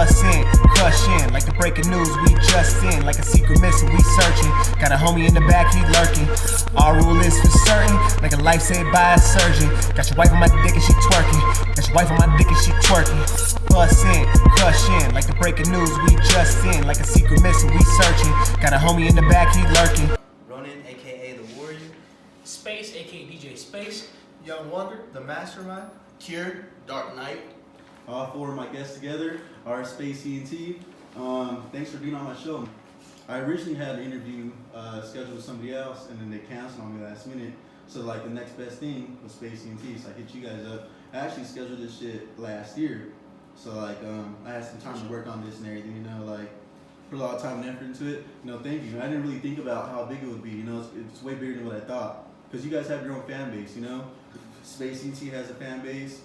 Bust in, crush in, like the breaking news we just in. Like a secret missile we searching. Got a homie in the back, he lurking. Our rule is for certain, like a life saved by a surgeon. Got your wife on my dick and she twerking. Got your wife on my dick and she twerking. Bust in, crush in, like the breaking news we just in. Like a secret missile we searching. Got a homie in the back, he lurking. Ronin, aka the Warrior. Space, aka DJ Space. Young Wonder, the Mastermind. Kur, Dark Knight. All four of my guests together are Space ENT. Thanks for being on my show. I originally had an interview scheduled with somebody else, and then they canceled on me last minute. So like the next best thing was Space ENT. So I hit you guys up. I actually scheduled this shit last year. So like I had some time to work on this and everything. You know, like put a lot of time and effort into it. You know, thank you. I didn't really think about how big it would be. You know, it's way bigger than what I thought. Because you guys have your own fan base. You know, Space ENT has a fan base.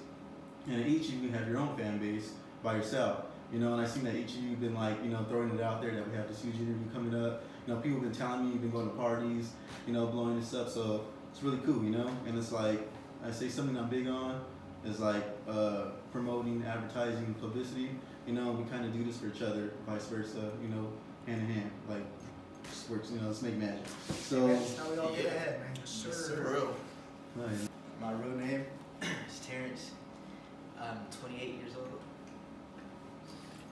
And each of you have your own fan base by yourself, you know, and I've seen that each of you have been like, you know, throwing it out there that we have this huge interview coming up. You know, people have been telling me you've been going to parties, you know, blowing this up, so it's really cool, you know. And it's like, I say something I'm big on is like promoting, advertising, publicity. You know, we kind of do this for each other, vice versa, you know, hand in hand, like just works, you know, let's make magic. So That's how we all get ahead, man. Sure. For real. Nice. My real name is Terrence. I'm 28 years old.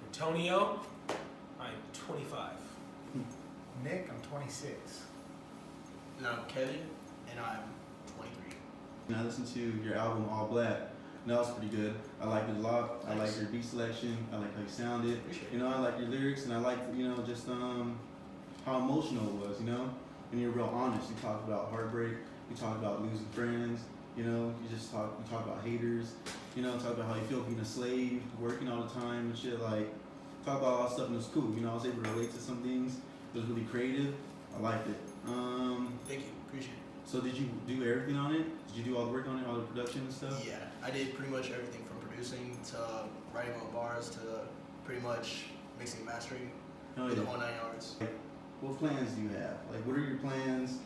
Antonio, I'm 25. Nick, I'm 26. And I'm Kevin, and I'm 23. And I listened to your album All Black. And that was pretty good. I liked it a lot. I like your beat selection. I like how you sounded. You know, I like your lyrics, and I like, you know, just how emotional it was. You know, and you're real honest. You talk about heartbreak. You talk about losing friends. You know, you talk about haters. You know, talk about how you feel being a slave, working all the time and shit. Like, talk about all that stuff, and it was cool. You know, I was able to relate to some things. It was really creative. I liked it. Thank you, appreciate it. So did you do everything on it? Did you do all the work on it, all the production and stuff? Yeah, I did pretty much everything from producing to writing on bars to pretty much mixing and mastering with the whole 9 yards. Like, what plans do you have? Like, what are your plans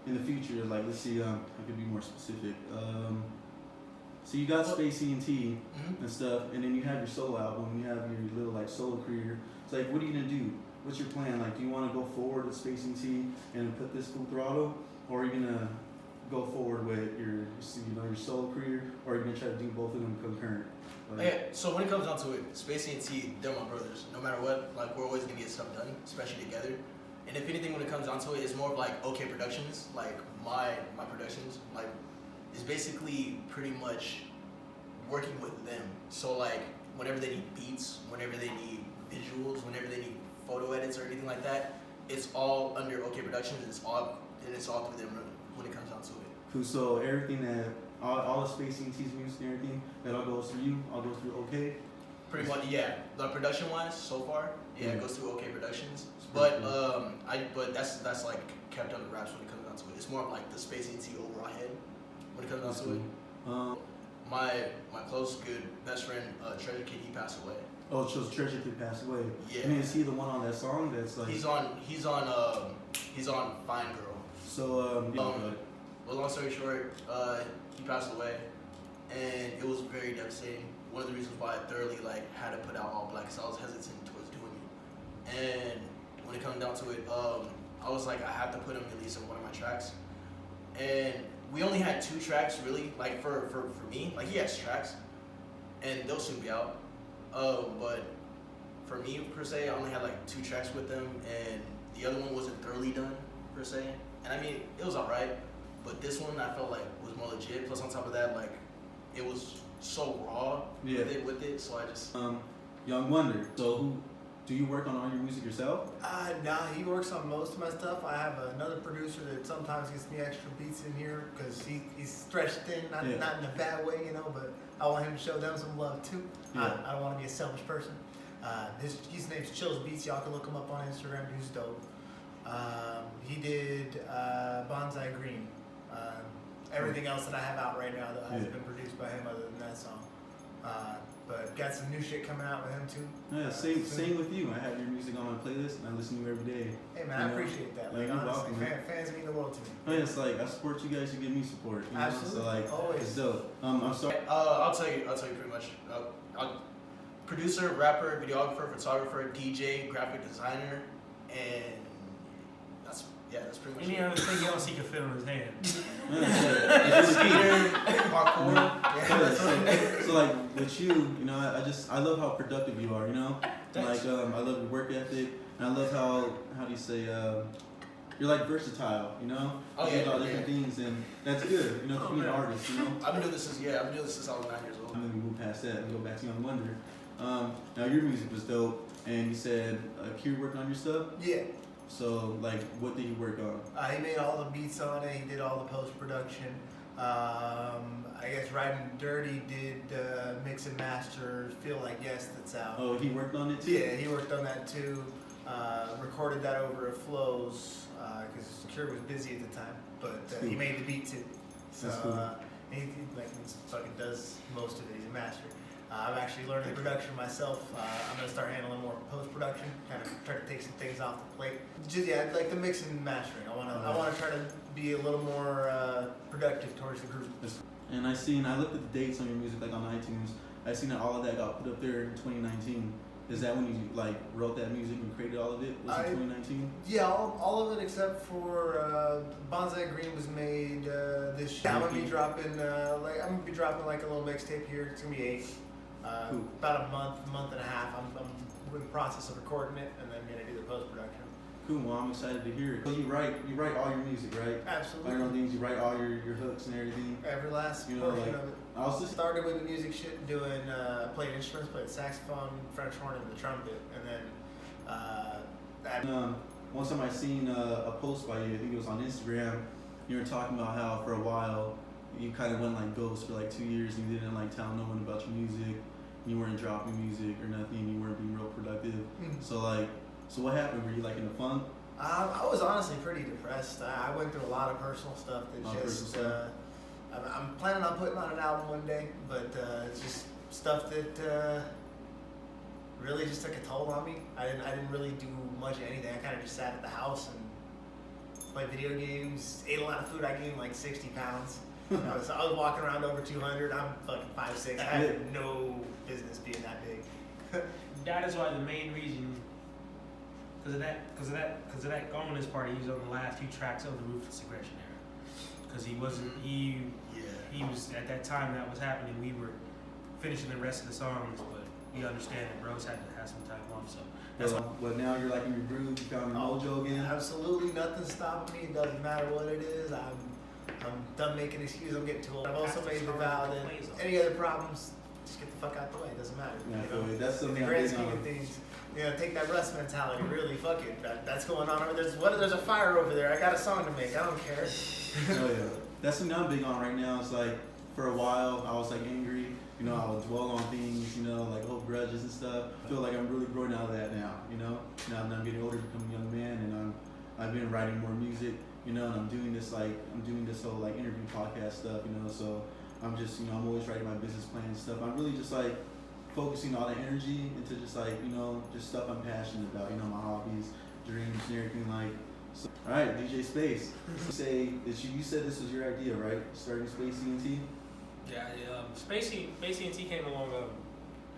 in the future? Like, let's see, I could be more specific. So you got Space ENT and stuff, and then you have your solo album, you have your little like solo career. It's like, what are you gonna do? What's your plan? Like, do you want to go forward with Space ENT and put this full throttle, or are you gonna go forward with your solo career, or are you gonna try to do both of them concurrent? Like, Yeah, so when it comes down to it, Space ENT, they're my brothers. No matter what, like we're always gonna get stuff done, especially together. And if anything, when it comes down to it, it's more of like OK Productions, like my productions, like is basically pretty much working with them. So like whenever they need beats, whenever they need visuals, whenever they need photo edits or anything like that, it's all under OK Productions. It's all through them when it comes down to it. Cool. So everything that all the Space ENT's music and everything that all goes through you, all goes through OK. Pretty much, yeah. The production wise, so far, yeah, it goes through OK Productions. But that's like kept under wraps when it comes down to it. It's more of like the Space ENT overall head when it comes down to it. My close good best friend Treasure Kid, he passed away. Oh, so Treasure Kid passed away. Yeah. I mean, is he the one on that song that's like? He's on Fine Girl. So Well, long story short, he passed away, and it was very devastating. One of the reasons why I thoroughly like had to put out All Black, because I was hesitant towards doing it. And when it comes down to it, I was like, I have to put him at least on one of my tracks. And we only had 2 tracks really, like for me. Like he has tracks, and they'll soon be out. But for me per se, I only had like 2 tracks with them, and the other one wasn't thoroughly done per se. And I mean, it was alright, but this one I felt like was more legit. Plus on top of that, like it was so raw with it. So I just Young Wonder. So who do you work on all your music yourself? Nah, he works on most of my stuff. I have another producer that sometimes gets me extra beats in here because he's stretched thin, not in a bad way, you know, but I want him to show them some love too. Yeah. I don't want to be a selfish person. His name's Chills Beats. Y'all can look him up on Instagram. He's dope. He did Bonsai Green. Everything else that I have out right now that has been produced by him other than that song. But got some new shit coming out with him too. Yeah, same with you. I have your music on my playlist and I listen to you every day. Hey man, I appreciate that. Like honestly, fans mean the world to me. Oh yeah, it's like I support you guys, you give me support. You Absolutely. know? So like, always. it's dope. I'm sorry. I'll tell you pretty much. producer, rapper, videographer, photographer, DJ, graphic designer, and that's pretty much Any it. other thing else he can fit on his hand? Skater, parkour. Yeah, so like with you, you know, I love how productive you are, you know? Thanks. Like I love your work ethic, and I love how do you say you're like versatile, you know? Oh, you yeah, do all different yeah. things, and that's good, you know, to be an artist, you know? I've been doing this since I was 9 years old. I'm gonna move past that and go back to Young Wonder. Now your music was dope, and you said Kur worked on your stuff. Yeah. So like, what did he work on? He made all the beats on it. He did all the post production. I guess Riding Dirty did mix and master. Feel Like Yes, that's out. Oh, he worked on it too. Yeah, he worked on that too. Recorded that over at Flows because Kur was busy at the time, but he made the beat too. So That's cool. he like fucking does most of it. He's a master. I'm actually learning production myself. I'm gonna start handling more post production. Kind of try to take some things off the plate. Just like the mixing and mastering. I wanna try to be a little more productive towards the group. And I looked at the dates on your music, like on iTunes. I seen that all of that got put up there in 2019. Is that when you like wrote that music and created all of it? Was it 2019? Yeah, all of it except for Bonsai Green was made this year. I'm gonna be dropping like a little mixtape here. It's gonna be 8. Cool. About a month and a half. I'm in the process of recording it and then gonna do the post production. Cool. Well, I'm excited to hear it. So you write all your music, right? Absolutely. All your own things. You write all your hooks and everything. Every last You know, portion like, of it. I was just Started with the music shit, doing playing instruments, played saxophone, French horn, and the trumpet, and then one time I seen a post by you. I think it was on Instagram. You were talking about how for a while you kind of went like ghost for like 2 years. And you didn't like tell no one about your music. You weren't dropping music or nothing. You weren't being real productive. So what happened? Were you like in a funk? I was honestly pretty depressed. I went through a lot of personal stuff that just. I'm planning on putting on an album one day, but it's just stuff that really just took a toll on me. I didn't really do much of anything. I kind of just sat at the house and played video games, ate a lot of food. I gained like 60 pounds. I was walking around over 200. I'm fucking 5'6". I have no business being that big. That is why the main reason, because of that Gomez part he used on the last 2 tracks of the Ruthless Aggression era, because he was at that time that was happening. We were finishing the rest of the songs, but we understand that bros had to have some time off. So that's why. But now you're like in your groove. You found your mojo again. Absolutely nothing stopping me. It doesn't matter what it is. I'm done making excuses. I'm getting too old. I've also made the vow that any other problems, just get the fuck out the way. It doesn't matter. Yeah, that's something in the I'm grand big scheme on. of things, take that Russ mentality. Really, fuck it. That's going on over there. There's a fire over there. I got a song to make. I don't care. Oh yeah, that's something I'm big on right now. It's like for a while I was like angry. I would dwell on things. Like hold grudges and stuff. I feel like I'm really growing out of that now. Now that I'm getting older, becoming a young man, and I've been writing more music. And I'm doing this whole like interview podcast stuff. So I'm just I'm always writing my business plan and stuff. I'm really just like focusing all the energy into just like just stuff I'm passionate about. My hobbies, dreams, and everything like. So, all right, DJ Space. You said this was your idea, right? Starting Space ENT. Yeah, Space ENT came along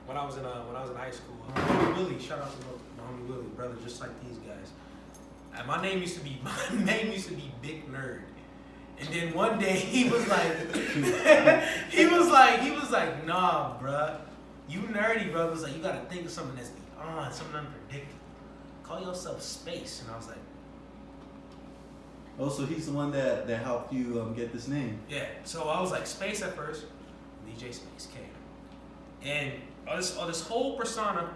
when I was in high school. Homie Willie, shout out to my homie Willie, brother, just like these guys. And my name used to be Big Nerd. And then one day he was like, nah, bruh, you nerdy, bro. He was like, you gotta think of something that's beyond, something unpredictable. Call yourself Space. And I was like, oh, so he's the one that helped you get this name. yeah. So I was like Space at first. DJ Space came, and all this whole persona,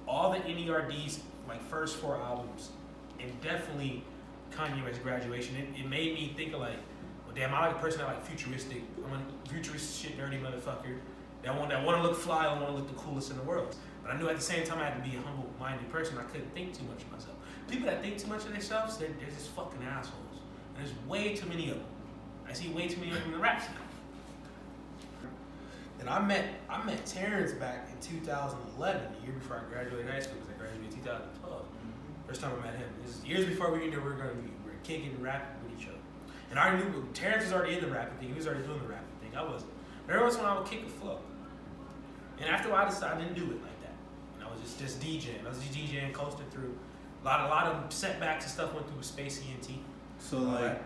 all the NERD's like first 4 albums, and definitely Kanye West's Graduation. It made me think of like, well, damn, I like a person that like futuristic. I'm a futuristic shit nerdy motherfucker. That want to look fly. I want to look the coolest in the world. But I knew at the same time I had to be a humble-minded person. I couldn't think too much of myself. People that think too much of themselves, they're just fucking assholes. And there's way too many of them. I see way too many of them in the rap scene. And I met Terrence back in 2011, the year before I graduated high school, because I graduated in 2012. First time I met him. This is years before we knew we were kicking and rapping with each other. And I already knew, Terrence was already in the rapping thing. He was already doing the rapping thing. I was. But every once in a while I would kick a flow. And every once in a while I would kick a flow. And I knew Terrence was already in the rapping thing. He was already doing the rapping thing. I was. But every once in a while I would kick a flow. And And after a while, I decided I didn't do it like that. And I was just DJing. I was just DJing, coasting through. A lot of setbacks and stuff went through with Space ENT. So like,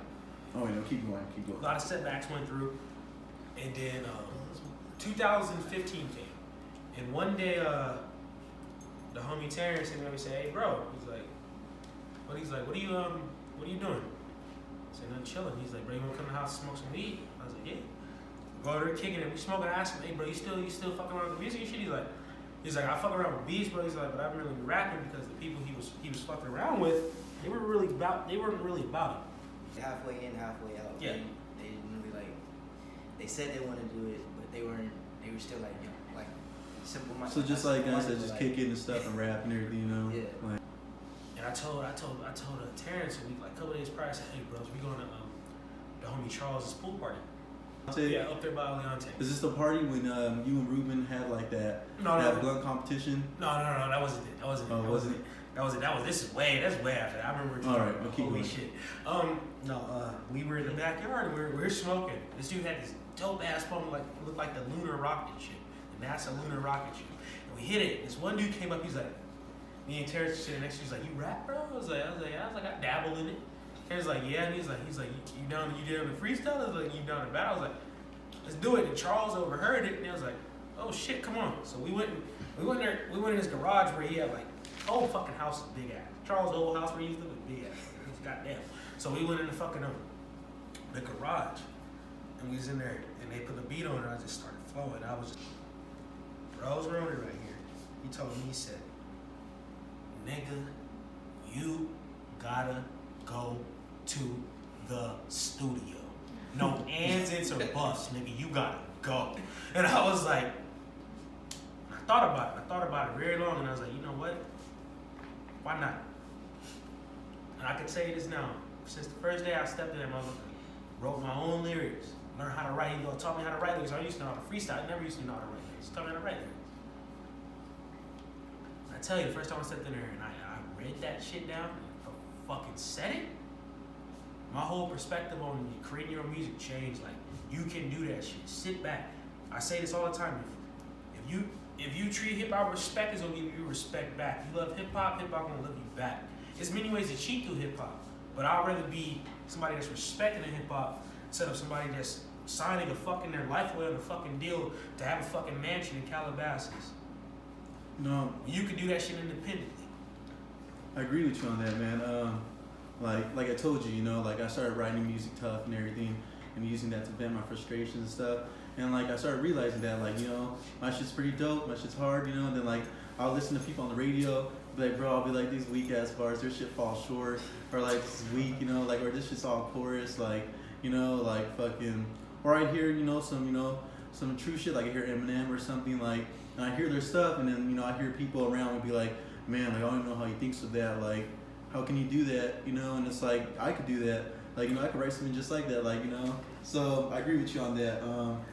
oh wait, no, keep going. A lot of setbacks went through, and then 2015 came, and one day the homie Terrence came up and said, "Hey, bro," what are you doing? I said, "Nothing, chilling." He's like, "Bro, you wanna come to the house and smoke some weed?" I was like, "Yeah." Go over there kicking it. We smoking. I asked him, "Hey, bro, you still fucking around with music and shit?" He's like, "I fuck around with beats, bro." He's like, "But I haven't really been rapping because the people he was fucking around with, they weren't really about it." Halfway in, halfway out. Yeah. They didn't really like. They said they wanted to do it, but they weren't. They were still like simple. So just like I said, just kick it and stuff and rap and everything, you know. Yeah. Like, And I told Terrence a couple days prior, I said, "Hey, bros, we going to the homie Charles's pool party." Yeah, up there by Leonte. Is this the party when you and Ruben had like that blunt competition? No, that wasn't it. That wasn't it. This is way after that. I remember. All right, we'll keep holy going. shit. We were in the backyard and we were smoking. This dude had this dope ass phone, like looked like the lunar rocket shit, the NASA lunar rocket shit. And we hit it. This one dude came up. He's like, me and Terrence sitting next to. He's like, "You rap, bro?" I was like, I dabble in it. Terrence like, "Yeah," and he's like, "You down to freestyle?" I was like, "You down to battle?" I was like, "Let's do it." And Charles overheard it, and he was like, "Oh shit, come on!" So we went there. We went in his garage where he had like whole fucking house is big ass. Charles' old house where he used to live was big ass. It's goddamn. So we went in the fucking the garage, and we was in there, and they put the beat on, and I just started flowing. I was just, bros Ronin right here. He told me, he said, "Nigga, you gotta go to the studio. No ands, its, or busts, nigga. You gotta go." And I was like, I thought about it very long, and I was like, you know what? Why not? And I can say this now. Since the first day I stepped in that motherfucker, wrote my own lyrics, learned how to write. He taught me how to write lyrics. I used to know how to freestyle. I never used to know how to write lyrics. He taught me how to write lyrics. I tell you, the first time I stepped in there and I read that shit down, and fucking said it, my whole perspective on creating your music changed. Like, you can do that shit. Sit back. I say this all the time. If you treat hip hop respect, it's gonna give you respect back. You love hip hop gonna love you back. There's many ways to cheat through hip hop, but I'd rather be somebody that's respecting the hip hop instead of somebody that's signing their life away on a fucking deal to have a fucking mansion in Calabasas. No, You can do that shit independently. I agree with you on that, man. Like I told you, you know, like I started writing music tough and everything, and using that to vent my frustrations and stuff. And like I started realizing that, like, you know, my shit's pretty dope, my shit's hard, you know. And then like I'll listen to people on the radio, be like, bro, I'll be like, these weak ass bars, their shit falls short, or like this is weak, you know, like, or this shit's all chorus, like, you know, like fucking, or I hear, some true shit, like I hear Eminem or something, like, and I hear their stuff, and then, you know, I hear people around me be like, man, like, I don't even know how he thinks of that, like, how can you do that, you know? And it's like, I could do that, like, you know, I could write something just like that, like, you know. So I agree with you on that.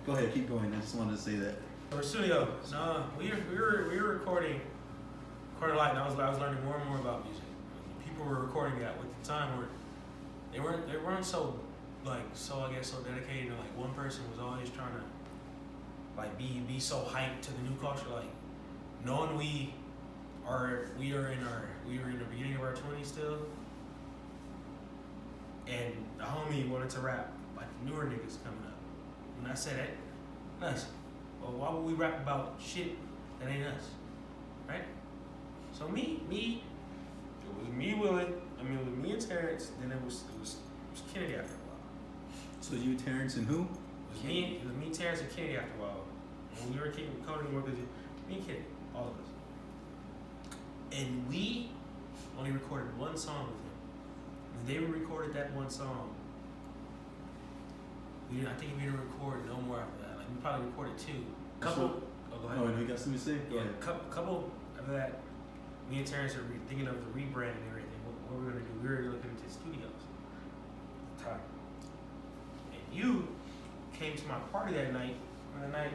Go ahead, keep going. I just wanted to say that. Our studio, no, we were recording a lot, and I was learning more and more about music. People were recording at the time they weren't so dedicated, and like one person was always trying to like be so hyped to the new culture, like knowing we were in the beginning of our 20s still, and the homie wanted to rap like the newer niggas coming up. When I said that, nice. Well, why would we rap about shit that ain't us, right? So it was me, Willie. It was me and Terrence. Then it was Kennedy after a while. So you, Terrence, and who? It was me, Terrence, and Kennedy after a while. When we were kicking coding work, me and Kennedy, all of us. And we only recorded one song with him. When they recorded that one song, I think we didn't record no more after that. Like, we probably recorded two. Go ahead. Oh, you got something to say? Go Yeah, ahead. couple after that, me and Terrence are thinking of the rebranding and everything. What we're gonna do? We were looking into studios. Time. And you came to my party that night. On the night,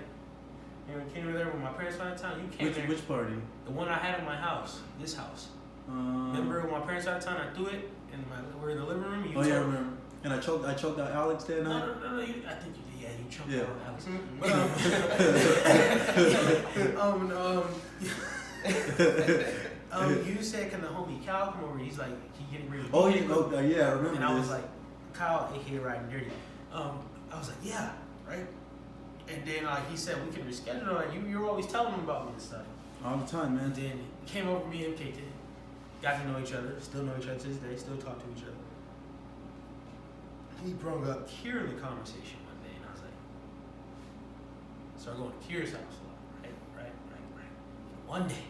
you came over there when my parents were out of town. You came there. Which party? The one I had in my house. This house. Remember when my parents were out of town? I threw it, and we're in the living room. I remember. And I choked out Alex that night. No. I think you did. Yeah, you chunk Yeah. out Alex. You said, can the homie Kyle come over? He's like, he getting ready. Oh, yeah, I remember And I was this. like, Kyle, aka Riding Dirty. I was like, yeah, right. And then he said we can reschedule. Like you were always telling him about me and stuff. All the time, man. And then he came over me and MK did. Got to know each other. Still know each other to this day. Still talk to each other. He brought up Kier in the conversation one day, and I was like, started going to Kier's house a lot, right. One day,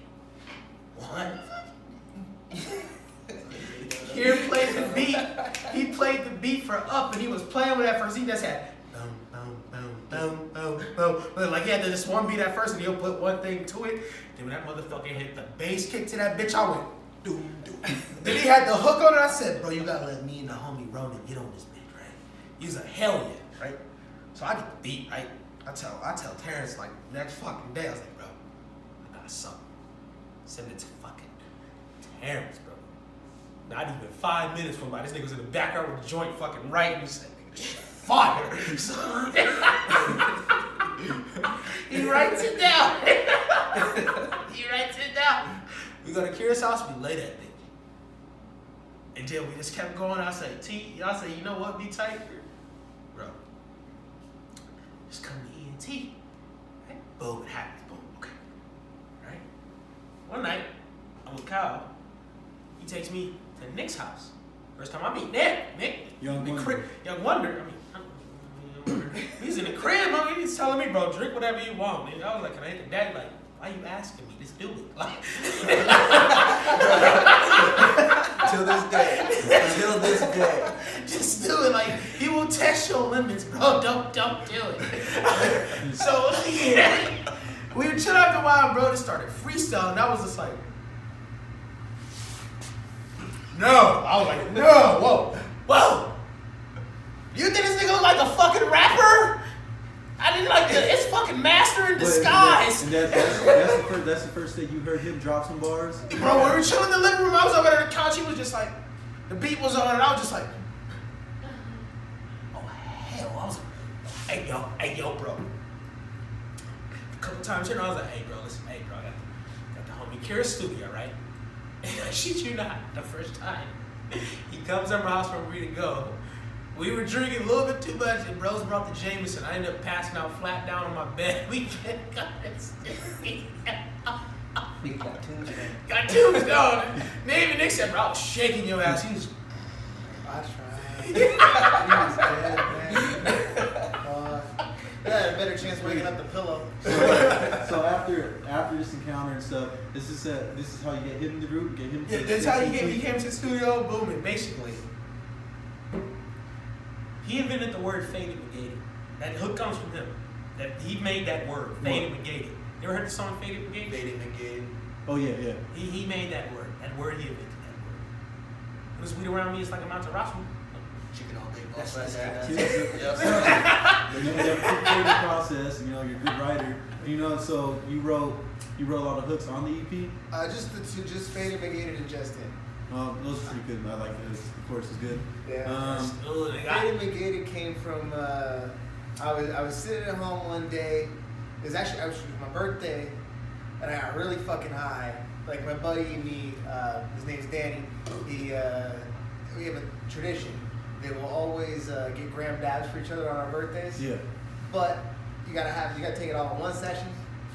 Kier played the beat. He played the beat for Up, and he was playing with that first. He just had boom. But like he had this one beat at first, and he'll put one thing to it. Then when that motherfucker hit the bass kick to that bitch, I went doom. Then he had the hook on it. I said, bro, you gotta let me and the homie Ronin get on this bitch, right? He's a hell yeah, right? So I get the beat, right? I tell Terrence like next fucking day, I was like, bro, I got something. Send it to fucking Terrence, bro. Not even 5 minutes from by, this nigga was in the background with the joint fucking right, and he said, nigga, this shit fire. So, he writes it down. We go to Kira's house, we lay that thing. And then we just kept going. I say, y'all say, you know what, be tight, bro. Just come to ENT. Right? Boom, it happens. Boom, okay. Right? One night, I'm with Kyle. He takes me to Nick's house. First time I meet Nick. Young the Wonder. Young Wonder. He's in the crib, man. He's telling me, bro, drink whatever you want. And I was like, can I hit the daddy? Like, why you asking me? Just do it. Like, Till this day. just do it. Like, he will test your limits, bro. Don't do it. So, yeah. We were chilling after a while, bro. Just started freestyling. And I was just like, no. I was like, no. Whoa. You think this nigga look like a fucking rapper? I didn't like it's fucking master in disguise. And that's the first day you heard him drop some bars? Bro, we were chilling in the living room. I was over there on the couch. He was just like, the beat was on, and I was just like, oh, hell. I was like, hey, yo, bro. A couple times here, and I was like, hey, bro, listen, I got the homie Kira's studio, right? And I shit you not, the first time, he comes to my house for me to go. We were drinking a little bit too much, and bros brought the Jameson. I ended up passing out flat down on my bed. We got tombstone. Nick said, bro, I was shaking your ass. He was. I tried. He was dead, man. I had a better chance waking up the pillow. So after this encounter and stuff, this is how you get hit in the group, get him. Yeah, that's how he came to the studio, booming, basically. He invented the word faded negated. That hook comes from him. That he made that word, faded negated. You ever heard the song Faded Negated? Faded negated. Oh yeah. He made that word. That word he invented that word. It was weed around me, it's like a Mount Rushmore. Chicken all day. That's You know, you have a creative process. You know, you're a good writer. You know, so you wrote a lot of hooks on the EP. Just the two, just Faded, Negated, and Just In. Those are pretty good. I like this. The chorus is good. Yeah. Faded, Negated came from. I was sitting at home one day. It was my birthday, and I got really fucking high. Like my buddy and me, his name's Danny. We have a tradition. They will always get gram dabs for each other on our birthdays. Yeah. But you gotta take it all in one session.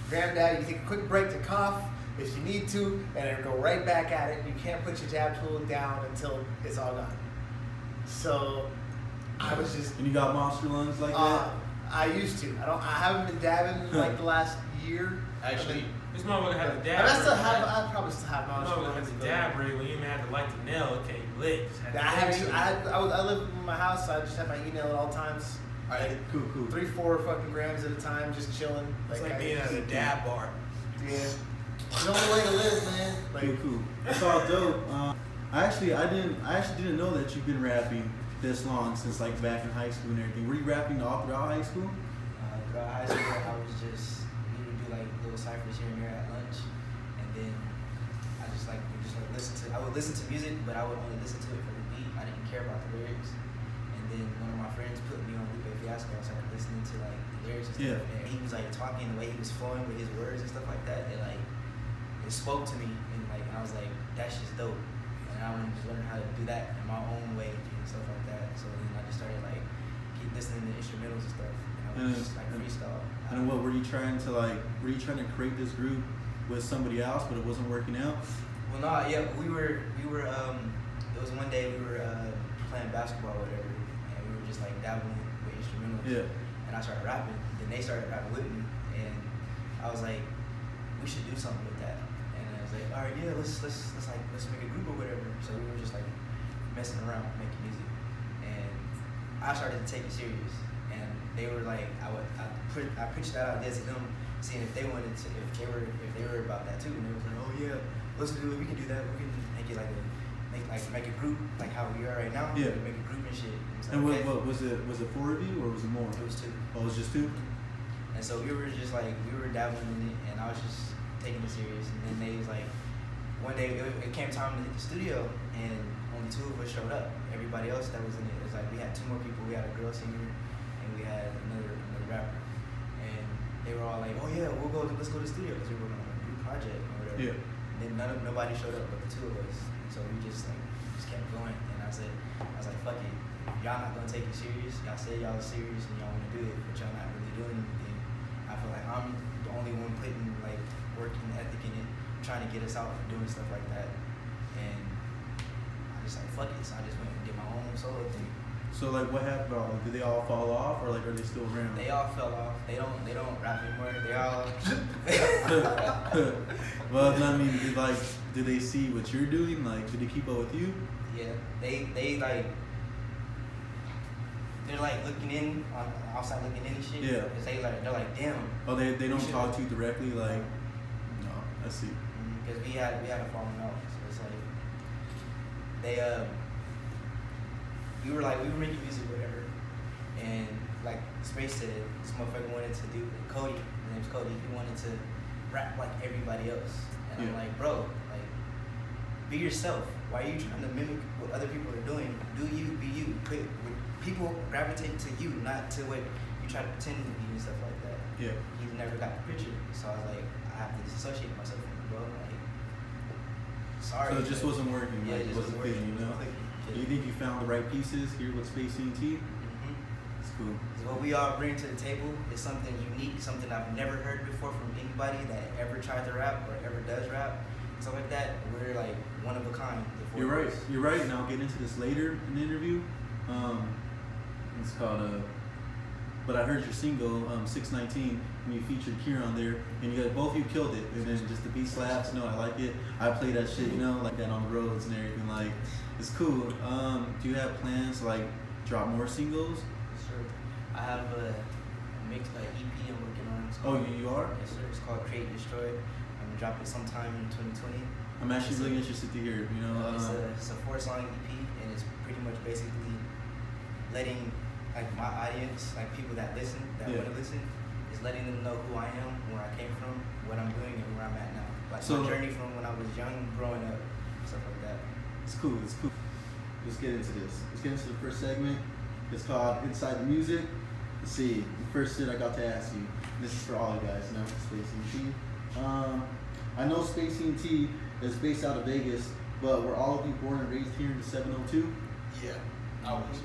Gram dab, you take a quick break to cough if you need to, and then go right back at it. You can't put your dab tool down until it's all gone. So I was just. And you got monster lungs like that? I used to. I haven't been dabbing like the last year. Actually, This motherfucker had the dab. I probably still have This monster motherfucker had lungs. the dab rig when you even had to light the nail. Okay, lit. I live in my house, so I just have my email at all times. alright. Cool. 3-4 fucking grams at a time, just chilling. It's like being at a dab bar. Yeah. It's the only way to live, man. Like, Cool. That's all dope. I actually didn't know that you've been rapping this long, since like back in high school and everything. Were you rapping all throughout high school? Throughout high school, I was just do like little ciphers here and there at lunch, and then I would listen to music, but I would only listen to it for the beat. I didn't care about the lyrics. And then one of my friends put me on Lupe Fiasco. I started listening to like the lyrics and stuff. Yeah. And he was like talking the way he was flowing with his words and stuff like that. And like it spoke to me, and like I was like, that's just dope. And I wanted to learn how to do that in my own way and stuff like that. So then I just started like keep listening to instrumentals and stuff. And I was just like freestyle. And what were you trying to create this group with somebody else, but it wasn't working out? Well, no, yeah, we were. It was one day we were playing basketball or whatever, and we were just like dabbling with instrumentals. Yeah. And I started rapping. Then they started rapping with me, and I was like, we should do something with that. And I was like, all right, yeah, let's make a group or whatever. So we were just like messing around, making music, and I started to take it serious. And they were like, I pitched that idea to them, seeing if they wanted to, if they were about that too. And they was like, oh yeah, let's do it. We can do that. We can make it make a group like how we are right now. Yeah. Make a group and shit. And what was it? Was it 4 of you or was it more? It was 2. Oh, it was just 2. And so we were just like, we were dabbling in it, and I was just taking it serious. And then they was like, one day it came time to hit the studio, and only 2 of us showed up. Everybody else that was in it was like, we had 2 more people. We had a girl singer, and we had another rapper. And they were all like, oh yeah, let's go to the studio because we were working on a group project or whatever. Yeah. And then nobody showed up but the 2 of us. And so we just kept going. And I was like, fuck it. Y'all not gonna take it serious. Y'all say y'all are serious and y'all wanna do it, but y'all not really doing anything. I feel like I'm the only one putting like work and ethic in it, trying to get us out and doing stuff like that. And I just like, fuck it. So I just went and did my own solo thing. So like, what happened? Like, did they all fall off, or like, are they still around? They all fell off. They don't rap anymore. They all. Well, I mean, did they see what you're doing? Like, did they keep up with you? Yeah, they like. They're like looking in on outside looking in and shit. Yeah. Cause they're like damn. Oh, they don't talk to you directly, like. No, I see. Because we had a falling out, so it's like they we were making music or whatever, and like Space said, this motherfucker wanted to do Cody. His name's Cody. He wanted to rap like everybody else, and Yeah. I'm like, bro, like be yourself. Why are you trying to mimic what other people are doing? Do you, be you. People gravitate to you, not to what you try to pretend to be and stuff like that. Yeah. He never got the picture, so I was like, I have to disassociate myself from it, bro. Like, sorry. So it just wasn't working. Yeah, Like, it it just wasn't wasn't fitting, you know. working. Do you think you found the right pieces here with Space T? It's cool. What we all bring to the table is something unique, something I've never heard before from anybody that ever tried to rap or ever does rap, stuff like that. We're like one of a kind. You're right. You're right, and I'll get into this later in the interview. It's called but I heard your single 619, and you featured Kur on there, and you guys both you killed it. And then just the beat slaps, you know, I like it. I play that shit, you know, like that on the roads and everything. Like, it's cool. Do you have plans to like drop more singles? Sure. I have a mixed EP I'm working on. It's Oh, called- you are? Yes, sir. It's called Create and Destroy. I'm gonna drop it sometime in 2020. I'm actually really interested to hear it. You know, It's a 4-song EP, and it's pretty much basically letting like my audience, like people that listen, that Yeah. want to listen, is letting them know who I am, where I came from, what I'm doing, and where I'm at now. Like So- my journey from when I was young, growing up, stuff like that. it's cool. It's cool. Let's get into this. Let's get into the first segment. It's called Inside the Music. Let's see. The first shit I got to ask you. This is for all you guys, you know, Space T. I know Space T is based out of Vegas, but were all of you born and raised here in the 702? Yeah, I was here.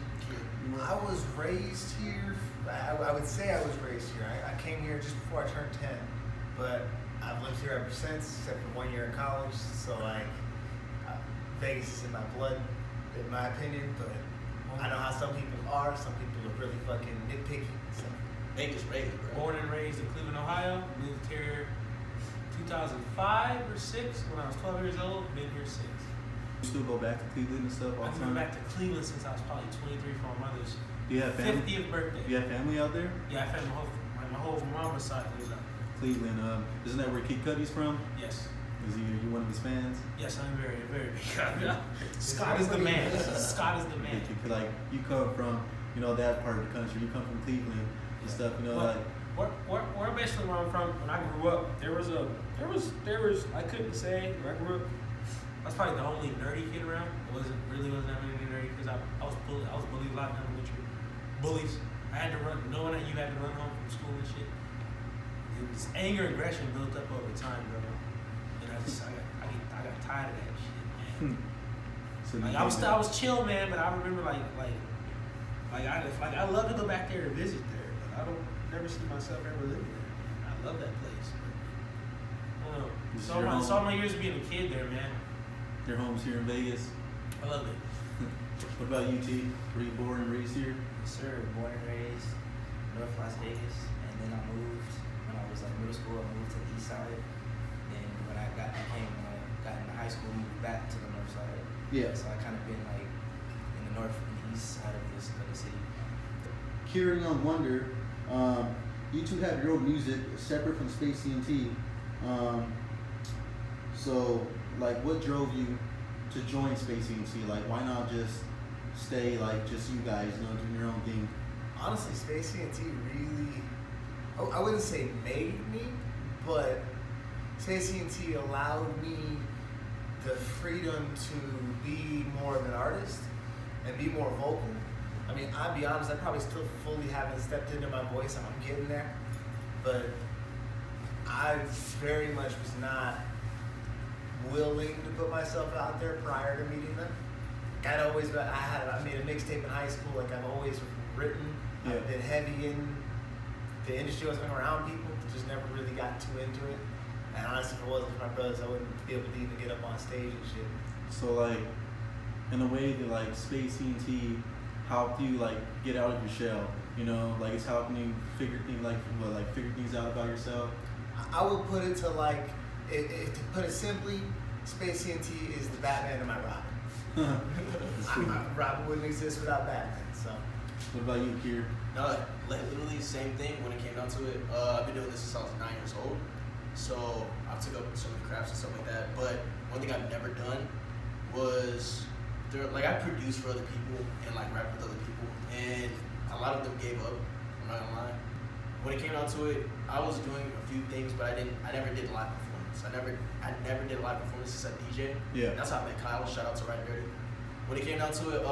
I was raised here. I would say I was raised here. I came here just before I turned 10, but I've lived here ever since, except for 1 year in college. So like, Vegas is in my blood, in my opinion. But I know how some people are. Some people are really fucking nitpicky. So. Vegas raised, bro. Born and raised in Cleveland, Ohio. Moved here 2005 or 6 when I was 12 years old. Been here since. You still go back to Cleveland and stuff all I've the been time? back to Cleveland since I was probably 23 for my mother's Do you have family? 50th birthday. Do you have family out there? Yeah, I found my whole mama's side lives out. Cleveland. Isn't that where Kid Cudi's from? Yes. Is you one of his fans? Yes, I'm very big. Scott is the man. Scott is the man. Like you come from, you know, that part of the country. You come from Cleveland and stuff. You know, Well, like where basically where I'm from, when I grew up, there was I couldn't say where I grew up. I was probably the only nerdy kid around. It wasn't that many nerdy kids. I was bullied a lot in elementary. Bullies. I had to run, knowing that you had to run home from school and shit. It was anger and aggression built up over time, bro. And I got tired of that shit, man. So Like I was chill, man, but I remember I love to go back there and visit there, but I don't never see myself ever living there. I love that place. But, I don't know. It's all my years of being a kid there, man. Your home's here in Vegas. I love it. What about you, T? Were you born and raised here? Yes, sir. Born and raised North Las Vegas, and then I moved when I was like middle school. I moved to the east side. Then when I got into high school, I moved back to the north side. Yeah. So I kind of been like in the north and the east side of the city. Carrying on Wonder, you two have your own music separate from Space CNT. So, like, what drove you to join Space CNT? Like, why not just stay, like, just you guys, you know, doing your own thing? Honestly, Space CNT really, I wouldn't say made me, but Space CNT allowed me the freedom to be more of an artist and be more vocal. I mean, I'll be honest, I probably still fully haven't stepped into my voice. I'm getting there, but I very much was not willing to put myself out there prior to meeting them. I made a mixtape in high school. Like I've always written. Yeah. I've been heavy in the industry. I was around people, just never really got too into it. And honestly, if it wasn't for my brothers, I wouldn't be able to even get up on stage and shit. So, like, in a way that, like, Space CNT helped you, like, get out of your shell, you know? Like, it's helping you figure things out about yourself? I would put it to, like, to put it simply, Space CNT is the Batman of my Robin. Robin wouldn't exist without Batman, so. What about you, Kier? No, like literally the same thing when it came down to it. I've been doing this since I was 9 years old. So I took up so many crafts and stuff like that. But one thing I've never done was, I produced for other people and like rap with other people. And a lot of them gave up, I'm not gonna lie. When it came down to it, I was doing a few things, but I never did live performance. I never did live performances at DJ. Yeah. That's how I met Kyle. Shout out to Right Dirty. When it came down to it,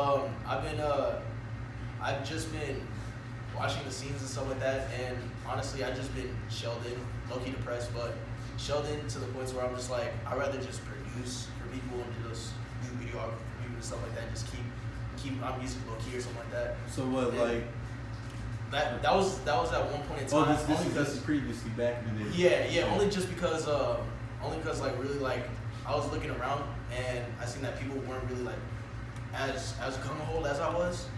I've just been watching the scenes and stuff like that, and honestly, I've just been shelled in, low-key depressed, but shelled in to the point where I'm just like, I'd rather just produce for people and just do videography for people and stuff like that, and just keep my music low-key or something like that. So what, and like... That was at one point in time. Oh, this is previously back in the day. Yeah, only because like really like I was looking around and I seen that people weren't really like as gung-ho as I was,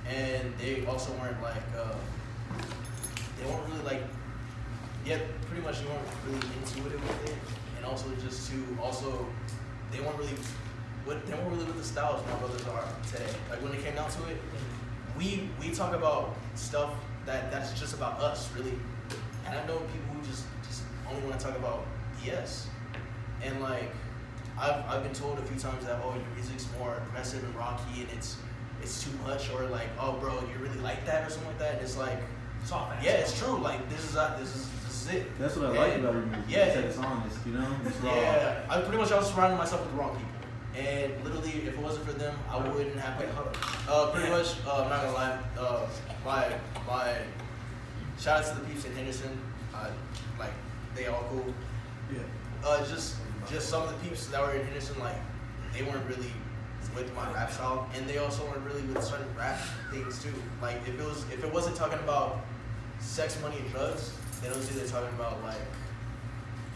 and they also weren't like they weren't really like pretty much they weren't really intuitive with it, and also they weren't really with the styles my brothers are today. Like when it came down to it, we talk about stuff that's just about us really, and I know people who just only want to talk about BS, and like I've been told a few times that your music's more aggressive and rocky and it's too much, or like bro, you really like that or something like that, and it's like it's true, like this is it. That's what I like about your music. Yeah, it's honest, you know, it's raw. Yeah, I was surrounding myself with the wrong people, and literally if it wasn't for them, I wouldn't have been. Pretty much, I'm not gonna lie, my shout out to the peeps in Henderson, like they all cool. Yeah. Just some of the peeps that were in Henderson, like they weren't really with my rap style, and they also weren't really with certain rap things too. Like if it wasn't talking about sex, money, and drugs, then it was either talking about like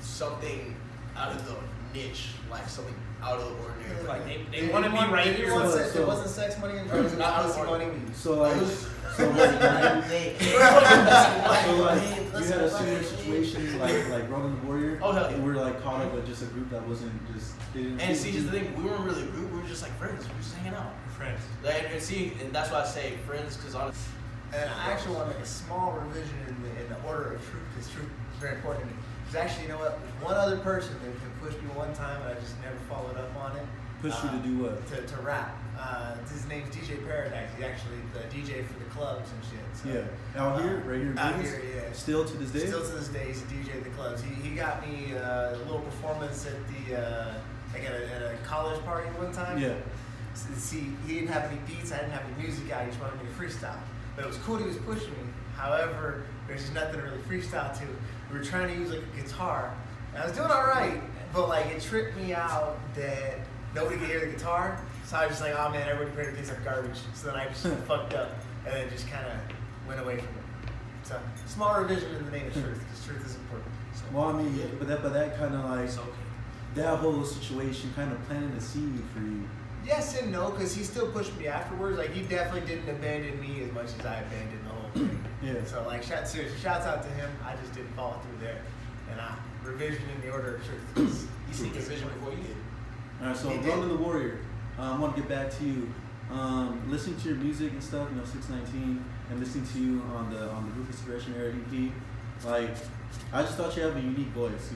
something out of the niche, like something out of the ordinary. Like they want to be right here. It wasn't sex, money, and drugs. It was pussy, money, weed. So like, you had a similar situation like RoninTheWarrior. Oh hell yeah. And we're like caught up with just a group that wasn't just. And see, here's the thing: we weren't really a group. We were just like friends. We were just hanging out. Friends. And that's why I say friends, because honestly. And I actually want to make a small revision in the order of truth, because truth is very important to me. Because actually, you know what? There's one other person that pushed me one time, and I just never followed up on it. Pushed you to do what? To rap. His name's DJ Paradise. He's actually the DJ for the clubs and shit. So, yeah. Out here? Right here in Out Vegas? here, yeah. Still to this day? Still to this day, he's a DJ at the clubs. He got me a little performance at the like at a college party one time. Yeah. See, he didn't have any beats, I didn't have any music out, he just wanted me to freestyle. But it was cool, he was pushing me. However, there's just nothing to really freestyle to. We were trying to use like a guitar, and I was doing all right, but like it tripped me out that nobody could hear the guitar. So I was just like, oh man, everybody heard things like garbage. So then I just fucked up, and then just kind of went away from it. So small revision in the name of truth, because truth is important. So, Well, I mean, but that kind of like It's okay. that whole situation kind of planted a seed for you. yes and no, because he still pushed me afterwards. Like he definitely didn't abandon me as much as I abandoned the whole thing. Yeah. So like, seriously, shouts out to him. I just didn't follow through there, and I revision in the order of truth. You see his vision before you did. All right, so He did. RoninTheWarrior, I want to get back to you. Listening to your music and stuff, 619, and listening to you on the Ruthless Aggression era EP, like I just thought you have a unique voice,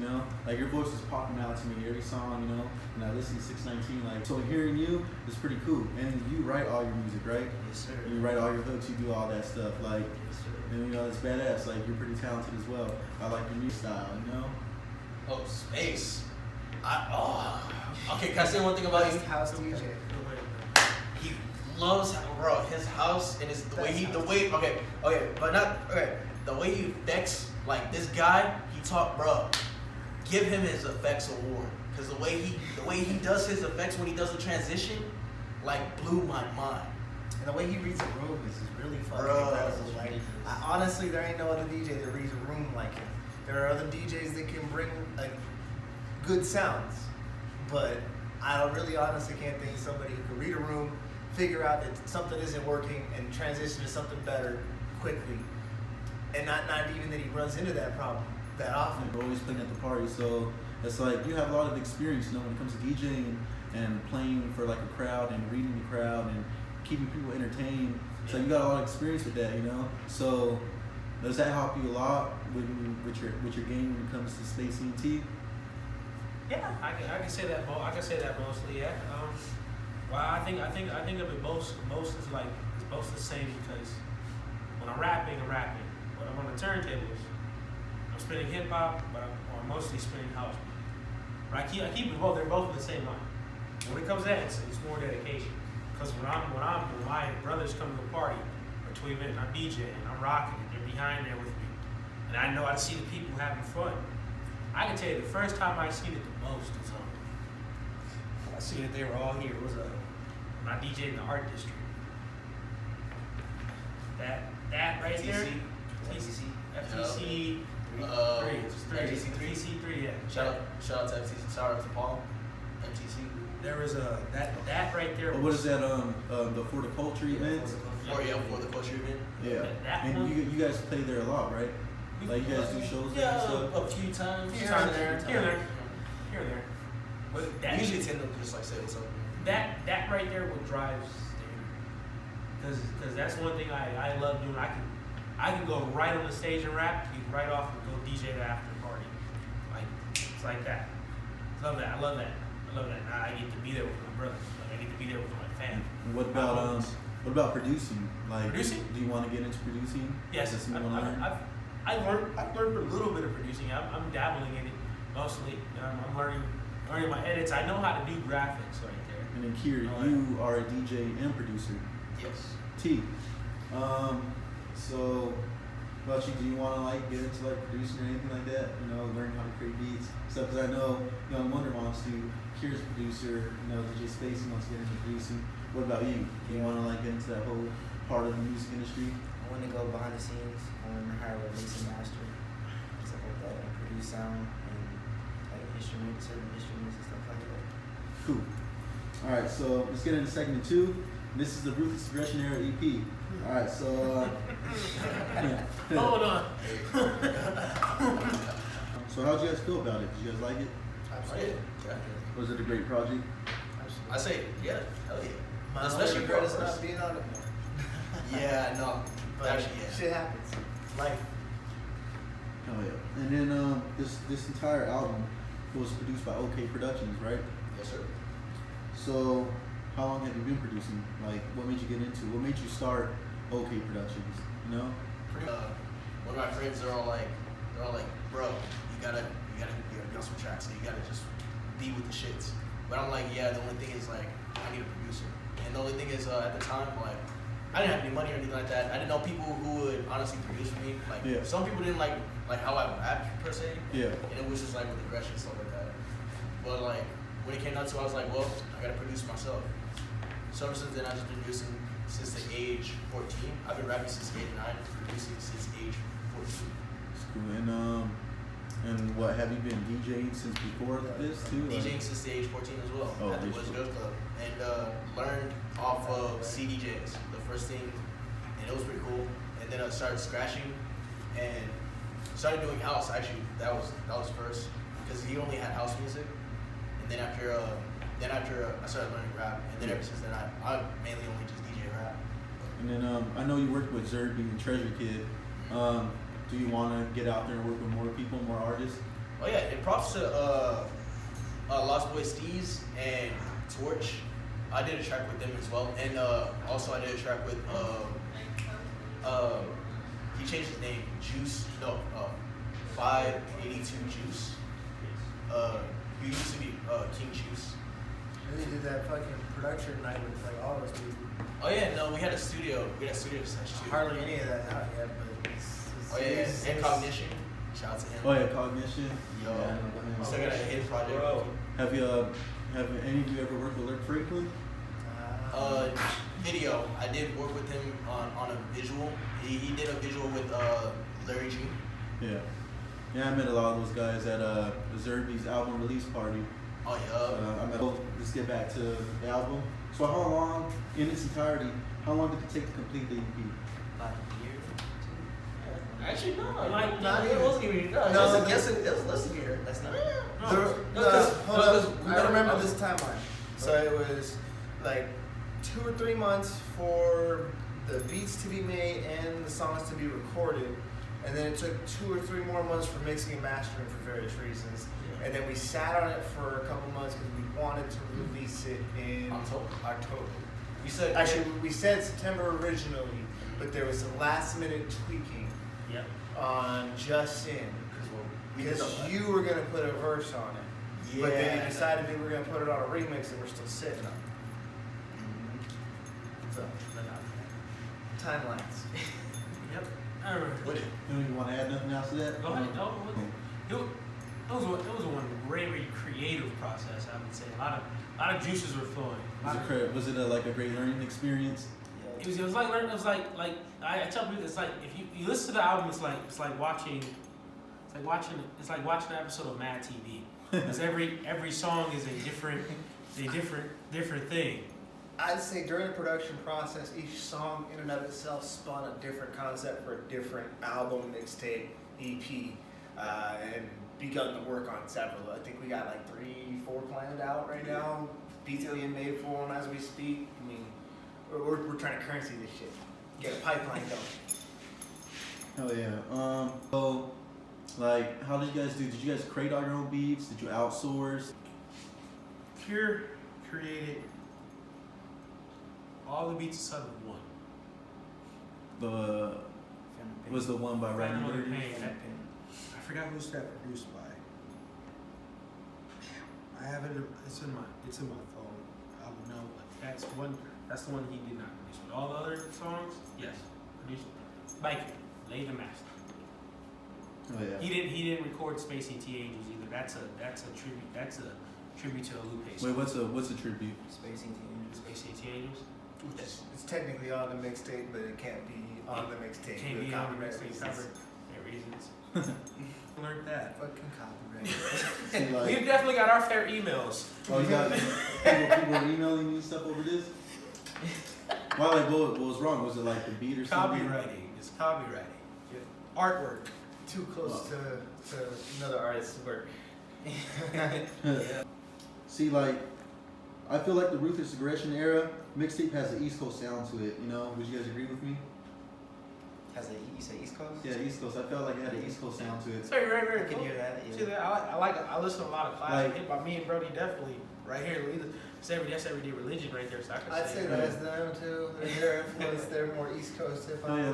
like your voice is popping out to me every song, and I listen to 619, like so hearing you is pretty cool. And you write all your music, right? Yes, sir. You write all your hooks, you do all that stuff, like, Yes, sir. and it's badass. Like you're pretty talented as well. I like your music style, Oh, space. Okay, can I say one thing about you? House DJ. He loves, bro, his house and his the way he effects like this guy. He talk, bro. Give him his effects award, cause the way he does his effects when he does the transition, like blew my mind. And the way he reads a room is really fucking Bro. incredible. Like, honestly, there ain't no other DJ that reads a room like him. There are other DJs that can bring like good sounds, but I don't really honestly can't think of somebody who can read a room, figure out that something isn't working, and transition to something better quickly. And not even that he runs into that problem that often. You're always playing at the party, so it's like you have a lot of experience, when it comes to DJing and playing for like a crowd and reading the crowd and keeping people entertained. So you got a lot of experience with that, So does that help you a lot with your game when it comes to Space ENT? Yeah, I can say that. I can say that mostly. Yeah. Well, I think of it most as like it's both the same because when I'm rapping. When I'm on the turntables, I'm spinning hip hop, but I'm mostly spinning house. But I keep it both. They're both in the same line. When it comes to that, it's more dedication. Because when my brothers come to the party or to an event, and I'm DJing and I'm rocking, and they're behind there with me, and I know I see the people having fun. I can tell you the first time I seen it the most was I seen it. They were all here. It was when I DJed in the art district. That right there. FTC. FTC. FTC 3, yeah. Shout out to FTC. Shout out to Paul. FTC. There was that right there. What is that? The For the Culture event. For the culture event. Yeah. That And one- you guys play there a lot, right? Like you guys do shows there and Yeah, stuff. a few times. Here and there. But that Usually tend to just like say what's up. that right there what drives because that's one thing I love doing. I can go right on the stage and rap, you right off and go DJ the after party. Like it's like that. I love that. Now I get to be there with my brothers. Like I get to be there with my fam. And what about producing? Like, Producing? do you want to get into producing? Yes, Is that something you want to learn? I've learned a little bit of producing. I'm dabbling in it mostly. I'm learning my edits. I know how to do graphics right there. And then Kur, you are a DJ and producer. Yes. T. So, what about you? Do you want to like get into like producing or anything like that? Learning how to create beats, stuff. Because I know, Wonder wants to. Kur's producer. DJ Spacey wants to get into producing. What about you? Do you want to like get into that whole part of the music industry? I want to go behind the scenes. I want to hire a mix and master, stuff like that, and produce sound and like certain instruments and stuff like that. Cool. All right, so let's get into segment 2. This is the Ruthless Aggression era EP. All right, so. Hold on. So how'd you guys feel about it? Did you guys like it? Absolutely. Yeah. Was it a great project? I say, yeah, hell yeah. My Especially only regret for is us. not being on it more. Yeah, no. But Actually, yeah. shit happens. Life. Oh yeah. And then this entire album was produced by OK Productions, right? Yes, sir. So how long have you been producing? Like, what made you get into? What made you start OK Productions? One of my friends, they're all like, bro, you gotta be on some tracks. So you gotta just be with the shits. But I'm like, yeah, the only thing is like, I need a producer. And the only thing is, at the time, like, I didn't have any money or anything like that. I didn't know people who would honestly produce for me. Like, some people didn't like how I rap per se. Yeah. And it was just like with aggression and stuff like that. But like, when it came down to it, I was like, well, I gotta produce myself. So ever since then, I've just been producing since the age 14. I've been rapping since the age 9, producing since age 14. That's cool. And what, have you been DJing since before this too? DJing since the age 14 as well, Oh, at the Woods Girls Club. And learned off of CDJs, the first thing, and it was pretty cool. And then I started scratching and started doing house. Actually, that was first, because he only had house music. And then after I started learning rap, and then ever since then I mainly only just DJ rap. And then I know you worked with Zerby and Treasure Kid. Do you want to get out there and work with more people, more artists? Oh yeah, and props to Lost Boy Steez and Torch. I did a track with them as well, and also I did a track with he changed his name, Juice. No, 582 Juice. He used to be King Juice. They did that fucking production night with like all those people. Oh yeah, no, we had a studio session too. Hardly any of that out yet, but it's Oh yeah, and Cognition. Shout out to him. Oh yeah, Cognition. Yo, Yeah. still got a hit project. Bro. Have any of you ever worked with Lurk Franklin? Video. I did work with him on a visual. He did a visual with Larry G. Yeah. Yeah, I met a lot of those guys at Zerby's album release party. Oh yeah. Let's get back to the album. So how long, in its entirety, how long did it take to complete the EP? About a year. Actually, no. Like, Nah, it wasn't even. No, No, it was less than a year. That's not. Hold up. I remember this timeline. So it was like 2 or 3 months for the beats to be made and the songs to be recorded. And then it took 2 or 3 more months for mixing and mastering for various reasons. And then we sat on it for a couple months because we wanted to release it in October. We said We said September originally, but there was a last minute tweaking Yep. on Just In because did you were gonna put a verse on it. Yeah. But then you decided we were gonna put it on a remix and we're still sitting on it. So, timelines. Yep. I remember. What it? You don't even want to add nothing else to that? Go ahead. It was one very creative process. I would say a lot of juices were flowing. Was it like a great learning experience? It was like learning. It was like I tell people, it's like if you listen to the album, it's like watching an episode of Mad TV. Because every song is a different thing. I'd say during the production process, each song in and of itself spun a different concept for a different album, mixtape, EP, and begun to work on several. I think we got like 3, 4 planned out right now. Beats being made for them as we speak. I mean, we're trying to currency this shit. Get a pipeline going. Hell yeah. So, like, how did you guys do? Did you guys create all your own beats? Did you outsource? Pure created all the beats except one. Was the one by Phantom of the RoninTheWarrior? Pain. I forgot who's that produced by. I have it. It's in my phone. I don't know, but that's the one he did not produce. But all the other songs, yes, produced by laid and master. Oh yeah. He didn't record Spacey T Angels either. That's a tribute. That's a tribute to Lupe. Wait, what's a tribute? Spacing Teenagers. Spacey T Angels? It's technically on the mixtape, but it can't be on the mixtape. Can't with be on the copyright mixtape reasons. cover. There reasons. Learned that. Fucking copyright. See, like, We've definitely got our fair emails. oh, you got people emailing you and stuff over this? Why? Like, what was wrong? Was it like the beat or something? Copywriting. It's copywriting. Artwork. Too close to another artist's work. See, like, I feel like the Ruthless Aggression era mixtape has an East Coast sound to it. You know, would you guys agree with me? You say East Coast? Yeah, East Coast. I felt like it had an East Coast sound to it. It's very I can hear that. See Yeah. that? I listen to a lot of classic Like- hip hop. Me and Brody definitely right here. That's everyday religion right there. So I can I'd say that. that's them too. Their influence, they're more East Coast hip hop. Oh yeah,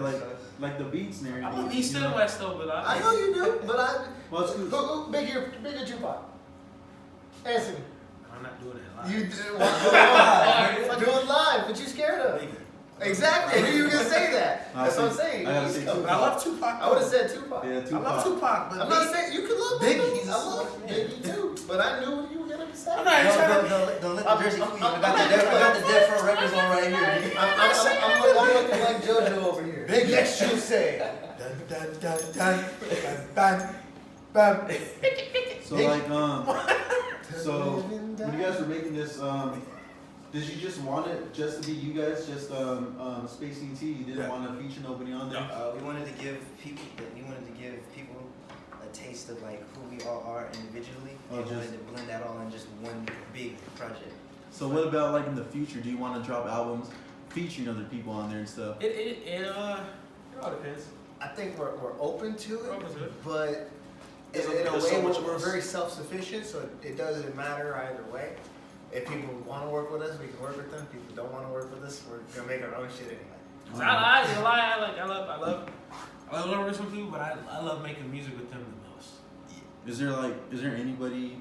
like the beats and everything. I'm East you and know? West though, but I know you do, but Well, it's cool. bigger Tupac. Answer me. I'm not doing that live. You do it live. Do it live, but you scared of. Exactly. I knew you were gonna say that. That's what I'm saying. I gotta say Tupac. But I love Tupac. I would have said Tupac. Yeah, I Tupac. love Tupac, but I'm not saying you could love Biggie, Biggie. he's a I love Biggie too, but I knew what you were gonna say. I'm not even trying to. Don't let the jersey fool you. I got the Death Row Records on right here. I'm looking like JoJo over here. Big Next you say. Dun dun dun dun dun dun. So like so when you guys were making this, did you just want it just to be you guys, just Space ET? You didn't want to feature nobody on there? We wanted to give people a taste of like who we all are individually. Oh, We just- wanted to blend that all in just one big project. So what about like in the future? Do you want to drop albums featuring other people on there and stuff? It all depends. I think we're open to We're open to it, it. but There's in a so way much of we're us. very self-sufficient, so it doesn't matter either way. If people want to work with us, we can work with them. If people don't want to work with us, we're gonna make our own shit anyway. I love working with some people, but I love making music with them the most. Is there anybody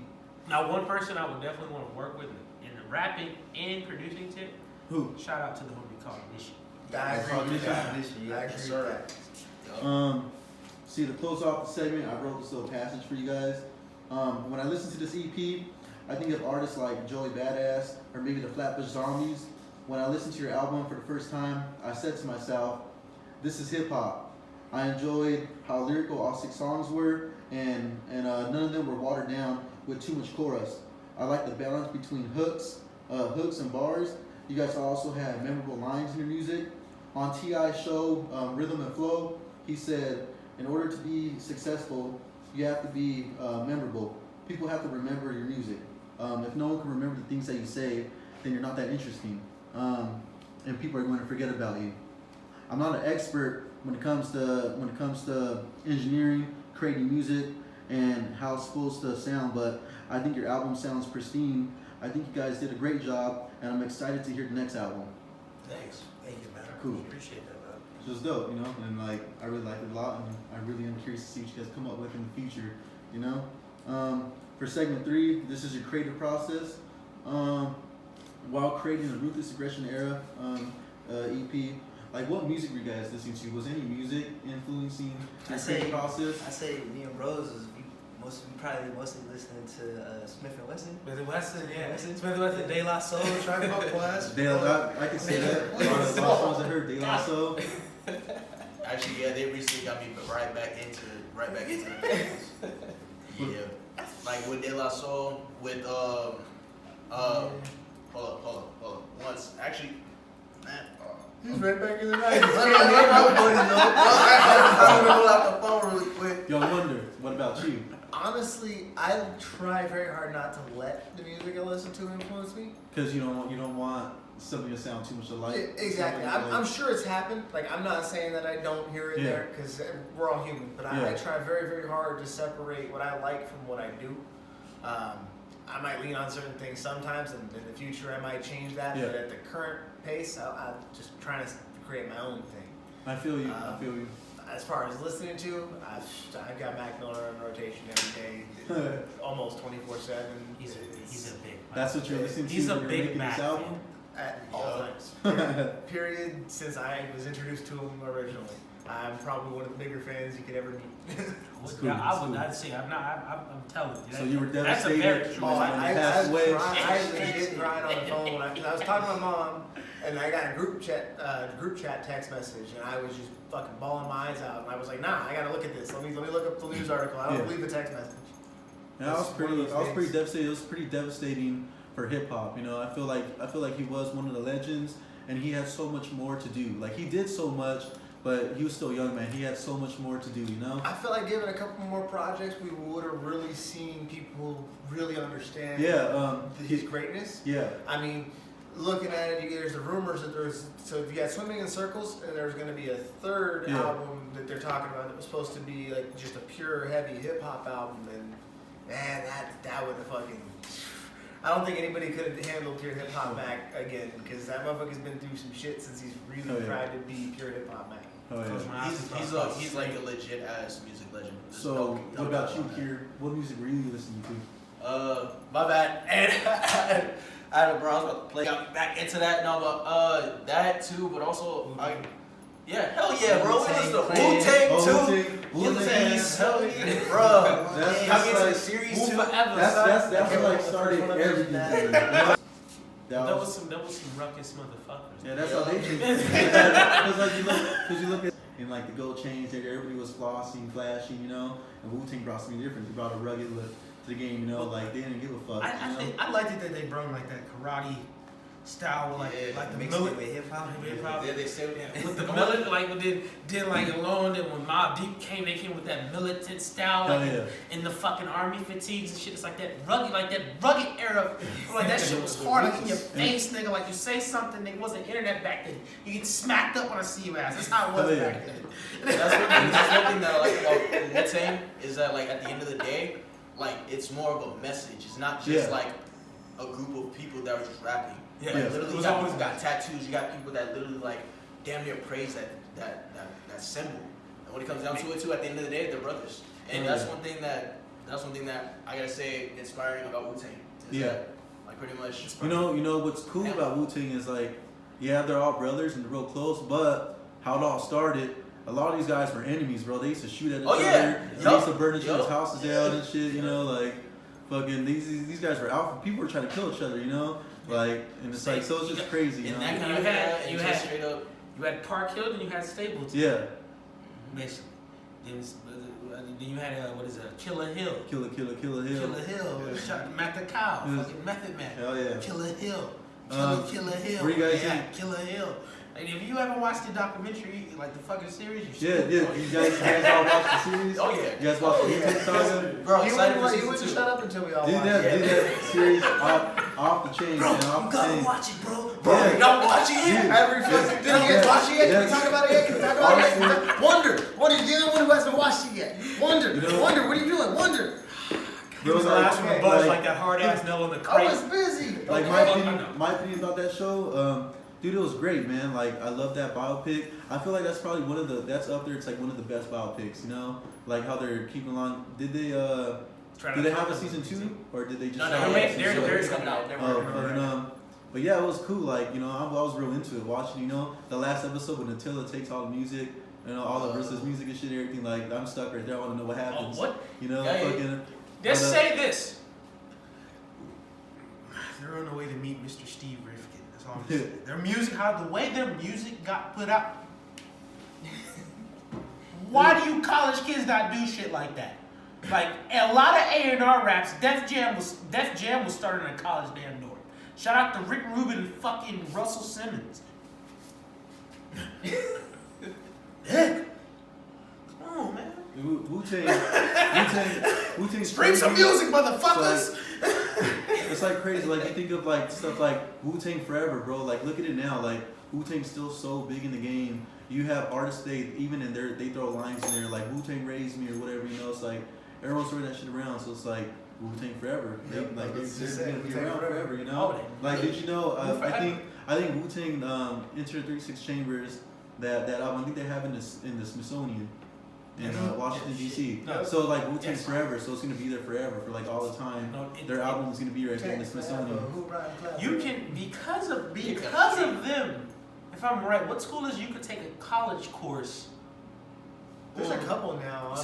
Now, one person I would definitely want to work with in the rapping and producing tip. who? Shout out to the homie called Nishi. I agree with that. I Yeah, agree with sir. that. See, to close off the segment, I wrote this little passage for you guys. When I listen to this EP, I think of artists like Joey Badass or maybe the Flatbush Zombies. When I listened to your album for the first time, I said to myself, this is hip hop. I enjoyed how lyrical all 6 songs were, and none of them were watered down with too much chorus. I like the balance between hooks and bars. You guys also had memorable lines in your music. On T.I.'s show, Rhythm and Flow, he said, in order to be successful, you have to be memorable. People have to remember your music. If no one can remember the things that you say, then you're not that interesting. And people are going to forget about you. I'm not an expert when it comes to engineering, creating music, and how it's supposed to sound, but I think your album sounds pristine. I think you guys did a great job, and I'm excited to hear the next album. Thanks. Thank you, man. Cool. Appreciate that, man. It's just dope, you know, and like I really liked it a lot, and I really am curious to see what you guys come up with in the future, you know. For segment 3, this is your creative process. While creating the Ruthless Aggression Era EP, like what music were you guys listening to? Was any music influencing your creative process? I say me and Rose was probably mostly listening to Smith and Wesson. Smith and Wesson, yeah. Wesson. Smith and Wesson, De La Soul, Tribe Called Quest. I can say that. A lot of songs I heard, De La Soul. Actually, yeah, they recently got me right back into the business. Yeah, like with De La Soul, with hold up. Once actually, man. He's right back in the night. I'm gonna pull out the phone really quick. Yo, Wonder, what about you? Honestly, I try very hard not to let the music I listen to influence me. Because you don't want something to sound too much alike. Exactly. I'm sure it's happened. Like, I'm not saying that I don't hear it Yeah. there, because we're all human. But I try very, very hard to separate what I like from what I do. I might lean on certain things sometimes, and in the future I might change that. Yeah. But at the current pace, I'm just trying to create my own thing. I feel you. I feel you. As far as listening to, I've got Mac Miller on rotation every day, almost 24/7. He's a big. That's what you're listening to. He's a when you're big making Mac this album. At all times. Period. Since I was introduced to him originally, I'm probably one of the bigger fans you could ever meet. Yeah, I would cool. not say I'm telling you. So you were That's a devastated. very true. Oh, I passed away. legit cried on the phone when I was talking to my mom, and I got a group chat text message, and I was just fucking bawling my eyes out, and I was like, nah, I gotta look at this. Let me look up the news article. I don't believe the text message. And I was It's one of those pretty things. devastated. It was pretty devastating for hip hop. You know, I feel like he was one of the legends, and he had so much more to do. Like he did so much, but he was still young, man. He had so much more to do. You know. I feel like given a couple more projects, we would have really seen people really understand his greatness. Yeah. I mean, looking at it, there's the rumors that so you got Swimming in Circles, and there's going to be a third album that they're talking about that was supposed to be like just a pure heavy hip hop album, and man, that would have fucking. I don't think anybody could have handled pure hip hop Mac again, because that motherfucker's been through some shit since he's really tried to be pure hip hop Mac. Oh yeah. He's like a legit ass music legend. There's So no what about doubt you, on that. Kur? What music were you listening to? My bad. And I had a bro, I was about to play. Got back into that. No, but that too. But also, yeah, hell yeah, bro. What is the Wu-Tang too? Wu-Tang. Hell yeah, bro. That's Got me into like the series Wu too. forever. That's son. what like started everything. That was some ruckus motherfuckers. Yeah, that's how they think. Because like you look at in like the gold chains, everybody was flossing, flashing, you know. And Wu-Tang brought something different. They brought a rugged look to the game, you know. Like they didn't give a fuck. I liked it that they brought like that karate style, like the mixed it millet with hip hop. Yeah, they said with the millet, like then like alone. Then when Mobb Deep came, they came with that militant style, like in the fucking army fatigues and shit. It's like that rugged era. Like that shit was hard, like in your face, nigga. Like you say something, there wasn't internet back then. You get smacked up when I see your ass. That's how it was back then. That's one thing that I like about Wu-Tang is that like at the end of the day, like it's more of a message. It's not just like a group of people that were just rapping. Yeah, Like, literally, you got people who got tattoos. You got people that literally like damn near praise that symbol. And when it comes down to it, too, at the end of the day, they're brothers. And that's one thing that I gotta say inspiring about Wu-Tang. That, like pretty much. You know what's cool about Wu-Tang is like, yeah, they're all brothers and they're real close, but how it all started. A lot of these guys were enemies, bro. They used to shoot at each other. They used to burn each other's houses down and shit. You know, like fucking these guys were alpha. People were trying to kill each other. You know. Like, and it's like, so it's just crazy, you know? And you had Park Hill, and you had Stapleton. Yeah. Basically. Then you had, what is it, Killer Hill. Killer Hill. Killer Hill. Method Cow. Fucking Method Man. Hell yeah. Killer Hill. Killer Hill. What do you guys think? Killer Hill. Like, if you ever watched the documentary, like the fucking series, you should. Yeah. You guys all watched the series? Oh, yeah. You guys watched the Wu-Tang Saga? Bro, you wouldn't shut up until we all watched it. Did that series off the chain, bro, man. Off the chain. Watch it, bro. Yeah. You don't watch it yet? Every fucking did you guys watch it yet? Can we talk about it yet? Can we talk about it yet? Wonder, you're the only one who hasn't watched it yet. Wonder, what are you doing? Wonder. He was the last one to buzz like that hard ass nail in the crate. I was busy. Like my opinion about that show, dude, it was great, man. Like I love that biopic. I feel like that's probably that's up there. It's like one of the best biopics, you know? Like how they're keeping along. Did they have a season 2 or did they just? No, they're coming out. But yeah, it was cool. Like I was real into it. Watching, the last episode when Attila takes all the music, all the versus music and shit, everything. Like I'm stuck right there. I want to know what happens. What? Fucking. Just say this. They're on the way to meet Mr. Steve Rifkin. That's all I'm saying. Their music, the way their music got put out. Why do you college kids not do shit like that? Like a lot of A&R raps, Def Jam was started in a college damn dorm. Shout out to Rick Rubin and fucking Russell Simmons. Heck. Come on, man. Wu-Tang. Stream some music, motherfuckers. It's like crazy. Like you think of like stuff like Wu-Tang Forever, bro. Like look at it now. Like Wu-Tang's still so big in the game. You have artists they throw lines in there like Wu-Tang raised me or whatever. It's like everyone's throwing that shit around. So it's like Wu-Tang Forever. They're gonna be around forever. Like did you know? I think Wu-Tang entered 36 Chambers. That album. I think they have in the Smithsonian. In Washington D.C. So like Wu-Tang's forever, so it's gonna be there forever for like all the time. Their album is gonna be right there in the Smithsonian. You can because of them. If I'm right, what school is you could take a college course? There's a couple now.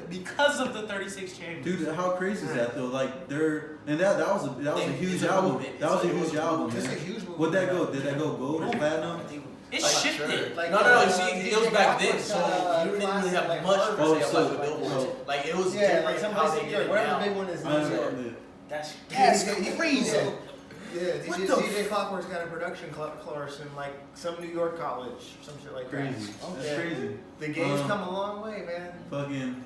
Because of the 36 Chambers. Dude, how crazy is that though? Like that was a huge album. That was a huge album. It's a huge movement. Would that go? Did that go gold or platinum? It's shifted. Like, No. You see, it was back then, so you didn't really have much per se about the Billboard. Like it was different how they get it whatever now. the big one is. That's crazy. Yeah, DJ Clockwork's got a production course in like some New York college or some shit like that. Crazy. That's crazy. The game's come a long way, man. Fucking.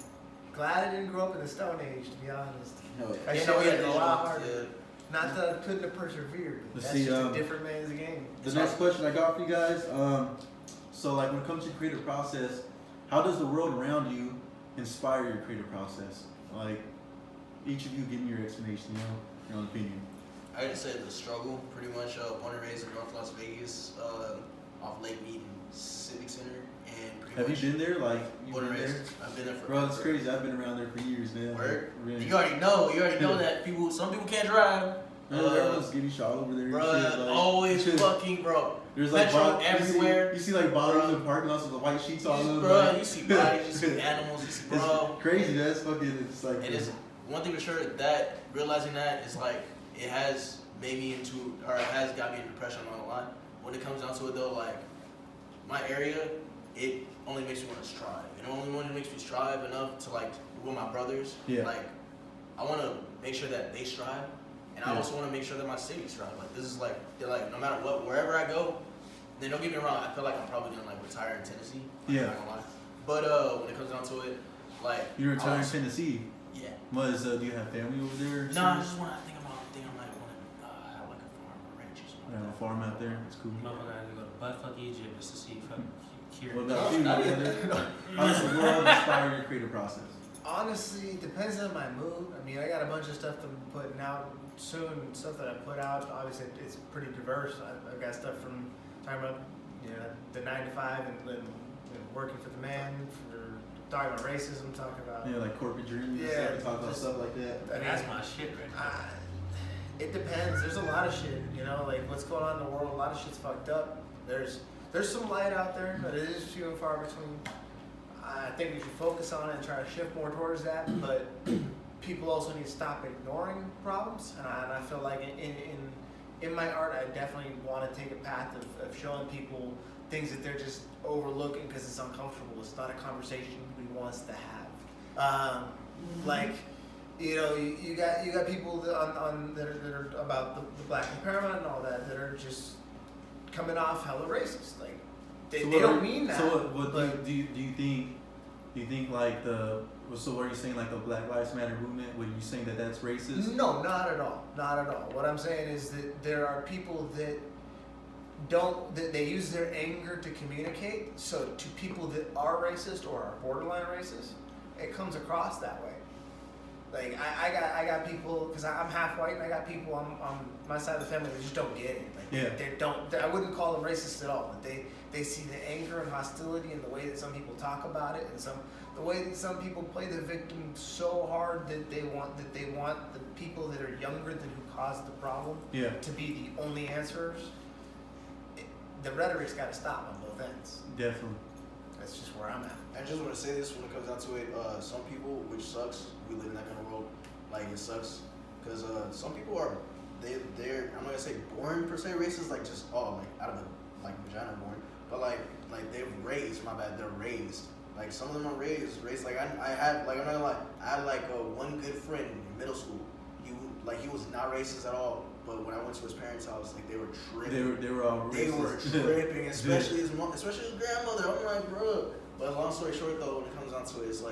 Glad I didn't grow up in the Stone Age, to be honest. Yeah, That shit would have been a lot harder. Not that I couldn't have persevered. Let's That's see, just a different man's game. The next question I got for you guys. So like when it comes to creative process, how does the world around you inspire your creative process? Like each of you giving your explanation, your own opinion. I gotta say the struggle, pretty much. Born and raised in North Las Vegas. off Lake Mead Civic Center, and pretty Have much you been there? Like, you born been and there? raised. I've been there for. Bro, it's crazy. I've been around there for years, man. Word? Really. You already know that some people can't drive. Everyone's getting shot over there. Bro, and shit, like, always shit. fucking, bro. There's like Metro bodies, everywhere. You see like bodies Bruh. in parking lots with the white sheets on them. Bro, like- you see bodies, you see animals, you see bro. It's crazy. That's fucking. It's like. And it's one thing for sure that realizing that is like it has made me into, or it has got me into depression on the line. When it comes down to it though, like my area, it only makes me want to strive. It only makes me strive enough to like with my brothers. Yeah. Like I want to make sure that they strive, and I Yeah. also want to make sure that my city strive. Like this is like they're like no matter what, wherever I go. Then don't get me wrong, I feel like I'm probably gonna like retire in Tennessee. Like, Yeah. I'm not gonna lie. But when it comes down to it, like You retire in I was- Tennessee. Yeah. Was do you have family over there? No, I just want. I think I might want to have like a farm or ranch or something. Yeah, a farm out there. It's cool. Motherfucker had to go to buttfuck Egypt just to see fucking cure. What about you, brother? How does the world inspire your creative process? Honestly, it depends on my mood. I mean, I got a bunch of stuff that I'm putting out soon. Stuff that I put out, obviously, it's pretty diverse. I've got stuff from talking about, the 9 to 5 and working for the man, for talking about racism, talking about. Yeah, like corporate dreams. Yeah, and talk about just- stuff like that. I mean, That's my shit right now. It depends. There's a lot of shit, like what's going on in the world. A lot of shit's fucked up. There's some light out there, but it is few and far between. I think we should focus on it and try to shift more towards that. But people also need to stop ignoring problems, and I feel like in my art, I definitely want to take a path of showing people things that they're just overlooking because it's uncomfortable. It's not a conversation we want us to have. Like. You got people that are about the black impairment and all that are just coming off hella racist. Like they don't mean that. So what but do you think like so what are you saying, like the Black Lives Matter movement? Were you saying that that's racist? no, not at all. Not at all. What I'm saying is that there are people that they use their anger to communicate. So to people that are racist or are borderline racist, it comes across that way. Like I got people, because I'm half white, and I got people on my side of the family that just don't get it. Like I wouldn't call them racist at all, but they see the anger and hostility in the way that some people talk about it, and the way that some people play the victim so hard that they want the people that are younger than who caused the problem to be the only answers. The rhetoric's got to stop on both ends. Definitely. That's just where I'm at. I just want to say this when it comes down to it. Some people, which sucks, we live in that kind of world. Like it sucks because some people are they're I'm not gonna say born per se racist, like just like out of a vagina born, but like they're raised. My bad, they're raised. Like some of them are raised like I had like I'm not gonna lie, I had like one good friend in middle school. He was not racist at all, but when I went to his parents' house, like they were tripping. They were all racist. They were tripping, especially his mom, especially his grandmother. I'm like, bro. But long story short, though, when it comes down to it, it's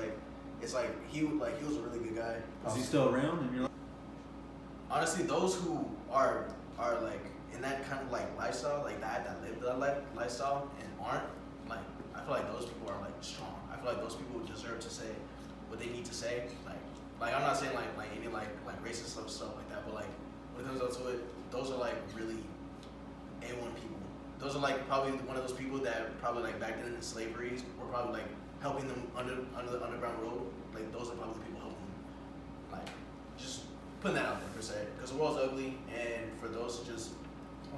like he was a really good guy. Is he still around in your life? Honestly, those who are like in that kind of like lifestyle, like that live that lifestyle and aren't like, I feel like those people are like strong. I feel like those people deserve to say what they need to say. Like I'm not saying like any like racist stuff like that, but like when it comes down to it, those are like really A1 people. Those are like probably one of those people that probably like back then in slavery were probably like helping them under the underground road. Like those are probably the people helping them. Like just putting that out there per se, because the world's ugly, and for those to just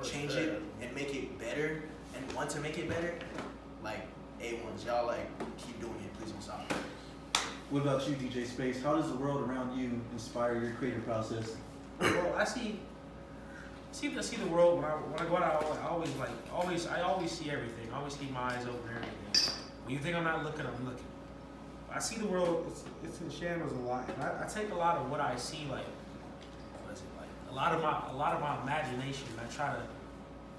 change it and make it better and want to make it better, like A1s, y'all like keep doing it. Please don't stop. What about you, DJ Space? How does the world around you inspire your creative process? Well, I see the world when I go out. I always see everything. I always keep my eyes open and everything. When you think I'm not looking, I'm looking. I see the world. It's in shambles a lot. And I take a lot of what I see, like a lot of my imagination. And I try to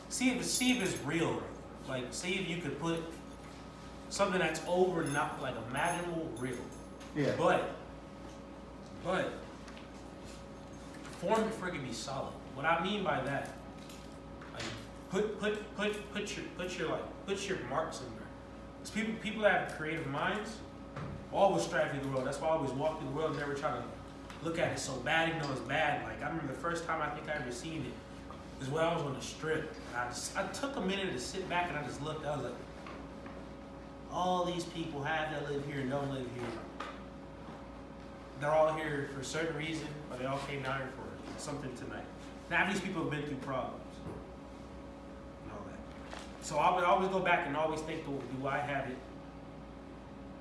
see if it's real. Like see if you could put something that's over, not like imaginable, real. Yeah. But form it for it to be solid. What I mean by that, like put your marks in there. Because people that have creative minds always strive through the world. That's why I always walk through the world and never try to look at it so bad, even though it's bad. Like I remember the first time I think I ever seen it is when I was on the strip. I took a minute to sit back and I just looked. I was like, all these people that live here and don't live here. They're all here for a certain reason, but they all came down here for something tonight. Now these people have been through problems and all that. So I would always go back and always think, do I have it?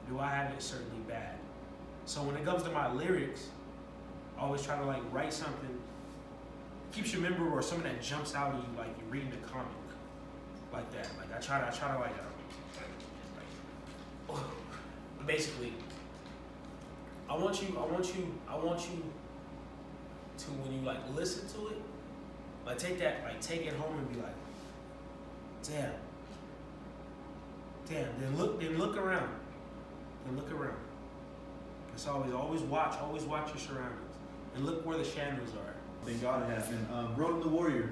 Do I have it certainly bad? So when it comes to my lyrics, I always try to like write something, keeps you remember, or something that jumps out at you like you're reading a comic, like that. Like I try to like basically, I want you to, when you like listen to it, like take it home and be like, damn. Then look around. It's always watch your surroundings and look where the shadows are. Thank God it happened. RoninTheWarrior,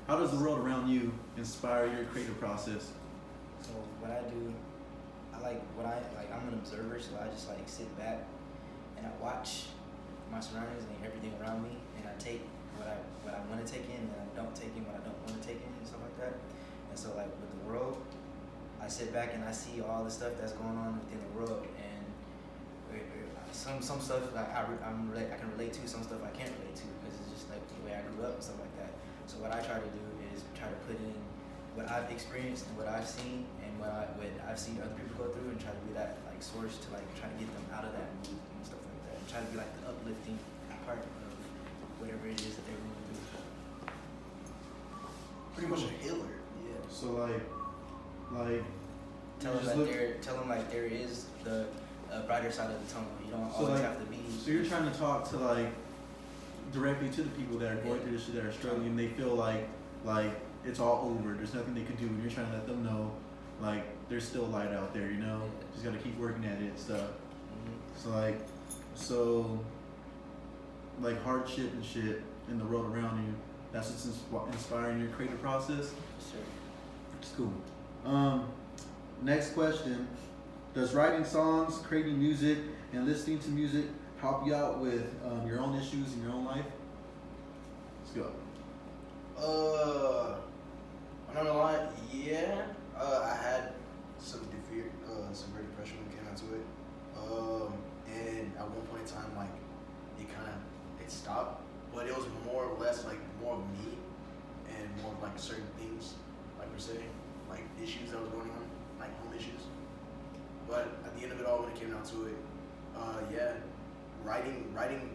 how does the world around you inspire your creative process? So what I do, I'm an observer, so I just like sit back and I watch my surroundings and everything around me, and I take what I want to take in, and I don't take in what I don't want to take in, and stuff like that. And so like with the world, I sit back and I see all the stuff that's going on within the world, and some stuff like I can relate to, some stuff I can't relate to because it's just like the way I grew up and stuff like that. So what I try to do is try to put in what I've experienced and what I've seen and what I've seen other people go through, and try to be that like source to like try to get them out of that mood and stuff like that, and try to be like the uplifting part of whatever it is that they're going through. Pretty much a healer. Yeah. So like Tell them like there is the brighter side of the tunnel. You don't So, always like, have to be. So you're trying to talk to like directly to the people that are going through this shit, that are struggling, and they feel like it's all over. There's nothing they can do, and you're trying to let them know like there's still light out there. You know, just gotta keep working at it and stuff. Mm-hmm. So like hardship and shit in the world around you. That's what's inspiring your creative process. Sure. It's cool. Next question. Does writing songs, creating music, and listening to music help you out with your own issues in your own life? Let's go. I'm not gonna lie, yeah. I had some severe depression when it came out to it. And at one point in time, like, it stopped. But it was more or less like more of me and more of like certain things, like per se, like issues that was going on, like home issues. But at the end of it all, when it came down to it, writing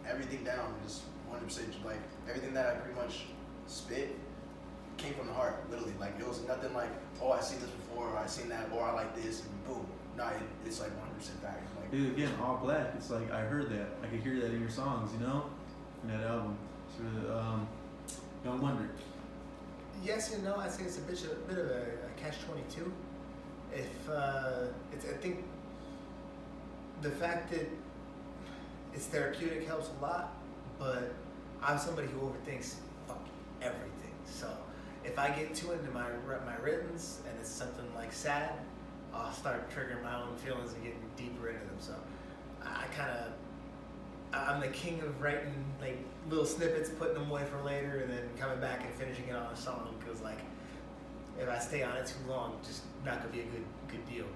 everything down, just 100%, like everything that I pretty much spit came from the heart, literally. Like it was nothing like, oh, I seen this before, or I seen that, or I like this, and boom. Nah, it's like 100% fact. Like, Dude, again, all black. It's like I heard that. I could hear that in your songs, you know, in that album. So, Young Wonder. Yes and no. I'd say it's a bit of a catch-22. I think the fact that it's therapeutic helps a lot, but I'm somebody who overthinks everything. So if I get too into my writtens and it's something like sad, I'll start triggering my own feelings and getting deeper into them. So I'm the king of writing like little snippets, putting them away for later, and then coming back and finishing it on a song. Because like if I stay on it too long, just not gonna be a good deal.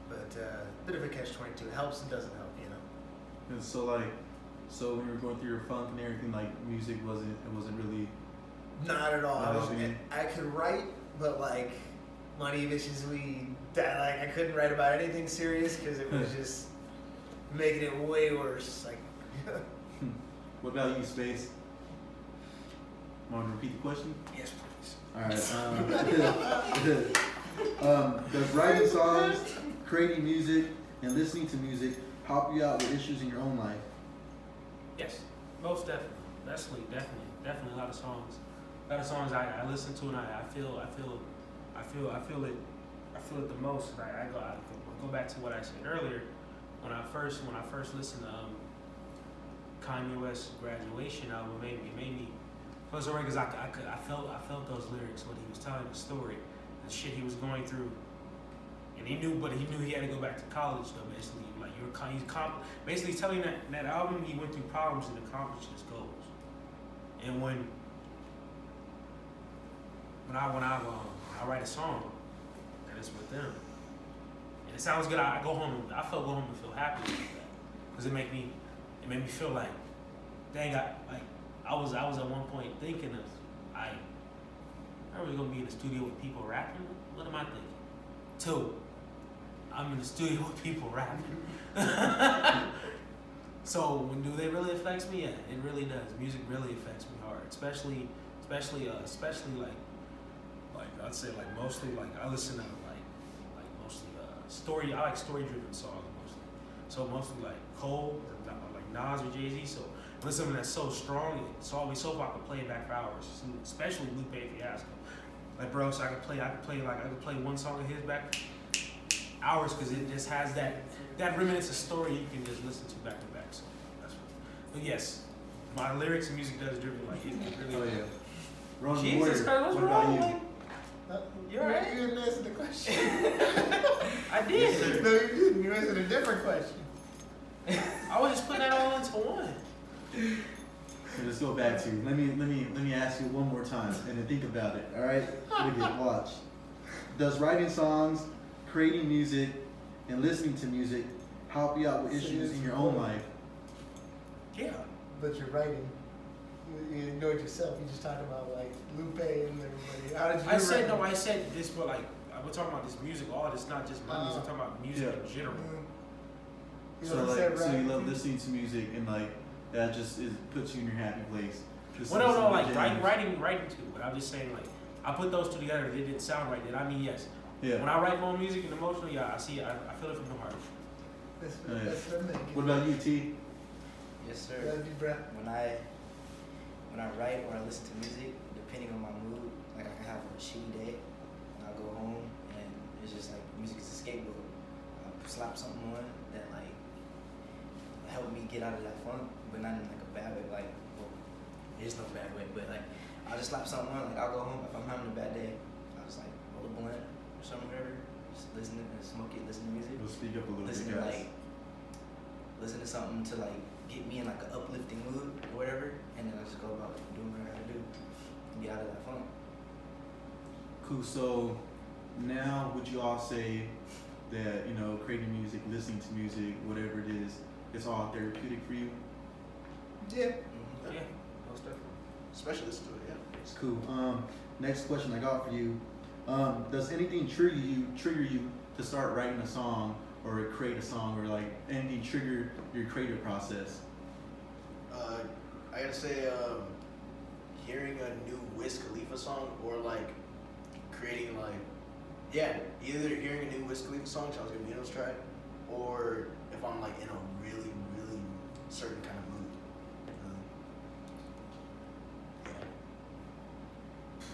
But bit of a catch-22. It helps and doesn't help, you know. And so when you were going through your funk and everything, like music wasn't really. Not at all. Not helping. I could write, but like money, bitches, weed. Like I couldn't write about anything serious because it was just making it way worse. Like. What about you, Space? Want to repeat the question? Yes, please. All right. Does writing songs, creating music, and listening to music help you out with issues in your own life? Yes, most definitely. Definitely a lot of songs. I listen to and I feel it the most. I go back to what I said earlier when I first listened to Kanye West's Graduation album. It made me feel so right because I felt those lyrics when he was telling the story, the shit he was going through, and he knew he had to go back to college though. Basically, like basically telling that album he went through problems and accomplished his goals. And when when I write a song and it's with them, and it sounds good, I go home and go home and feel happy about that, because it made me feel like, dang, I was at one point thinking of, I'm really gonna be in the studio with people rapping. What am I thinking? 2, I'm in the studio with people rapping. So when do they really affects me? Yeah, it really does. Music really affects me hard, especially like I'd say like mostly like I listen to like mostly story. I like story driven songs mostly. So mostly like Cole or like Nas or Jay-Z. So when something that's so strong, it's always so I can play it back for hours. Especially Lupe Fiasco. Like bro, so I could play one song of his back hours because it just has that reminiscent story you can just listen to back to back. So that's what. But yes, my lyrics and music does driven like it really. Oh yeah. Ronin the Jesus Warrior. Christ, what's What about wrong? you? Like, You're right. You didn't answer the question. I did. No, you didn't. You answered a different question. I was just putting that all into one. So let's go back to let me ask you one more time and then think about it. All right, again, watch. Does writing songs, creating music, and listening to music help you out with issues in your own life? Yeah. But you're writing. You ignored yourself. You just talked about like Lupe and everybody. How did you? I said no. I said this, but like we're talking about this music. All this, not just my music. I'm talking about music in general. You So know, like, so you right? love listening to music and like that just puts you in your happy place. Well, no, like writing too. But I'm just saying like I put those two together. It didn't sound right. Then I mean yes. Yeah. When I write my own music and emotional, yeah, I see. I feel it from the heart. That's Oh, yeah. what I'm thinking. What about you, T? Yes, sir. That'd be breath. When I write or I listen to music, depending on my mood, like I can have a shitty day and I go home and it's just like music is a skateboard. I slap something on that like help me get out of that funk, but not in like a bad way. Like, well, there's no bad way, but like I'll just slap something on. Like I'll go home if I'm having a bad day, I'll just like roll a blunt or something, whatever. Just listen and smoke it, listen to music. We'll speak up a little Listen bit, to guys. like listen to something to like get me in like an uplifting mood or whatever, and then I just go about doing what I gotta do and get out of that funk. Cool. So now, would you all say that creating music, listening to music, whatever it is, it's all therapeutic for you? Yeah. Mm-hmm. Yeah, most definitely. Especially this to it, yeah. It's cool. Next question I got for you. Does anything trigger you to start writing a song or create a song, or like anything trigger your creative process? I gotta say, hearing a new Wiz Khalifa song or like creating like, yeah, either hearing a new Wiz Khalifa song, Charles Gambino's track, or if I'm like in a really, really certain kind of mood. Yeah.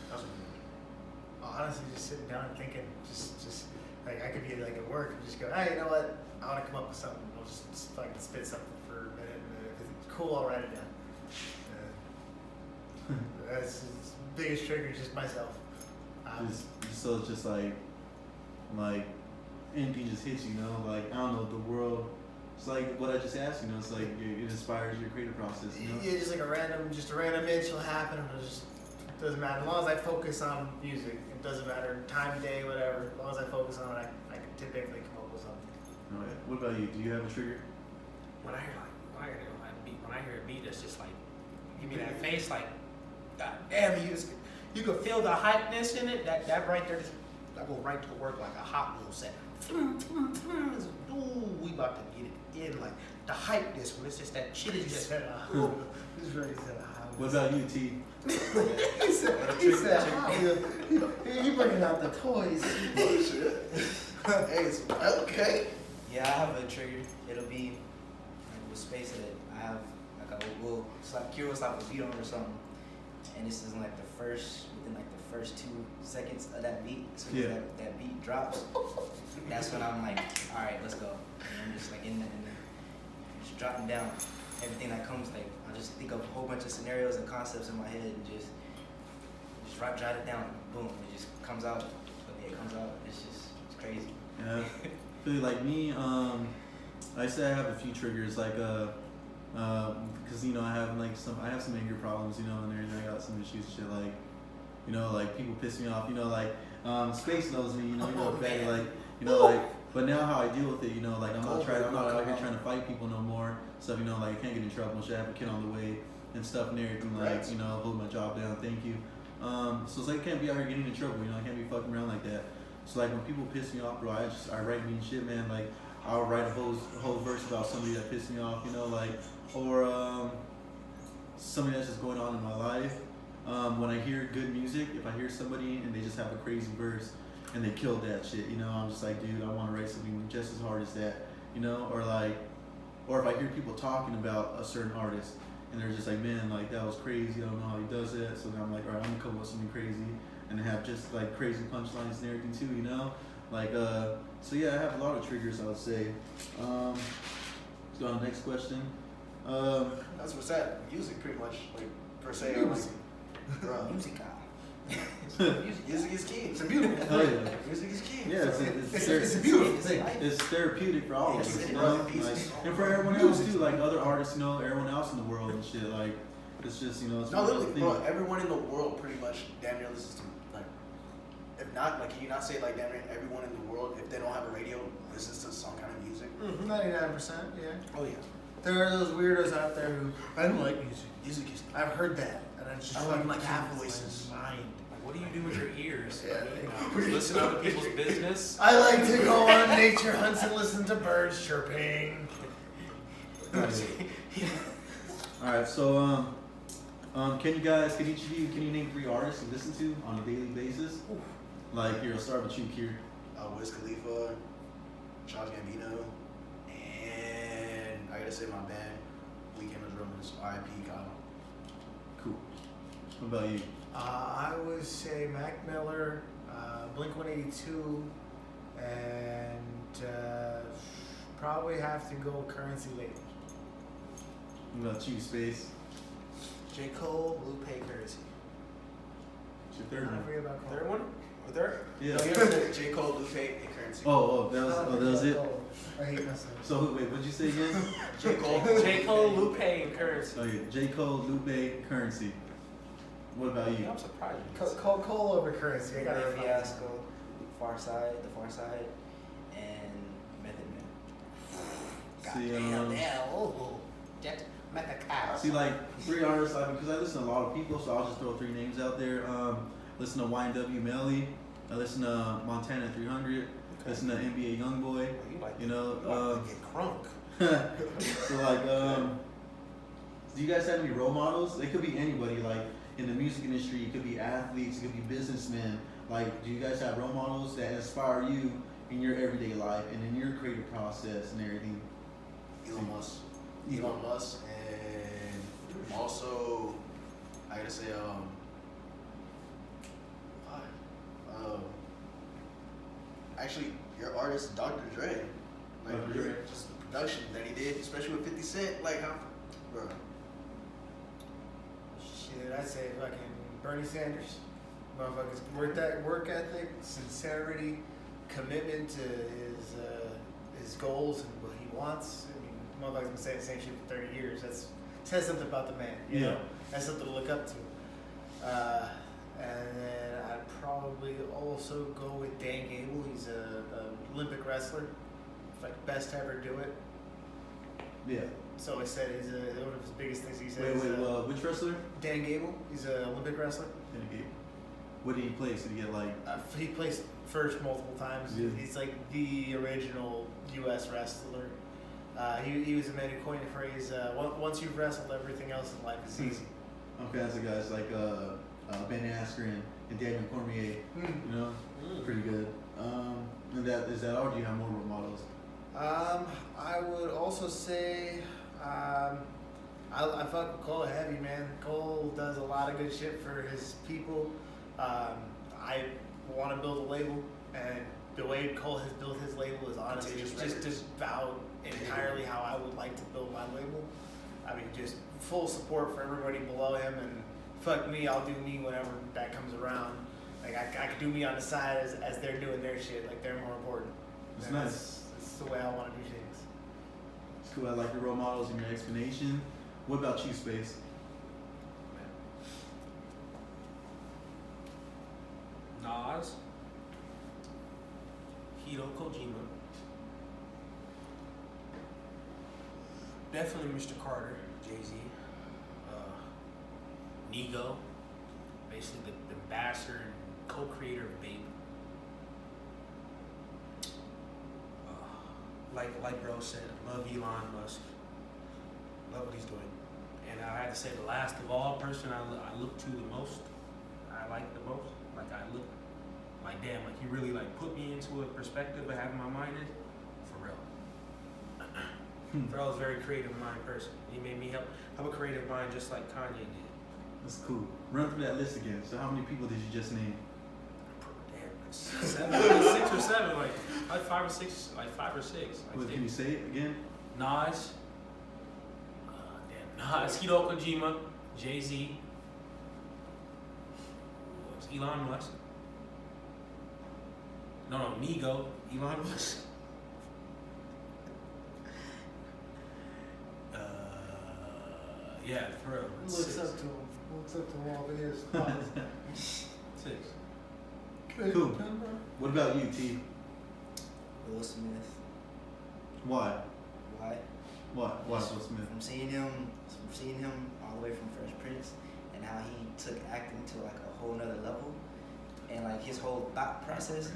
That's what Honestly, just sitting down and thinking, just like I could be like at work and just go, hey, you know what? I want to come up with something. I'll just fucking spit something for a minute. And if it's cool, I'll write it down. That's his biggest trigger is just myself. So it's just like anything just hits you, like I don't know, the world. It's like what I just asked, it's like it inspires your creative process, Yeah, just like a random itch will happen, and it just doesn't matter. As long as I focus on music, it doesn't matter time of day, whatever. As long as I focus on it, I can typically come up with something. Oh, yeah. What about you? Do you have a trigger? When I hear a beat that's just like give me that face like, God damn, you can feel the hypeness in it. That right there, just I go right to work like a hot wheel set. Ooh, we about to get it in like the hypeness when it's just that shit is just. Ooh. He's ready to say What about you, T? he said, he bringing out the toys. Oh shit. Hey, it's okay. Yeah, I have a trigger. It'll be like with space in it. I have like we'll slap a beat on or something, and this is like within the first 2 seconds of that beat. So Yeah. that beat drops. That's when I'm like, all right, let's go. And I'm just like in there, just jotting down everything that comes. Like I just think of a whole bunch of scenarios and concepts in my head and just jot it down. Boom, it just comes out. When it comes out, it's crazy. Yeah. Feel like me, I say I have a few triggers, like because I have I have some anger problems, and everything. I got some issues, shit. Like You know, like people piss me off. You know, like Space knows me. You know, Oh, back, man. like you know, like. But now how I deal with it, you know, like I'm not out here trying to fight people no more. Stuff, you know, like I can't get in trouble. Should have a kid on the way and stuff and everything. Like you know, hold my job down. Thank you. So it's like I can't be out here getting in trouble. You know, I can't be fucking around like that. So like when people piss me off, bro, I write mean shit, man. Like I'll write a whole verse about somebody that pissed me off, you know, like or something that's just going on in my life. When I hear good music, if I hear somebody and they just have a crazy verse and they killed that shit, you know, I'm just like, dude, I want to write something just as hard as that, you know, or if I hear people talking about a certain artist and they're just like, man, like that was crazy, I don't know how he does that, so then I'm like, all right, I'm gonna come up with something crazy and have just like crazy punchlines and everything too, you know, like so yeah, I have a lot of triggers, I would say. Let's go on to the next question. That's what's that. Music, pretty much, like per se. Bro, Music guy. music is king. It's a beautiful thing. Oh, yeah. Music is king. Yeah, It's a beautiful thing. It's therapeutic for all of us, you Yeah, know, it's- like, and for everyone else too, like other artists, you know, everyone else in the world and shit. Like, it's just, you know, it's No, one of literally, the bro. things. Everyone in the world pretty much damn near listens to, like, if not, like, can you not say like damn near everyone in the world, if they don't have a radio, listens to some kind of music? 99%, yeah. Oh yeah. There are those weirdos out there who I don't like music. Music is. I've heard that, and I just I don't like half voices. Mind. Like, what do you do with your ears? Yeah. Like, listen to other people's business. I like to go on nature hunts and listen to birds chirping. All right, so can each of you name 3 artists you listen to on a daily basis? Like, here, I'll start with you, Kur. Wiz Khalifa, Charles Gambino, and I gotta say my band, Weekend of Drummers, R.I.P. Kyle. Cool. What about you? I would say Mac Miller, Blink-182, and probably have to go Currency Late. What about you, Space? J. Cole, Lupe, Currency. What's your third I one? forget about Cole. Third one? Or third? Yeah. No, you said J. Cole, Lupe, and Currency. That was it. I hate myself. So wait, what'd you say again? J. Cole. J. Cole, Lupe, and Currency. Oh yeah, J. Cole, Lupe, Currency. What about you? I'm surprised. Cole over Currency. I gotta Fiasco, The Far Side, and Method Man. See, like 3 artists, like because I listen to a lot of people, so I'll just throw 3 names out there. Listen to YNW Melly. I listen to Montana 300. Listen to NBA YoungBoy. You know. Get crunk. So like, do you guys have any role models? They could be anybody. Like in the music industry, it could be athletes, it could be businessmen. Like, do you guys have role models that inspire you in your everyday life and in your creative process and everything? Elon Musk. Elon Musk, and also I gotta say, actually, your artist, Dr. Dre. Like, Dr. Dre. just the production that he did, especially with 50 Cent. Like, how, bro. Shit, I'd say fucking Bernie Sanders. Motherfuckers work ethic, sincerity, commitment to his goals and what he wants. I mean, motherfuckers been saying the same shit for 30 years. That says something about the man. You know? That's something to look up to. And then I'd probably also go with Dan Gable. He's a Olympic wrestler. Like, best to ever do it. Yeah. So I said he's one of his biggest things he said. Wait, is, which wrestler? Dan Gable. He's an Olympic wrestler. Dan Gable. What did he place? Did he get like? He placed first multiple times. Yeah. He's like the original U.S. wrestler. He was the man who coined the phrase, once you've wrestled, everything else in life is easy. Okay, that's the guys like Ben Askren and Daniel Cormier. You know, pretty good. And is that all? Or do you have more role models? I would also say I fuck with Cole heavy, man. Cole does a lot of good shit for his people. I want to build a label, and the way Cole has built his label is honestly Contagious just about entirely how I would like to build my label. I mean, just full support for everybody below him, and fuck me, I'll do me whenever that comes around. Like, I could do me on the side as they're doing their shit. Like, they're more important. It's And nice. That's the way I want to do things. It's cool. I like your role models and your explanation. What about you, Space? Nas, Hideo Kojima, definitely Mr. Carter, Jay-Z, Nego, basically the ambassador and co-creator of Bape. Like bro said, love Elon Musk. Love what he's doing. And I had to say the last of all person I look to the most, I like the most, like I look, like damn, like he really like put me into a perspective of having my mind in, for real. Pharrell's a very creative mind person. He made me have a creative mind just like Kanye did. That's cool. Run through that list again. So how many people did you just name? Damn, 6 or 7, like 5 or 6, like 6. What, can you say it again? Nas, Nas, Hideo Kojima, Jay-Z, Elon Musk. No, Nego, Elon Musk. Yeah, for real. Who looks up to him? Who looks up to him all his 6. Cool. What about you, T? Will Smith. Why? Why? Why Will Smith? From seeing him all the way from Fresh Prince, and how he took acting to like a whole nother level, and like his whole thought process,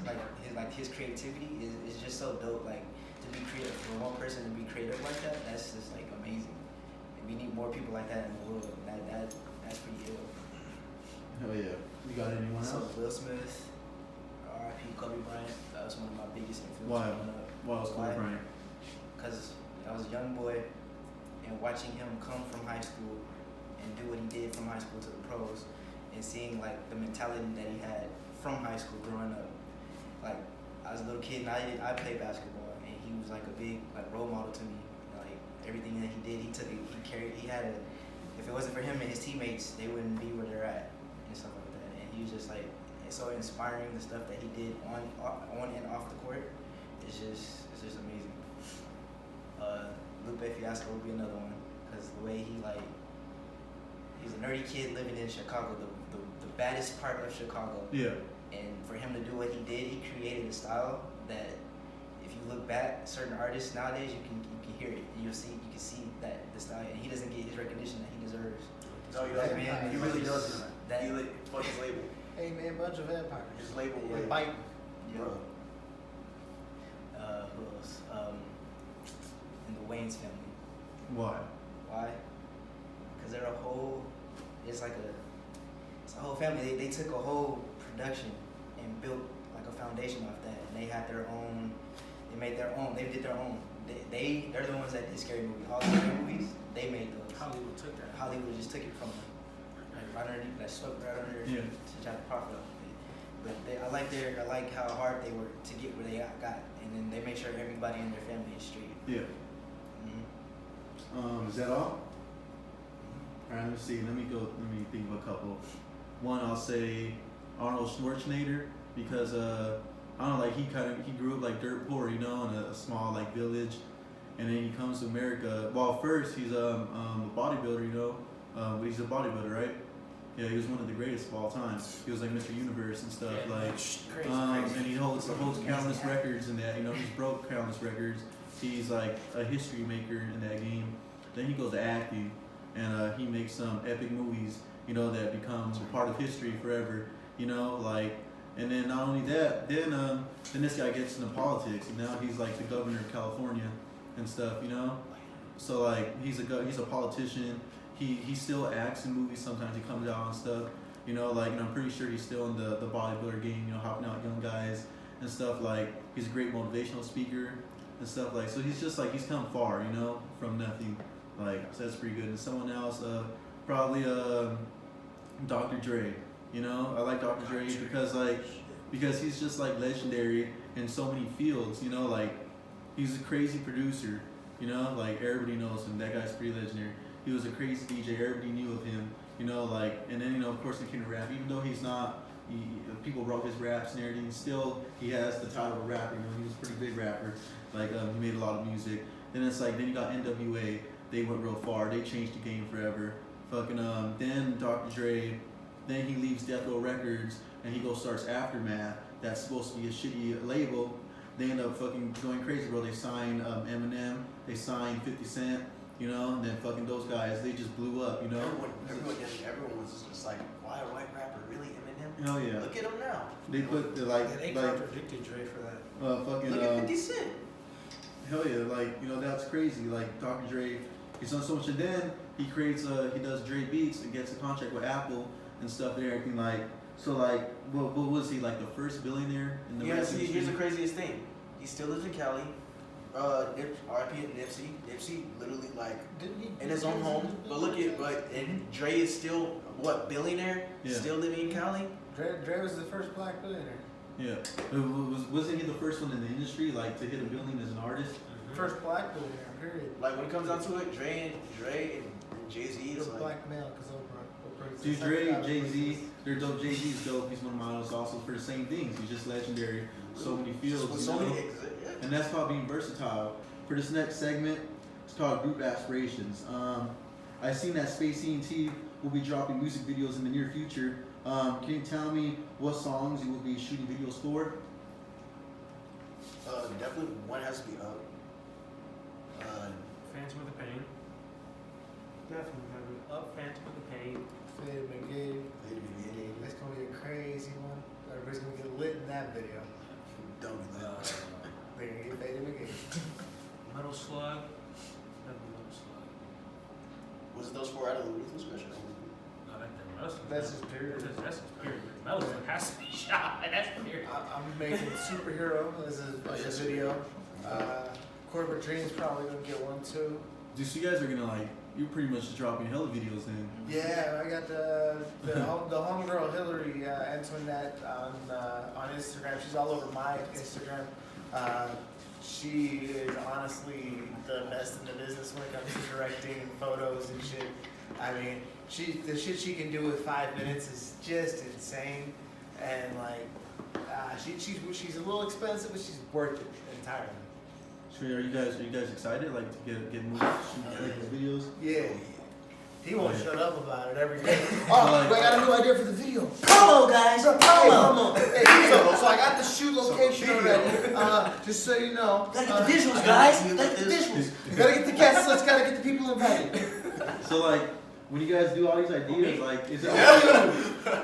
like his creativity is just so dope. Like to be creative, for one person to be creative like that, that's just like amazing. And we need more people like that in the world. That's pretty ill. Hell yeah. You got anyone So else? Will Smith, R.I.P. Kobe Bryant. That was one of my biggest influences Why? growing up. Why was Kur3? Because I was a young boy, and watching him come from high school and do what he did from high school to the pros, and seeing like the mentality that he had from high school growing up. Like I was a little kid and I played basketball, and he was like a big like role model to me. Like everything that he did, he took it, he carried. He had a. If it wasn't for him and his teammates, they wouldn't be where they're at and stuff like that. And he was just like it's so inspiring. The stuff that he did on and off the court, it's just amazing. Lupe Fiasco would be another one, because the way he's a nerdy kid living in Chicago, the baddest part of Chicago. Yeah. And for him to do what he did, he created a style that, if you look back, certain artists nowadays, you can hear it. You can see that the style, and he doesn't get his recognition that he deserves. No, he That doesn't. man, He really doesn't. That, Fuck his label. Hey man, bunch of vampires. His label. Yeah. Like, Biting. yeah. bro. Who else? In the Wayans family. Why? Why? Because they're a whole. It's a whole family. They took a whole production and built like a foundation off that, and they had their own. They made their own. They did their own. They're the ones that did scary movies. All the scary movies, they made those. Hollywood took that. Hollywood just took it from them. Like right underneath, that swept right under their feet to try to profit off of it. But I like how hard they were to get where they got, and then they make sure everybody in their family is straight. Yeah. Mm-hmm. Is that all? All right, let me see. Let me think of a couple. One, I'll say Arnold Schwarzenegger, because I don't know, like he grew up like dirt poor, you know, in a small like village, and then he comes to America. Well, first he's a bodybuilder, you know, he's a bodybuilder, right? Yeah, he was one of the greatest of all time. He was like Mr. Universe and stuff, Yeah, like, crazy. and he holds countless records in that. You know, he's broke countless records. He's like a history maker in that game. Then he goes to acting, and he makes some epic movies, you know, that become a part of history forever. You know, like, and then not only that, then this guy gets into politics, and now he's like the governor of California and stuff. You know, so like he's a politician. He still acts in movies. Sometimes he comes out and stuff, you know, like, and I'm pretty sure he's still in the bodybuilder game, you know, helping out young guys and stuff. Like, he's a great motivational speaker and stuff. Like, so he's just like, he's come far, you know, from nothing. Like, so that's pretty good. And someone else, probably Dr. Dre. You know, I like Dr. Dre because he's just like legendary in so many fields. You know, like, he's a crazy producer. You know, like, everybody knows him. That guy's pretty legendary. He was a crazy DJ. Everybody knew of him, you know, like, and then, you know, of course, the king of rap. Even though he's not, people wrote his raps and everything, still, he has the title of rapper. You know, he was a pretty big rapper. Like, he made a lot of music. Then it's like, then you got NWA. They went real far. They changed the game forever. Fucking, then Dr. Dre, Then he leaves Death Row Records and he goes starts Aftermath. That's supposed to be a shitty label. They end up fucking going crazy, bro. They sign Eminem, they sign 50 Cent, you know, and then fucking those guys, they just blew up, you know. Everyone was just like, why a white rapper? Really, Eminem? Hell yeah. Look at him now. They put the like, They contradicted Dre for that. fucking Look at 50 Cent. hell yeah, like, you know, that's crazy. Like Dr. Dre, he's done so much, and then he creates he does Dre Beats and gets a contract with Apple and stuff and everything. Like, so like, what was he, like the first billionaire in the Yeah, rap see, industry? here's the craziest thing. He still lives in Cali. R.I.P. Nipsey. Nipsey literally like in his own home. But look at and Dre is still what, billionaire? Yeah. Still living in Cali. Dre was the first black billionaire. Yeah, wasn't he the first one in the industry like to hit $1 billion as an artist? First black billionaire, period. Like when it comes down to it, Dre and Jay-Z He's is a like black male because Oprah. Dude, Dre, Jay-Z, they're dope. Jay-Z's dope. He's one of my idols also for the same things. He's just legendary. So many fields, with you so know? many And that's called being versatile. For this next segment, it's called Group Aspirations. I've seen that Space E&T will be dropping music videos in the near future. Can you tell me what songs you will be shooting videos for? definitely one has to be up. Phantom of the Pain. Definitely have it up. Phantom of the Pain. Fade McGee. That's gonna be a crazy one. Everybody's gonna get lit in that video. Don't be that. They're gonna get Fade McGee. Metal Slug. Definitely Metal Slug. Was it those 4 out of the Ruthless Special? I like that. Metal Slug. That's just period. That's just period. Metal Slug has to be shot. That's period. I'm making Superhero as a video. Corporate Dreams probably gonna get one too. Dude, so you guys are gonna like, you're pretty much just dropping hella videos then. Yeah, I got the homegirl Hillary Antoinette on Instagram. She's all over my Instagram. She is honestly the best in the business when it comes to directing and photos and shit. I mean, the shit she can do with 5 minutes is just insane. And like, she's a little expensive, but she's worth it entirely. So are you guys excited like to get moving, shoot these videos? Yeah. He won't Oh, yeah. shut up about it every day. Like- I got a new idea for the video. Promo, guys! Promo! Hey, so I got the shoot location already. Just so you know. Gotta get the visuals, guys! Gotta get the visuals! You gotta get the guests lists, gotta get the people invited. So like, when you guys do all these ideas, like, is it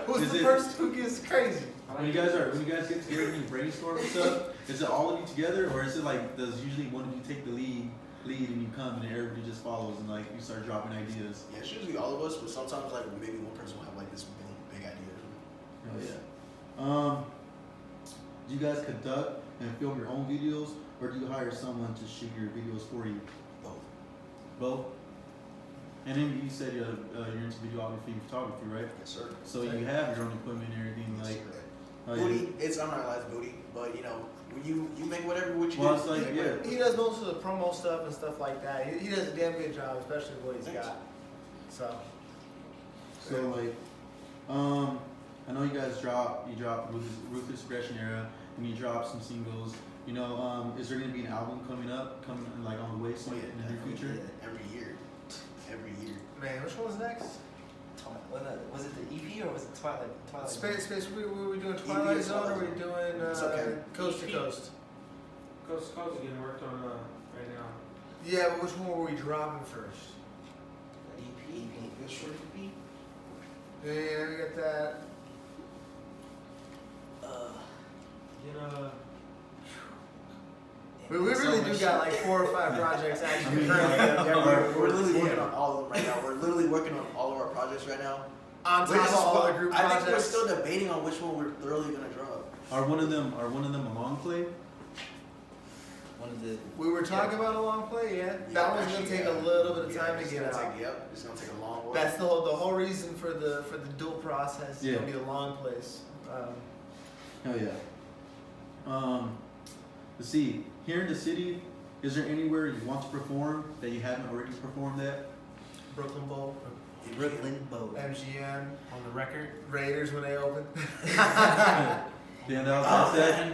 Who's Is the it- first who gets crazy? when you guys get together and you brainstorm and stuff, is it all of you together, or is it like, does usually one of you take the lead and you come and everybody just follows and like you start dropping ideas? Yeah, it's usually all of us, but sometimes like maybe one person will have like this big idea. Oh yeah. Do you guys conduct and film your own videos, or do you hire someone to shoot your videos for you? Both. Both. And then you said you're into videography and photography, right? Yes, sir. So you have your own equipment and everything, Yes, like. sir. Oh, Booty, I'm not gonna lie, it's booty, but you know, when you make whatever what you Well, do. it's like, yeah. He does most of the promo stuff and stuff like that. He does a damn good job, especially with what he's Thanks. got. So. So like, I know you guys dropped Ruthless Aggression Era, and you dropped some singles. You know, is there gonna be an album coming like on the way soon in the near future? Yeah, every year. Man, which one's next? Was it the EP or was it Twilight? Space. Were we doing Twilight Zone or were we doing It's okay. Coast to Coast? Coast to Coast is getting worked on right now. Yeah, but which one were we dropping first? EP. Short EP. Yeah, we got that. We really do got like 4 or 5 projects actually. We're literally working on all of them right now. We're literally working on all of our projects right now. On top of all the group I think we're projects. still debating on which one we're thoroughly gonna drop. Are one of them a long play? One of the. We were talking about a long play, yeah. That one's gonna take a little bit of time to get out. Yep, it's gonna take a long while. That's the whole reason for the dual process. It's Yeah. gonna be a long place. Hell yeah. Let's see. Here in the city, is there anywhere you want to perform that you haven't already performed at? Brooklyn Bowl, Brooklyn Boat. MGM, On the record. Raiders when they open. Yeah,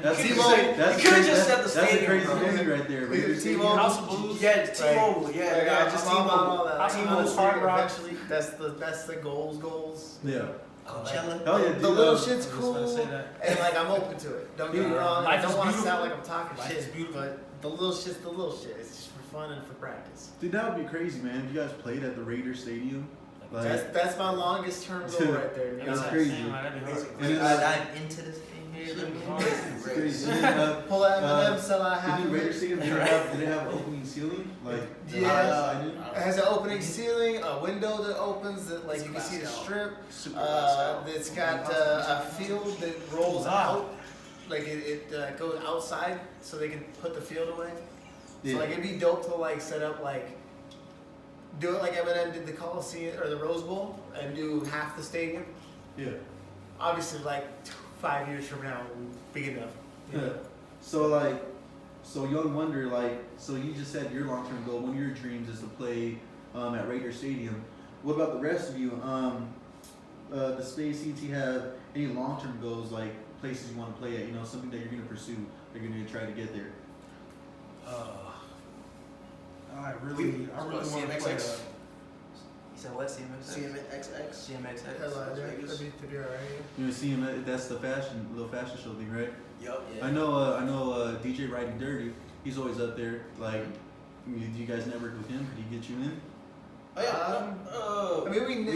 that's You the could've just said the that's a stadium, crazy bro. movie right there. Raiders T-Mobile. Stadium. House of Blues. Yeah, T-Mobile. Yeah, just I'm on all T-Mobile. that. House of Blues, Honestly, Hard Rock. eventually, that's the goals. Yeah. Coachella. Hell yeah, The dude, little I shit's was cool, gonna say that. and like I'm open to it. Don't get me Dude, wrong. I life don't is want to beautiful. sound like I'm talking Life shit, is beautiful. but the little shit's the little shit. It's just for fun and for practice. Dude, that would be crazy, man. If you guys played at the Raiders Stadium, like, That's my longest term goal right there. To be That's honest. crazy. Damn, that'd be hard. And it's I like- dive into this thing here. it's crazy. And then, Pull that M&M, sell out half the new of Raiders it. Stadium, did they have an opening ceiling? Like, Yeah. I It has an opening ceiling, a window that opens that like you can see the strip. Super glass It's got a field that rolls out, like it goes outside, so they can put the field away. Yeah. So like it'd be dope to like set up like do it like Eminem did the Coliseum or the Rose Bowl and do half the stadium. yeah. Obviously, like 5 years from now, big enough. You know? So Young Wonder, like, so you just said your long-term goal, one of your dreams is to play at Raider Stadium. What about the rest of you? Does Space CT have any long-term goals, like places you want to play at? You know, something that you're gonna pursue, you're gonna try to get there. I really want to play. CMXX. You said what? CMXX? CMXX. CMXX. That'd be alright. You know, see him. That's the little fashion show thing, right? Yup. Yeah. I know. DJ Riding Dirty. He's always up there. Like, do you guys network with him? Did he get you in? Oh yeah. I mean,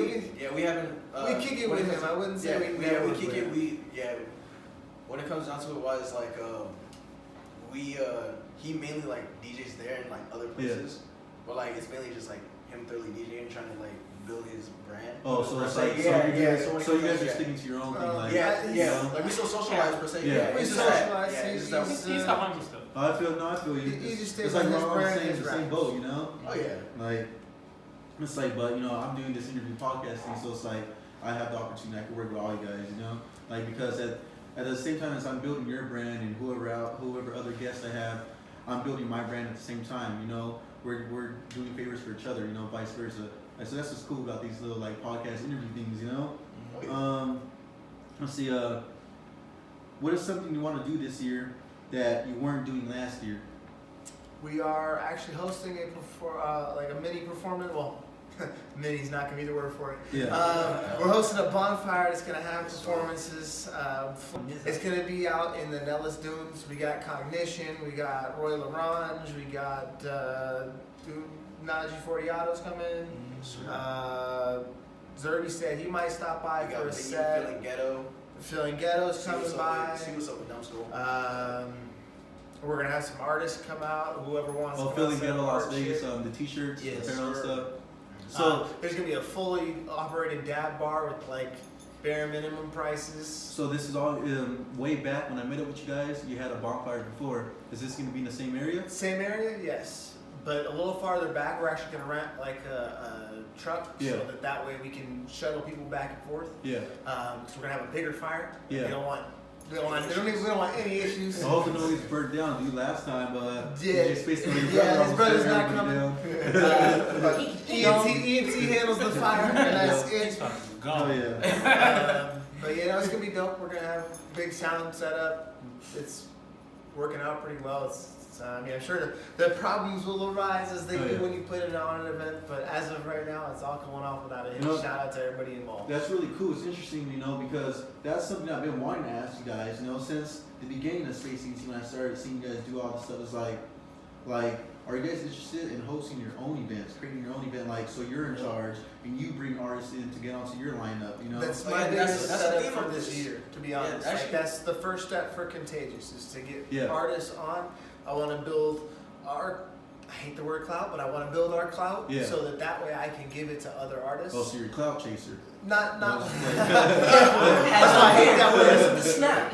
we haven't. we kick it when with comes- him. I wouldn't say we we network kick with it. him. When it comes down to it, was like he mainly like DJs there and like other places, but like it's mainly just like him thoroughly DJing, trying to like build his brand. Oh, so it's like, when so you it guys comes- are sticking to your own thing, Uh, like, Yeah, you yeah. know? Like we still socialize per se. Yeah. We it's just that- socialize, Yeah, it's he's- just he's- that. He's the homie stuff. I feel you. He just It's stays like on we're his all brand, in his the same rappers. boat, you know? Oh yeah. Like, it's like, but you know, I'm doing this interview podcasting, so it's like I have the opportunity. I can work with all you guys, you know, like because at the same time as I'm building your brand and whoever other guests I have, I'm building my brand at the same time. You know, we're doing favors for each other. You know, vice versa. Like, so that's what's cool about these little like podcast interview things. You know. Oh, yeah. Let's see. What is something you want to do this year that you weren't doing last year? We are actually hosting a mini performance. Well, mini's not gonna be the word for it. Yeah. We're hosting a bonfire that's gonna have performances. It's gonna be out in the Nellis Dunes. We got Cognition, we got Roy LaRange, we got Najee Fortiado's coming. Zerby said he might stop by We for got a Biggie set. Feeling Ghetto. Feeling Ghetto's See coming what's by. up. See what's up with Dumb School. We're gonna have some artists come out. Whoever wants Oh, to feeling come ghetto, Las art Vegas. shit. The T-shirts, Yes, apparel and sir. stuff. So So, there's gonna be a fully operated dab bar with like bare minimum prices. so this is all way back when I met up with you guys. You had a bonfire before. Is this going to be in the same area? Same area, yes, but a little farther back. We're actually gonna rent like a truck Yeah. so that way we can shuttle people back and forth. Yeah. So we're gonna have a bigger fire. Yeah. We don't want any issues. I hope the noise burnt down, dude. Last time, Yeah. DJ Space Marine Yeah, his brother's not everybody coming. down. ENT handles the fire, and that's He's it. fucking Oh gone. yeah. But yeah, no, it's gonna be dope. We're gonna have big sound set up. It's working out pretty well. I mean, I'm sure the problems will arise as they Oh, do yeah. when you put it on an event. But as of right now, it's all going off without a hitch. You know, Shout out to everybody involved. That's really cool. It's interesting, you know, because that's something I've been wanting to ask you guys, you know, since the beginning of Space ET when I started seeing you guys do all this stuff. It's like, are you guys interested in hosting your own events, creating your own event, like, so you're in charge and you bring artists in to get onto your lineup, you know? That's Oh, my yeah, biggest that's the setup theme for of this this. year, to be Yeah, honest. actually- Like, that's the first step for Contagious, is to get Yeah. artists on. I want to build I hate the word clout, but I want to build our clout Yeah. so that way I can give it to other artists. Oh, so you're a cloud chaser. Not. No. That's why I hate that word. Snap.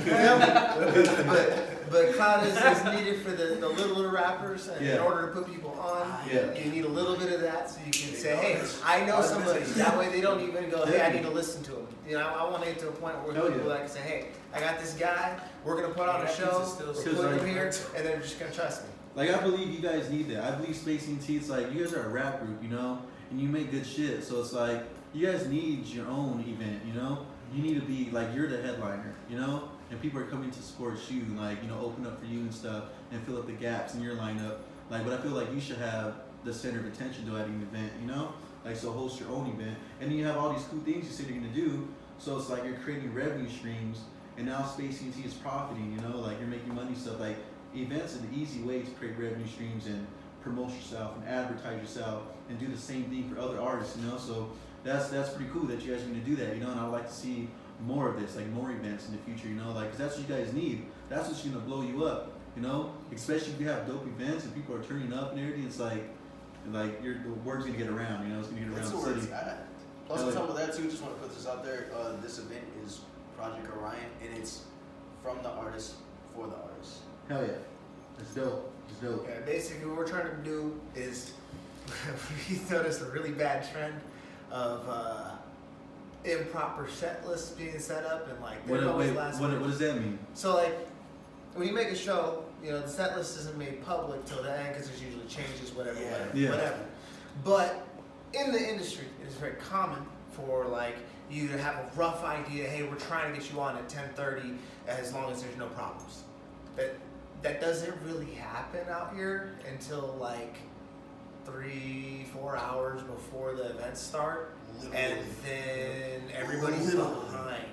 But clout is needed for the littler rappers, and in Yeah. order to put people on, Yeah. you need a little bit of that so you can say, hey, I know somebody. That way they don't even go, hey, I need to listen to him. You know, I want to get to a point where Hell people yeah. that can say, hey, I got this guy, we're gonna put on a Yeah, show, pizza's still we're Because, putting like- him here, and they're just gonna trust me. Like, I believe you guys need that. I believe Space ET, it's like, you guys are a rap group, you know? And you make good shit. So it's like, you guys need your own event, you know? You need to be, like, you're the headliner, you know? And people are coming to support you, like, you know, open up for you and stuff, and fill up the gaps in your lineup. Like, but I feel like you should have the center of attention to at an event, you know? Like, so host your own event. And then you have all these cool things you say you're gonna do. So it's like you're creating revenue streams, and now Space ENT is profiting. You know, like you're making money stuff. Like events are the easy way to create revenue streams and promote yourself and advertise yourself and do the same thing for other artists. You know, so that's pretty cool that you guys are gonna do that. You know, and I'd like to see more of this, like more events in the future. You know, like 'cause that's what you guys need. That's what's gonna blow you up. You know, especially if you have dope events and people are turning up and everything. It's like the word's gonna get around. You know, it's gonna get around That's the the word. city. Plus, on top of that too, just want to put this out there. This event is Project Orion, and it's from the artist for the artist. Hell yeah, it's dope. It's dope. Yeah, basically what we're trying to do is we noticed a really bad trend of improper set lists being set up and like What, they're always wait, last what minute. does that mean? So like when you make a show, you know the set list isn't made public till the end because there's usually changes, whatever, Yeah. whatever, Yeah. whatever. But in the industry, it is very common for like you to have a rough idea. Hey, we're trying to get you on at 10:30 as long as there's no problems. That doesn't really happen out here until like 3-4 hours before the events start, and then everybody's behind.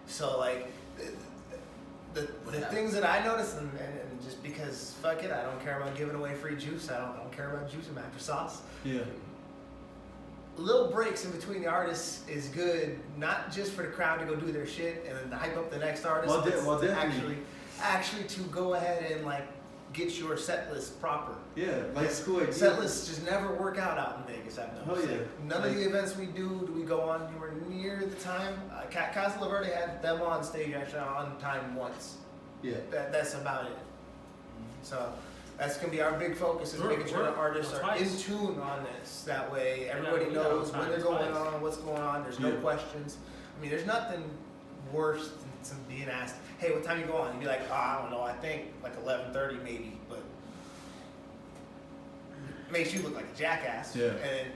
So like the things that I noticed, and just because fuck it, I don't care about giving away free juice. I don't care about juice and after sauce. Yeah. Little breaks in between the artists is good, not just for the crowd to go do their shit and then to hype up the next artist. Well, but to definitely. actually to go ahead and like get your set list proper. Yeah, like it's cool idea. Set lists just never work out in Vegas. I've noticed. Oh, yeah. None of the events we do we go on anywhere near the time. Casa Laverde had them on stage actually on time once. Yeah. That's about it. So that's gonna be our big focus is making sure the artists are in tune on this. That way everybody knows when they're going on, what's going on. There's no questions. I mean, there's nothing worse than being asked, "Hey, what time you go on?" And you'd be like, "Oh, I don't know. I think like 11:30 maybe," but it makes you look like a jackass. Yeah. And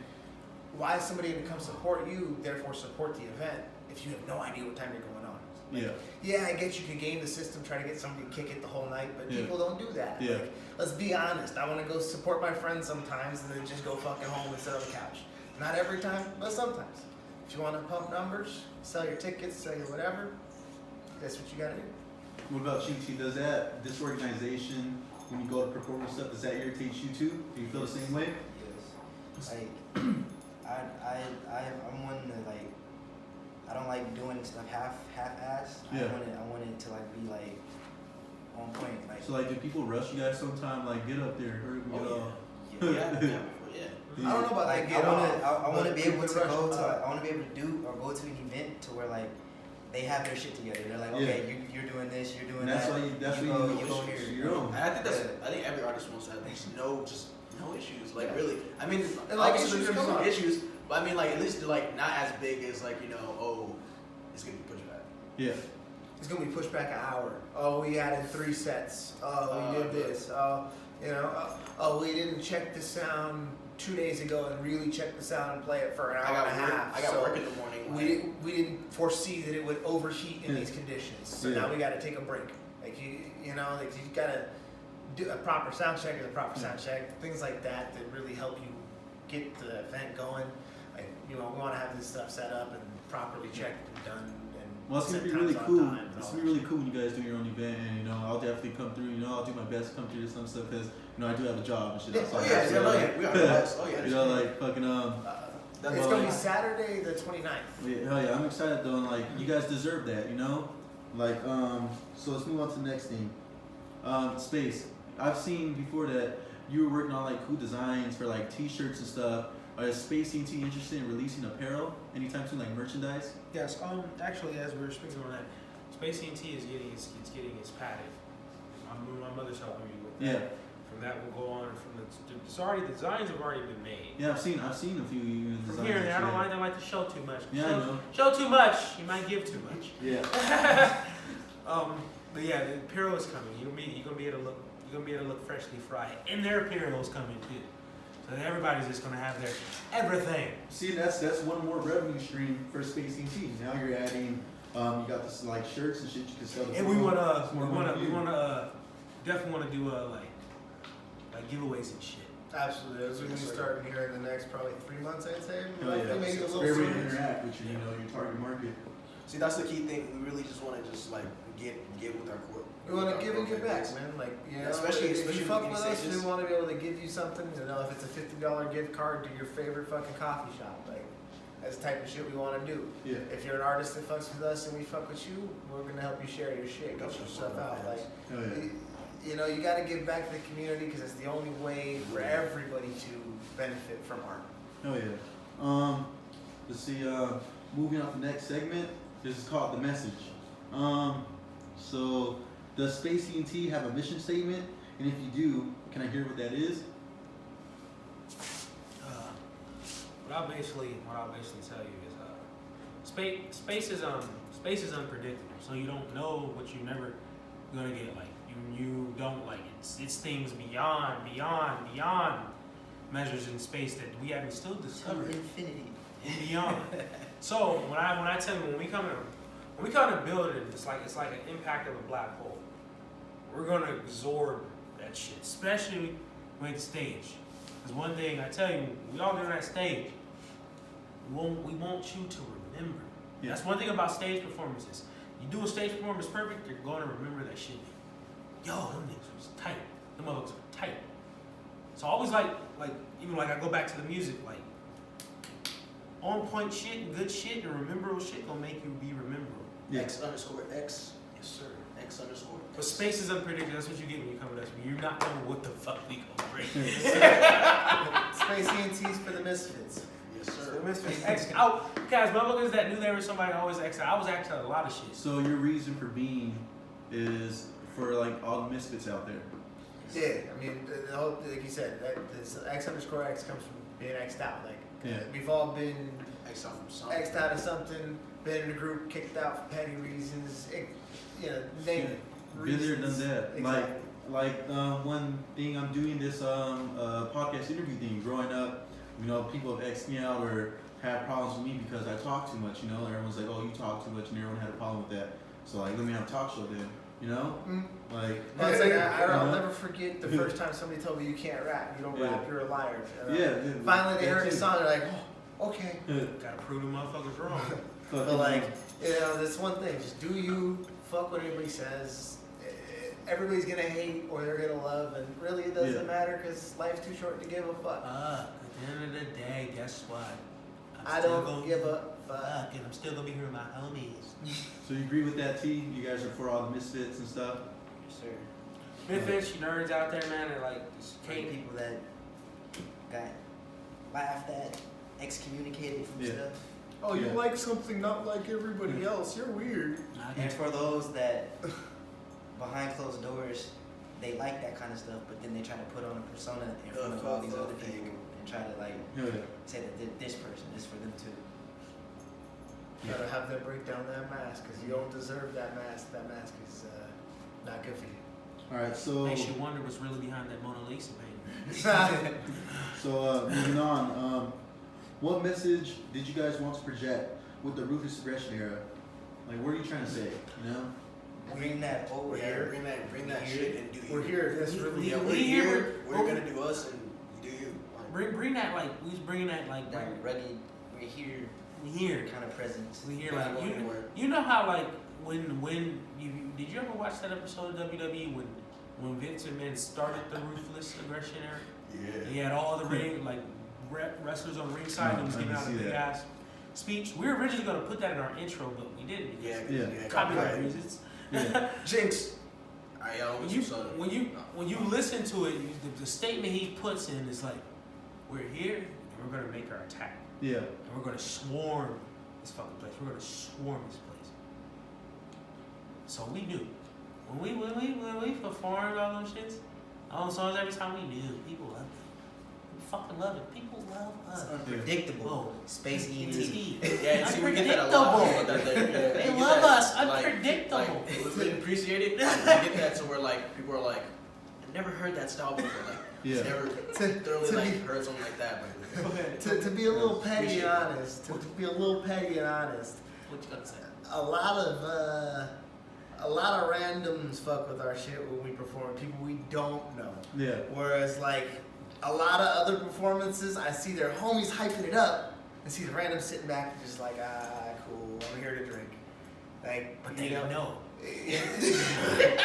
why is somebody gonna come support you? Therefore, support the event if you have no idea what time you're going on. Yeah. Yeah, I get you can game the system, try to get somebody to kick it the whole night, but Yeah. people don't do that. Yeah. Like, let's be honest. I want to go support my friends sometimes and then just go fucking home and sit on the couch. Not every time, but sometimes. If you want to pump numbers, sell your tickets, sell your whatever, that's what you gotta do. What about Chi? Does that disorganization when you go to perform and stuff, does that irritate you too? Do you feel the same way? Yes. Like, I'm one that like, I don't like doing stuff half-assed. Yeah. I want it to like be like on point. Like, So like, do people rush you guys sometime? Like, get up there, hurry, get off. Yeah. I don't know about like that. I want to be able to rush go them to. up. I want to be able to do or go to an event to where like they have their shit together. They're like, okay, you're doing this, you're doing And that's that. why you go here. your own. And I think every artist wants to have no issues. Like really, I mean, And, like, obviously issues there's come some up. issues, but I mean like at least they're like not as big as like it's gonna be pushed back. Yeah. It's gonna be pushed back an hour. Oh, we added 3 sets. Oh, we did this. Oh, oh, we didn't check the sound 2 days ago and really check the sound and play it for an hour and a half. I got So work in the morning. we didn't foresee that it would overheat in these conditions. So Yeah. now we got to take a break. Like you gotta do a proper sound check or a proper sound check. Things like that really help you get the event going. Like we want to have this stuff set up and properly checked and done. Well, it's gonna be set really times on cool. time and It's all gonna be that really cool when you guys do your own event, and I'll definitely come through. I'll do my best to come through to some stuff because I do have a job and shit. Yeah. outside Oh, of yeah, that, yeah, so, yeah. We are blessed. Oh yeah. like fucking It's Well, gonna be Saturday the 29th. Yeah, hell yeah, I'm excited though, and like you guys deserve that, Like, so let's move on to the next thing. Space. I've seen before that you were working on like cool designs for like t-shirts and stuff. Is Space ENT interested in releasing apparel anytime soon, like merchandise? Yes. Actually, as we were speaking on that, Space ENT is getting its padded. My mother's helping me with that. Yeah. From that, we'll go on the designs have already been made. Yeah, I've seen a few designs. From here, and I don't shit. like to show too much. Yeah, I know. Show too much, you might give too much. Yeah. But yeah, the apparel is coming. You're gonna be able to look freshly fried, and their apparel is coming too. So everybody's just gonna have their everything. See, that's one more revenue stream for Space ENT. Now you're adding, you got this like shirts and shit you can sell. And we wanna definitely wanna do like giveaways and shit. Absolutely. That's what we're gonna be starting here in the next probably 3 months, I'd say. Hell yeah. Maybe a little Everybody sooner. interact with your target market. See, that's the key thing. We really just want to just like get with our core. We want to give and give back, man. Like, you know, Especially if you fuck when with you us, say we this. want to be able to give you something. You know, if it's a $50 gift card to your favorite fucking coffee shop, like that's the type of shit we want to do. Yeah. If you're an artist that fucks with us and we fuck with you, we're gonna help you share your shit, get your stuff out. Like, Oh, yeah. you know, you got to give back to the community because it's the only way for everybody to benefit from art. Oh yeah. Let's see. Moving on to the next segment. This is called The Message. So does Space ENT have a mission statement? And if you do, can I hear what that is? What I'll basically tell you is space is unpredictable. So you don't know what you're never gonna get. Like you don't like it. It's things beyond measures in space that we haven't still discovered. Infinity. And beyond. So when I tell you when we come to build it, it's like an impact of a black hole. We're gonna absorb that shit, especially when it's stage. Because one thing I tell you, we all do that stage. We want you to remember. Yeah. That's one thing about stage performances. You do a stage performance perfect, you're gonna remember that shit. Yo, them niggas was tight. Them motherfuckers were tight. So always like even like I go back to the music, like on point shit and good shit and rememberable shit gonna make you be rememberable. Yeah. X_X. Yes, sir. X_. But space is unpredictable. That's what you get when you come with us. You're not knowing what the fuck we gonna bring. Space ENTs for the misfits. Yes, So sir. the misfits X out. Guys, motherfuckers that knew they were somebody always X out. I was X out a lot of shit. So your reason for being is for like all the misfits out there. Yeah, I mean, the whole, like you said, this X_X comes from being X'd out. Like, Yeah. we've all been X out from something. X'd out of something, been in a group, kicked out for petty reasons, you know, name it. Been there, done Reasons. that. Exactly. Like one thing I'm doing this podcast interview thing. Growing up, you know, people have X'd me out or had problems with me because I talk too much. You know, everyone's like, "Oh, you talk too much," and everyone had a problem with that. So like, let me have a talk show then. You know, like. No, it's like, I'll you know? never forget the first time somebody told me you can't rap, you don't Yeah. rap, you're a liar. Yeah. Finally, they heard the the song, they're like, oh, okay. Gotta prove the motherfuckers wrong. But like, you know, that's one thing. Just do you, fuck what anybody says. Everybody's gonna hate or they're gonna love, and really it doesn't Yeah. matter because life's too short to give a fuck. At the end of the day, guess what? I don't give a fuck. and I'm still gonna be here with my homies. So you agree with that, T? You guys are for all the misfits and stuff. Yes, sir. Misfits, you nerds out there, man, are like just For the can't. people that got laughed at, excommunicated from Yeah. stuff. Oh, you Yeah. like something not like everybody else. You're weird. And for those that behind closed doors, they like that kind of stuff, but then they try to put on a persona in front of all these other people and try to like Yeah. say that this person is for them too. Gotta have them break down that mask because you don't deserve that mask. That mask is not good for you. All right. So Makes you wonder what's really behind that Mona Lisa painting. moving on. What message did you guys want to project with the ruthless aggression era? Like, what are you trying to say? You know. Bring that over here. Bring that shit and do you. We're here. That's really. Yeah, we we're here, here. we're- We're gonna do us and you do you. Like, Bring that like we was bringing that like That rugged, we're here we here. kind of presence. We here We're like not going anywhere. you know how like when you did you ever watch that episode of WWE when Vince McMahon started the ruthless aggression era? Yeah. He had all the ring like wrestlers on ringside and he was I giving can out a see big that. ass speech. We were originally gonna put that in our intro, but we didn't because Yeah. copyright reasons. Yeah. Jinx. Alright, y'all. When you listen to it, the statement he puts in is like, we're here and we're gonna make our attack. Yeah. And we're gonna swarm this fucking place. We're gonna swarm this place. So we knew. When we performed all those shits, all those songs every time we knew, people loved it. We fucking love it. People love It's us. unpredictable. Oh, Space ENT. Yeah, see, we get that a lot. They love us. Unpredictable. Like, we appreciate it. We get that to where like people are like, I've never heard that style before. Like, Yeah. never thoroughly to like be- heard something like that. But To be a little petty Appreciate and it. honest, to be a little petty and honest, What you gonna say? a lot of randoms fuck with our shit when we perform. People we don't know. Yeah. Whereas like a lot of other performances, I see their homies hyping it up, and see the randoms sitting back and just like, cool, I'm here to drink. Like, But they you know. know.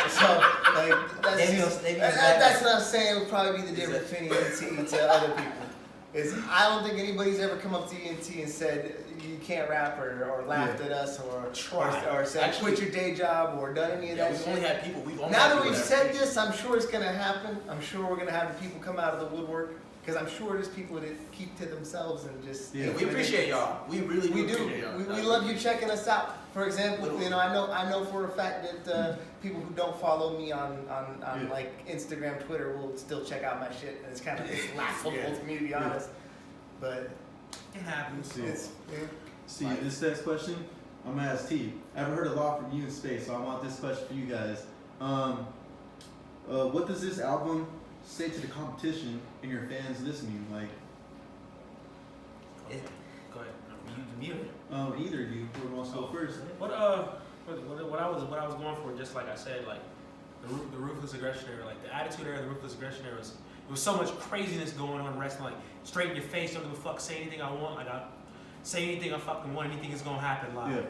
So, like, that's what I'm saying would probably be the difference between ENT to other people. Is I don't think anybody's ever come up to ENT and said you can't rap or laughed at us or said Actually, quit your day job or done any of that we've shit. only had people. We've only Now had that people we've that said preach. this, I'm sure it's gonna happen. I'm sure we're gonna have the people come out of the woodwork because I'm sure there's people that keep to themselves and just. Yeah. We appreciate y'all. We really We do. appreciate y'all. We love you checking us out. For example, you know, I know for a fact that people who don't follow me on like Instagram, Twitter will still check out my shit, and it's kind of laughable to me to be honest. But It happens. See, this next question, I'm gonna ask T. I haven't heard a lot from you in space, so I want this question for you guys. What does this album say to the competition and your fans listening? Like, Go ahead. You muted. either of you, who wants to go first? What I was going for, just like I said, like the ruthless aggression era, like the attitude era, the ruthless aggression era was. There was so much craziness going on in wrestling, like straight in your face, don't give a fuck, say anything I want, like I say anything I fucking want, anything is gonna happen live. Yeah.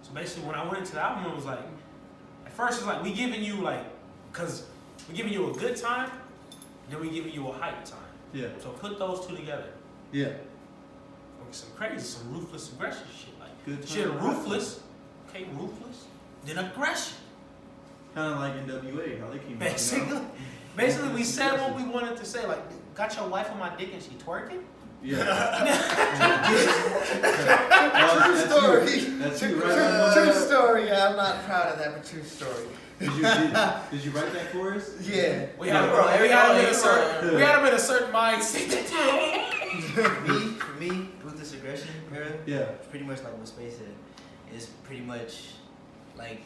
So basically when I went into the album, it was like, at first it's like we giving you like, cause we giving you a good time, then we giving you a hype time. Yeah. So put those two together. Yeah. Like some crazy, some ruthless aggression shit. Like Good shit time. ruthless, okay, ruthless, then aggression. Kind of like NWA, how they came Basically. out. Basically, we said what we wanted to say. Like, got your wife on my dick and she twerking? Yeah. true story. That's you, right? True story. Yeah, I'm not proud of that, but true story. Did you write that for us? Yeah. We had him in a certain mindset. For me, with this aggression era, Yeah. it's pretty much like what Space said. It's pretty much like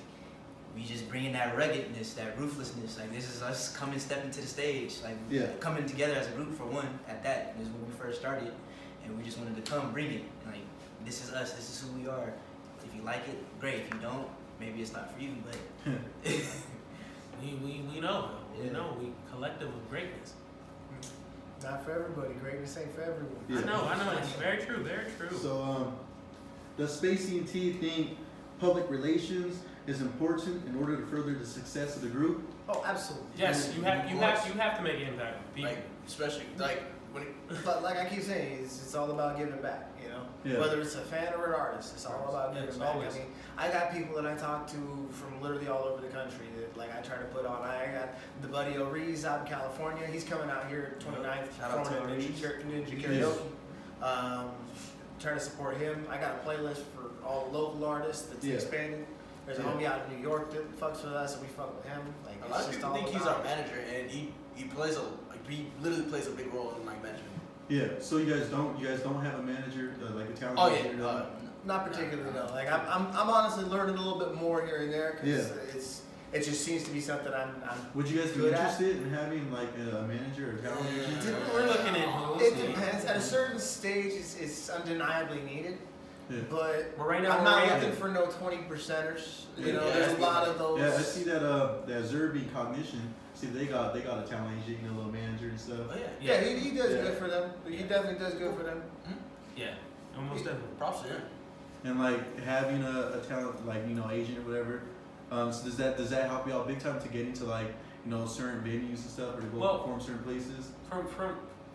we just bringing that ruggedness, that ruthlessness. Like this is us coming, stepping to the stage, like coming together as a group for one. At that, this is when we first started, and we just wanted to come, bring it. Like this is us. This is who we are. If you like it, great. If you don't, maybe it's not for you. But we know. We know. We collective of greatness. Not for everybody. Greatness ain't for everyone. Yeah. I know. It's very true. Very true. So, does Spacey and T think public relations is important in order to further the success of the group? Oh, absolutely. Yes, you have to make an impact with people. Like, especially like when it, But like I keep saying, it's all about giving back, you know? Yeah. Whether it's a fan or an artist, it's all about Yeah, giving it's back. always. I mean, I got people that I talk to from literally all over the country that like I try to put on. I got the buddy O'Rees out in California. He's coming out here 29th, Shout out to performing at Ninja Karaoke. Trying to support him. I got a playlist for all local artists that's expanding. There's a homie out in New York that fucks with us, and we fuck with him. Like, a lot of people think he's our manager, and he literally plays a big role in like management. Yeah. So you guys don't have a manager, like a talent Oh manager? yeah. Not particularly, no. Like I'm honestly learning a little bit more here and there because it just seems to be something I'm Would you guys be good interested in having like a manager or talent manager? We're looking at. It depends. At a certain stage, it's undeniably needed. Yeah. But right now I'm we're not at looking for no 20%ers. You know, Yeah, there's a that's lot of those. Yeah, I see that that Zerby Cognition. See, they got a talent agent, a little manager and stuff. Oh yeah. Yeah, he does good for them. He definitely does good for them. Yeah, almost definitely. Props to him. And like having a talent agent or whatever. So does that help you out big time to get into like certain venues and stuff or to go perform certain places?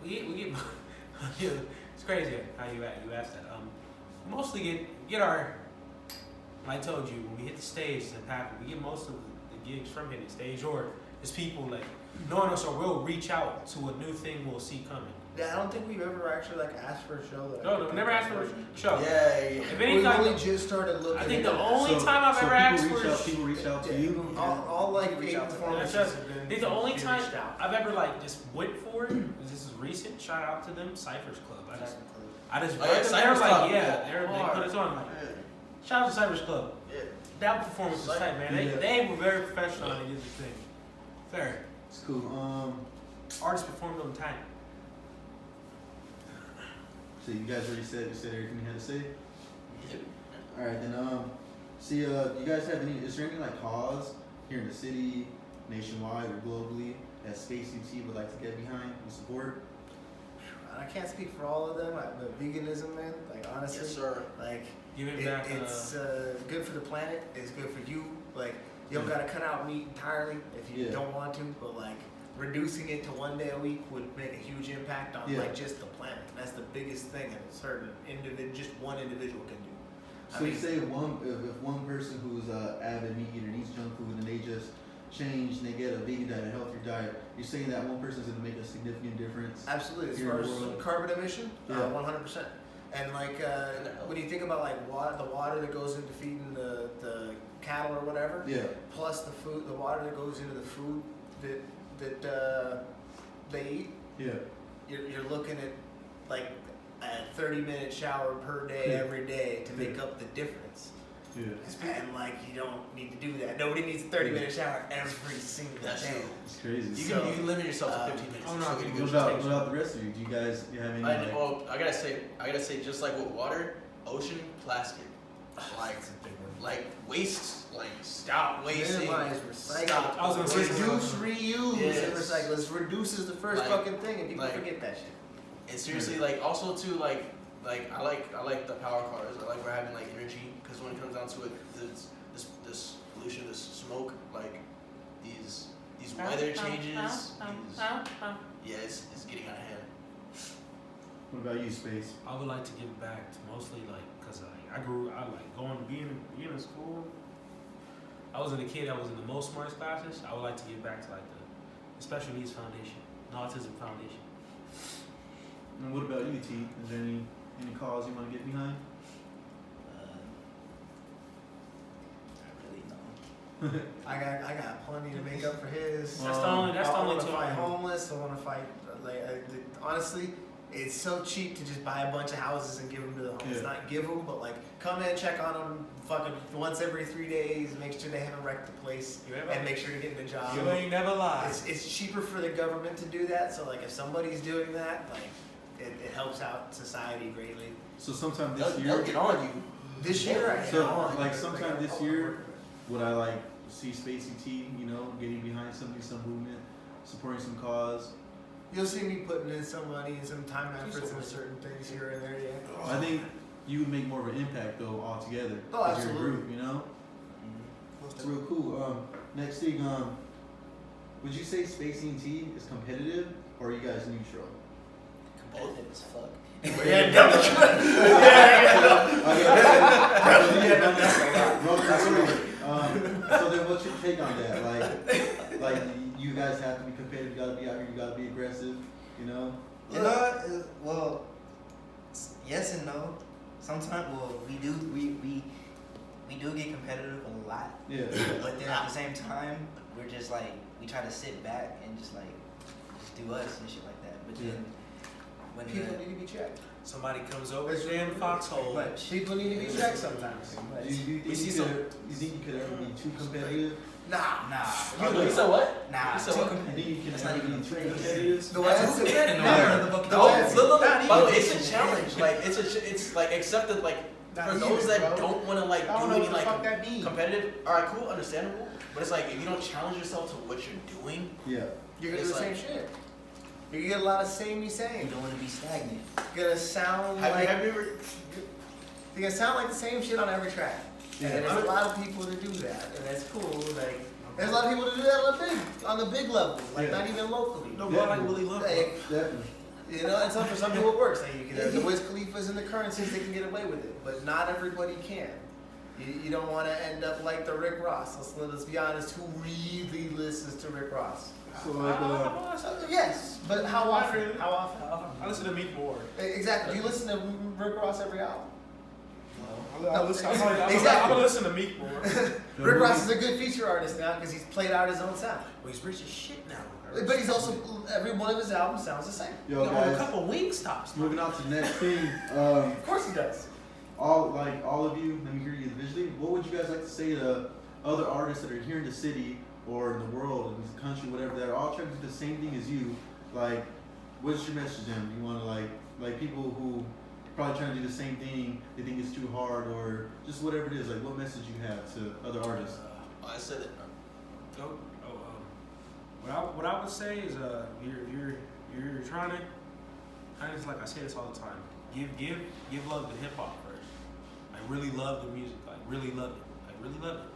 We get it's crazy how you asked that. Mostly get our. I told you when we hit the stage in Packer, we get most of the gigs from hitting the stage, or it's people like knowing us, or we'll reach out to a new thing we'll see coming. Yeah, I don't think we've ever actually like asked for a show. No, we never asked for a show. Yeah. If We anything, only just started looking. I think the into only that. time I've ever asked for a people reach out to you. All like Reach eight out to performances. us. have been- I think the only been time reached out. I've ever like just went for it, because this is recent. Shout out to them, Cypher's Club. I just Oh, yeah, they were Cypher's like, Club. yeah, they put us on. Like, shout out to Cypher's Club. Yeah. That performance was tight, man. They were very professional and they did the thing. Fair. It's cool. Artists performed on time. So you guys already said everything you had to say. All right, then. See, you guys have any? Is there any like cause here in the city, nationwide or globally that Space UT would like to get behind and support? I can't speak for all of them. The veganism, man. Like honestly, Yes, sir. like Giving back. It's good for the planet. It's good for you. Like, you don't gotta cut out meat entirely if you don't want to, but like reducing it to 1 day a week would make a huge impact on like just the planet. That's the biggest thing that a certain just one individual can do. So you say if one person who's an avid meat eater and eats junk food and they just change and they get a vegan diet, a healthier diet, you're saying that one person's going to make a significant difference? Absolutely. As here far in as the world? carbon emission, 100%. And like when you think about like the water that goes into feeding the cattle or whatever, plus the food, the water that goes into the food that they eat, you're looking at like a 30-minute shower per day every day to make up the difference. And like you don't need to do that. Nobody needs a 30-minute shower every single day. It's crazy. You can limit yourself to 15 minutes. What about the rest of you? Do you guys have any? I gotta say, just like with water, ocean, plastic, like waste, like stop wasting. Minimize, recycle. Stop. I was gonna say reduce, reuse, Yes. and recycle. This reduces the first fucking thing, and people forget that shit. And seriously, like also too, like I like the power cars. I like we're having like energy because when it comes down to it, this pollution, this smoke, like these weather changes. It's getting out of hand. What about you, Space? I would like to give back to mostly like because I like going to being in school. I wasn't a kid that was in the most smartest classes. I would like to give back to like the Special Needs Foundation, the Autism Foundation. And what about you, T? Is there any cause you want to get behind? Not really, no. I got plenty to make up for his. That's the only I want to two. fight homeless. I want to fight. Honestly, it's so cheap to just buy a bunch of houses and give them to the homeless. Not give them, but like come in, check on them, fucking once every 3 days, make sure they haven't wrecked the place, and make sure to get the job. You ain't never lied. It's cheaper for the government to do that. So like if somebody's doing that, like it helps out society greatly. So sometime this They'll year. get on you. This year, sometime this year, would I like see Spacey T? You know, getting behind something, some movement, supporting some cause. You'll see me putting in some money and some time and efforts into certain things here and there. I think you would make more of an impact though altogether. Oh, as your absolutely. group, you know. It's real cool. Next thing, would you say Spacey and T is competitive or are you guys neutral? Competitive as fuck. So then, what's your take on that? Like you guys have to be competitive. You gotta be out here. You gotta be aggressive. You know. Well, yes and no. Sometimes, we do get competitive a lot. Yeah. But then at the same time, we're just like we try to sit back and just do us and shit like that. But then when People need to be checked. Somebody comes over the damn foxhole. People need to be checked sometimes. Do you think you could ever be too competitive? Nah. You said what? Nah. You said what? You think you can That's ever not be even too crazy. competitive? The way I see it, By the way, it's a challenge. Like it's like accepted. Like for those that don't want to like do any like competitive. All right, cool, understandable. But it's like if you don't challenge yourself to what you're doing, Yeah. you're gonna do the same shit. You're gonna get a lot of samey You same. don't want to be stagnant. You're gonna sound have like you ever? you're gonna sound like the same shit on every track. And there's a lot of people that do that, and that's cool. Like there's a lot of people that do that on the big level, like not even locally. No, more like Willie Lump. Like, Definitely. you know, and for some people it works. Like you can, the Wiz Khalifa's and the currencies, they can get away with it, but not everybody can. You don't want to end up like the Rick Ross. Let's be honest. Who really listens to Rick Ross? So like, Yes, but how often? I listen to Meat Board. Exactly. Do you listen to Rick Ross every album? I'm gonna listen to Meat Board. Rick Ross is a good feature artist now because he's played out his own sound. Well, he's rich as shit now. But he's also every one of his albums sounds the same. yo a guys, couple wing stops. moving on to the next thing. Of course he does. All of you, let me hear you individually. What would you guys like to say to other artists that are here in the city or in the world, in the country, whatever, that are all trying to do the same thing as you? Like, what's your message to them? You want to like people who probably trying to do the same thing, they think it's too hard, or just whatever it is. Like, what message you have to other artists? I said it. What I would say is, you're trying to, kind of like I say this all the time. Give love to hip hop first. Like really loved the music, like really loved it, like really loved it.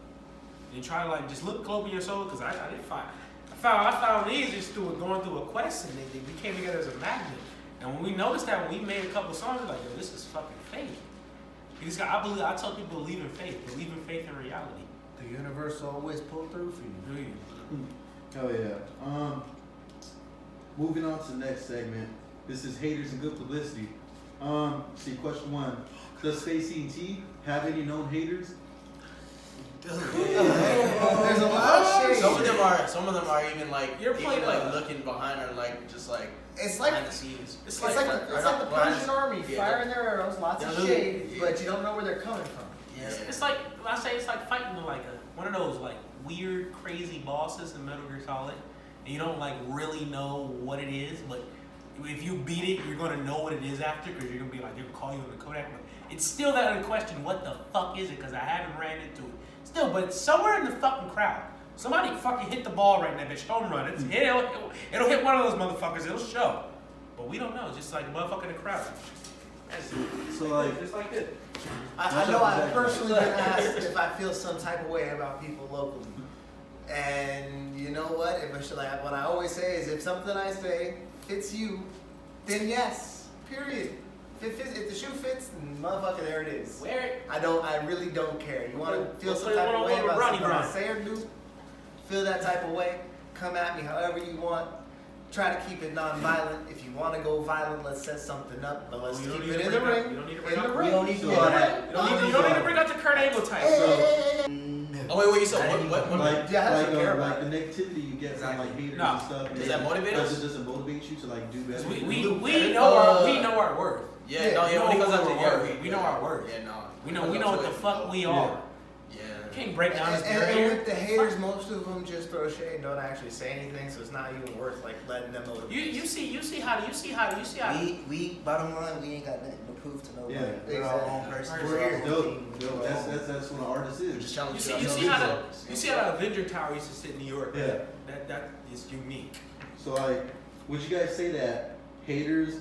And try to like just look close in your soul, because I didn't find. I found these just going through a quest, and they came together as a magnet. And when we noticed that, when we made a couple songs, we're like, yo, this is fucking faith. Because I tell people believe in faith in reality. The universe will always pull through for you. Hell yeah. Moving on to the next segment. This is haters and good publicity. See, question 1. Does Space E&T have any known haters? There's a lot of shade. Some of them are even like You're playing like looking behind or like just like It's like behind the scenes. it's like the Persian army firing their arrows, lots of shade, yeah. but you don't know where they're coming from. Yeah. It's like I say, it's like fighting like one of those like weird, crazy bosses in Metal Gear Solid, and you don't like really know what it is, but if you beat it, you're gonna know what it is after, because you're gonna be like, they'll call you in the Kodak. But it's still that other question: what the fuck is it? Because I haven't ran into it. Still, but it's somewhere in the fucking crowd. Somebody fucking hit the ball right in that bitch. Home run. It'll hit one of those motherfuckers. It'll show. But we don't know. It's just like a motherfucker in the crowd. So like, Just like this. I know I've personally been asked if I feel some type of way about people locally. And you know what? What I always say is, if something I say fits you, then yes. Period. If the shoe fits, then motherfucker, there it is. Wear it. I really don't care. You want to feel We'll some play type of way one-on-one with about Ronnie something I Grind. say or do? Feel that type of way? Come at me however you want. Try to keep it non-violent. If you want to go violent, let's set something up. But let's You don't keep need it to in the bring ring. up- you don't need to In bring the up- ring. We don't need to In do the all ring. that. You don't need to bring out the Kurt Angle type. Oh wait, you said what? like, Yeah, I don't care like about the negativity you get from like haters No. and stuff. Does that motivate us? Does it motivate you to like do better? We know our worth. Yeah, no, yeah, when it comes out to we know our worth. Yeah, no. We know what the fuck we are. Yeah. You can't break down this And barrier. with the haters, most of them just throw shade and don't actually say anything, so it's not even worth like letting them know. You see how. We bottom line, we ain't got nothing to prove to nobody. Yeah. We're our own person. Exactly. We're our own Dope. team. Dope. That's what an artist We is. just challenge You see how the Avenger Tower used to sit in New York. Yeah. That is unique. So like, would you guys say that haters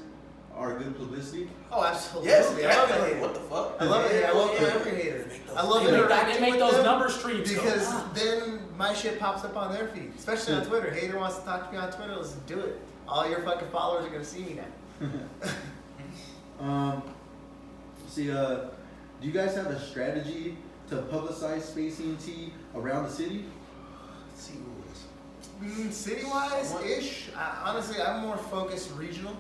are good publicity? Oh, absolutely. Yes, I love definitely. it. What the fuck? I love it. I welcome every hater. I love They make interacting with those them number streams go. because then my shit pops up on their feed, especially on Twitter. Hater wants to talk to me on Twitter. Let's do it. All your fucking followers are gonna see me now. Do you guys have a strategy to publicize Space E&T around the city? Let's see who it is. City-wise, ish. Honestly, I'm more focused regional.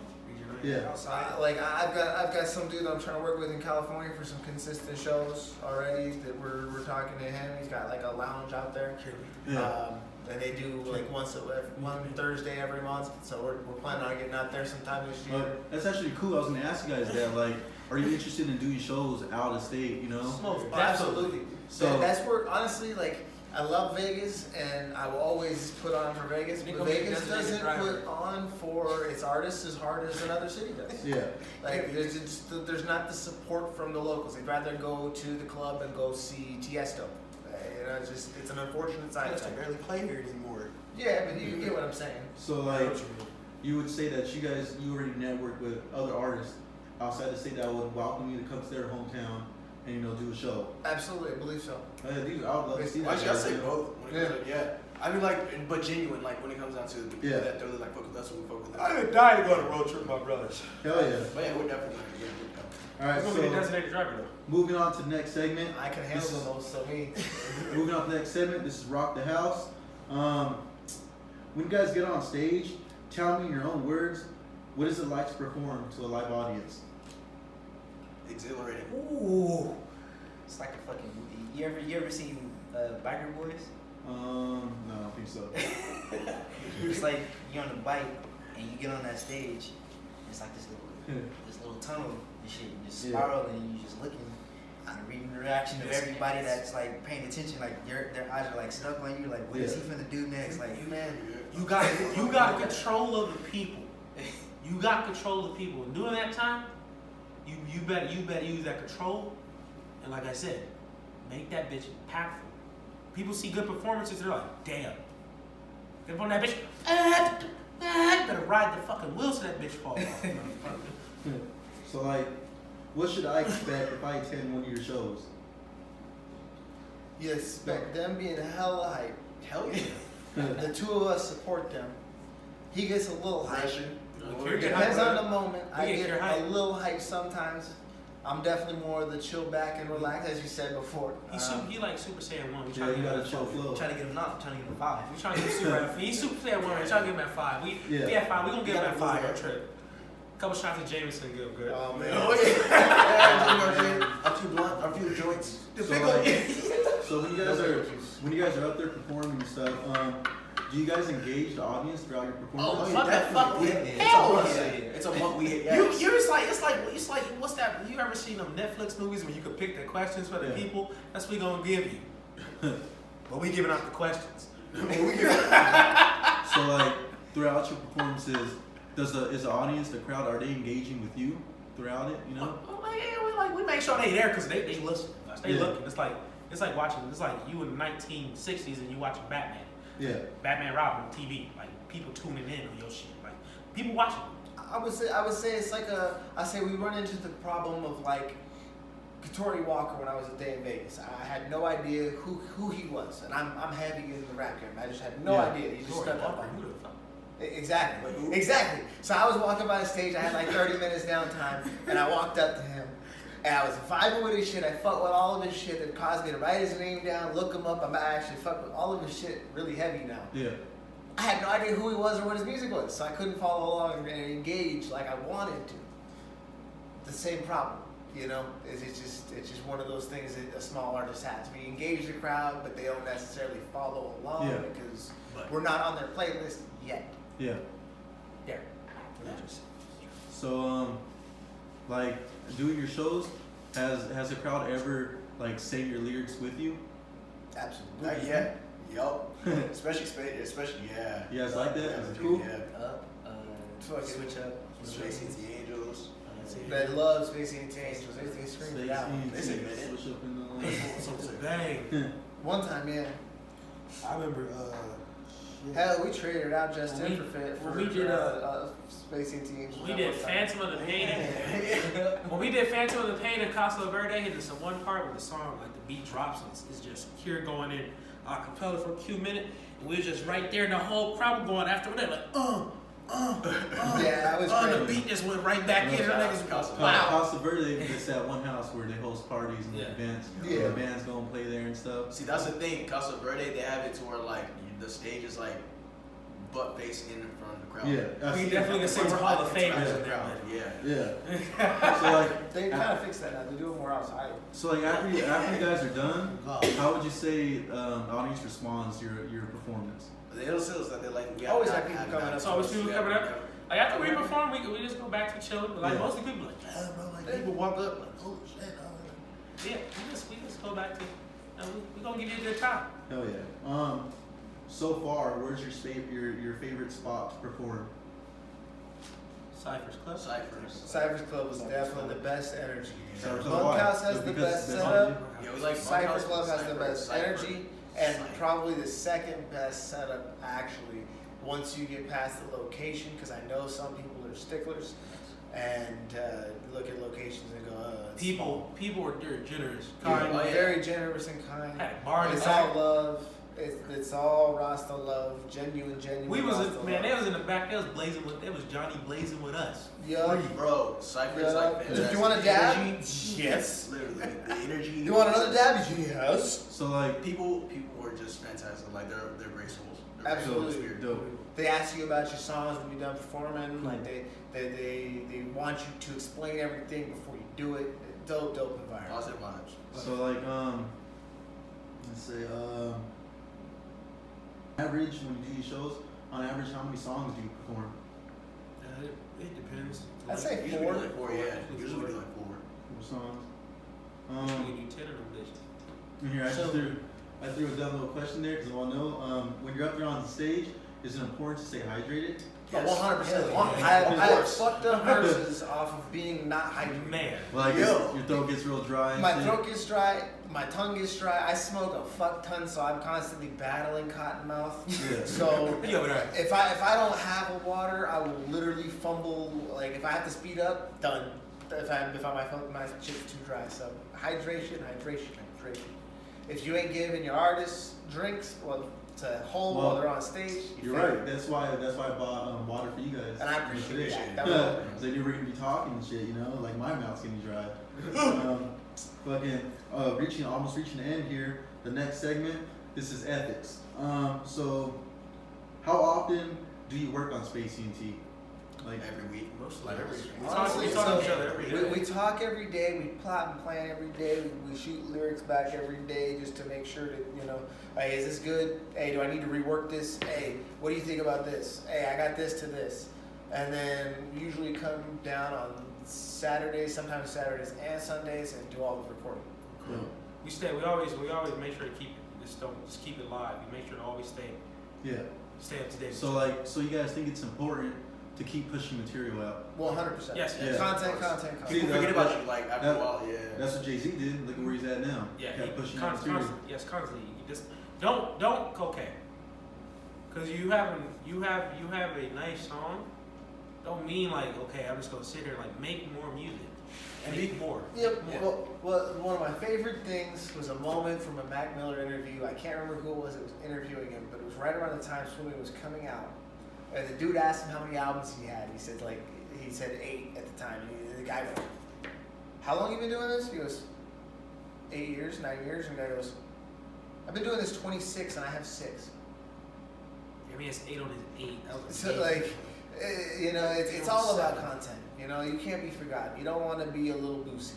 Yeah. Like I've got some dude that I'm trying to work with in California for some consistent shows already. That we're talking to him. He's got like a lounge out there. Yeah. And they do like one Thursday every month. So we're planning on getting out there sometime this year. But that's actually cool. I was gonna ask you guys that. Like, are you interested in doing shows out of state? You know. Most Absolutely. So- That's where honestly, like, I love Vegas, and I will always put on for Vegas. But Vegas doesn't put on for its artists as hard as another city does. Yeah. Like, there's not the support from the locals. They'd rather go to the club and go see Tiesto. It's an unfortunate side I effect. barely play here anymore. Yeah, but you get what I'm saying. So like, you would say that you already network with other artists outside the state that would welcome you to come to their hometown and do a show. Absolutely, I believe so. Dude, I would love to see that. Actually, I say both. Yeah. Yeah. I mean, like, but genuine. Like when it comes down to the people Yeah. that really like fuck with us, we fuck with them. I would die to go on a road trip with my brothers. Hell yeah. But yeah, we're definitely All right, I'm gonna be a so designated driver though. moving on to the next segment. I can handle the most, so me. Moving on to the next segment. This is Rock the House. When you guys get on stage, tell me in your own words, what is it like to perform to a live audience? exhilarating. Ooh. It's like a fucking movie. You ever seen Biker Boys? No, I don't think so. It's like you're on a bike and you get on that stage. It's like this little tunnel and shit. You just spiral and you just looking and reading the reaction of everybody that's like paying attention. Like their eyes are like stuck on you. Like what is he finna do next? Like man, You got control of the people. You got control of the people. And during that time, you better use that control. And like I said, make that bitch impactful. People see good performances, they're like, damn. Get up on that bitch. Better ride the fucking wheels so that bitch fall off. So like, what should I expect if I attend one of your shows? You expect them being hella hype. Hell yeah. The two of us support them. He gets a little hype. Aggression. You're getting Depends hype, on bro. the moment. We I get get your a hype. little hype sometimes. I'm definitely more the chill back and relax, as you said before. He like Super Saiyan 1. We Yeah, trying to you get got him a chill flow. I'm trying to get him not. I'm trying to get him 5. We trying to get Super at He's Super Saiyan 1. We trying to get him at 5. We at 5. We gonna get him at 5 on trip. Couple shots of Jameson, good. Oh man. Oh yeah. A few blunt, a few joints. So, like, so when you guys are up there performing and stuff, do you guys engage the audience throughout your performance? Oh, What the fuck? Hell yeah. It's a month we hit. You, Yes. you're just like it's like what's that? You ever seen them Netflix movies when you could pick the questions for the Yeah. people? That's what we gonna give you. But we giving out the questions. So like throughout your performances, is the audience, the crowd, are they engaging with you throughout it? You know? We make sure they there because they listen. They Yeah. looking. It's like watching. It's like you in the 1960s and you watching Batman. Yeah. Batman Robin on TV. Like people tuning in on your shit. Like people watching. I would say it's like I say we run into the problem of like Kur3 Walker when I was a day in Vegas. I had no idea who he was, and I'm heavy in the rap game. I just had no Yeah. idea. He just Lord, stuck up Walker, on me. who the fuck? Exactly. So I was walking by the stage. I had like 30 minutes downtime, and I walked up to him, and I was vibing with his shit. I fucked with all of his shit that caused me to write his name down, look him up. I'm actually fuck with all of his shit really heavy now. Yeah. I had no idea who he was or what his music was, so I couldn't follow along and engage like I wanted to. The same problem, you know, it's just one of those things that a small artist has. We engage the crowd, but they don't necessarily follow along Yeah. because we're not on their playlist yet. Yeah. There. So like doing your shows, has the crowd ever like sang your lyrics with you? Absolutely. Yeah. Yup. especially yeah. You guys like that? Yeah, Is it cool? Yeah. Up, switch up. Space the Angels. They love Spacey and Angels. They scream it out. They say, man. Switch up in the Dang. One time, yeah. I remember. Hell, we traded out Justin When we- for Fit for when we did, Spacey and Angels. We did Phantom of the Pain. When we did Phantom of the Pain in Casa Verde, hit this one part where the song, like the beat drops, and it's just Cure going in a cappella for a few minutes, and we were just right there, and the whole crowd was going after it, like, Yeah, that was the crazy. beat just went right back in, and the niggas was Wow. wow. Casa Verde is that one house where they host parties and Yeah. events. Yeah. The bands go and play there and stuff. See, that's the thing. Casa Verde, they have it to where like the stage is like butt facing in front of the crowd. Yeah. We definitely can say we're Hall of Famers in there. Yeah. Yeah. So like They kind of fixed that now. They do it more outside. So like after you guys are done, how would you say the audience responds to your performance? They don't say that they like. We Always have have people had coming that. up. It's always people coming up. Like after we perform, we just go back to chilling. But like Yeah. mostly people like, yeah, bro, like People walk up like, oh shit. yeah, we just go back to, we gonna give you a good time. Hell yeah. So far, where's your favorite spot to perform? Cypher's Club. Cyphers. Cypher's Club was definitely the best energy. Cypher's Club, Bunkhouse why? has the Because best it's setup. Yeah, we like Cypher's Bunkhouse, Club has the Cypher, best Cypher, energy, and Cypher. probably the second best setup actually. Once you get past the location, because I know some people are sticklers, and look at locations and go, it's small. People were generous, Yeah, kind. Oh, yeah. very generous and kind. Had a bar in the It's back. all love. It's all Rasta love, genuine. We was Rasta man, they love. was in the back. They was blazing with. They was Johnny blazing with us. Yeah. Bro, Cypher's Yeah. like Do fantastic. you want a dab? Energy. Yes. Literally, the energy. You want another dab? Yes. So like, People were just fantastic. Like they're great souls. They're great Absolutely. souls, spirit. dope. They ask you about your songs when you're done performing. Like they want you to explain everything before you do it. Dope environment. Positive vibes. So like, let's say, average when you do these shows, on average, how many songs do you perform? It depends. I'd say Usually we 4. do like 4, yeah. Usually we do like 4. 4 songs. We can do 10 of them bitches. And here I threw a dumb little question there because I want to know when you're up there on the stage, is it important to stay hydrated? But Yes. 100%. Yeah. I have fucked up verses off of being not hydrated. Man. Like Yo. your throat gets real dry. And My shit? throat gets dry, my tongue gets dry. I smoke a fuck ton, so I'm constantly battling cotton mouth. Yeah. So You over there. if I don't have a water, I will literally fumble. Like if I have to speed up, done. if my shit's too dry. So hydration. If you ain't giving your artists drinks, well, to hold while they're on stage, you're right. That's why I bought water for you guys. And I appreciate that. So you're gonna be talking and shit, you know, like my mouth's getting dry. Almost reaching the end here. The next segment. This is ethics. So how often do you work on Space ENT? Like every week. Most Like every week. We talk to each other every day. We talk every day. We plot and plan every day. We shoot lyrics back every day just to make sure that, you know, hey, is this good? Hey, do I need to rework this? Hey, what do you think about this? Hey, I got this to this. And then we usually come down on Saturdays, sometimes Saturdays and Sundays, and do all the recording. Cool. We always make sure to keep it, just keep it live. We make sure to always stay up to date. So you guys think it's important to keep pushing material out? Well, 100%. Yes. Yeah. Content. People forget about you like after a while. Yeah. That's what Jay-Z did. Look at where he's at now. Yeah, Kept pushing out material. constantly. You just don't okay. Because you have a nice song. Don't mean like, okay, I'm just gonna sit here and like make more music. Make more. Yep. Yeah. Well, one of my favorite things was a moment from a Mac Miller interview. I can't remember who it was interviewing him, but it was right around the time Swimming was coming out. And the dude asked him how many albums he had. He said 8 at the time. And the guy went, "How long you been doing this?" He goes, 8 years, 9 years. And the guy goes, "I've been doing this 26 and I have 6. I mean, it's 8 on his 8. So like, you know, it's all about content. You know, you can't be forgotten. You don't want to be a little boozy.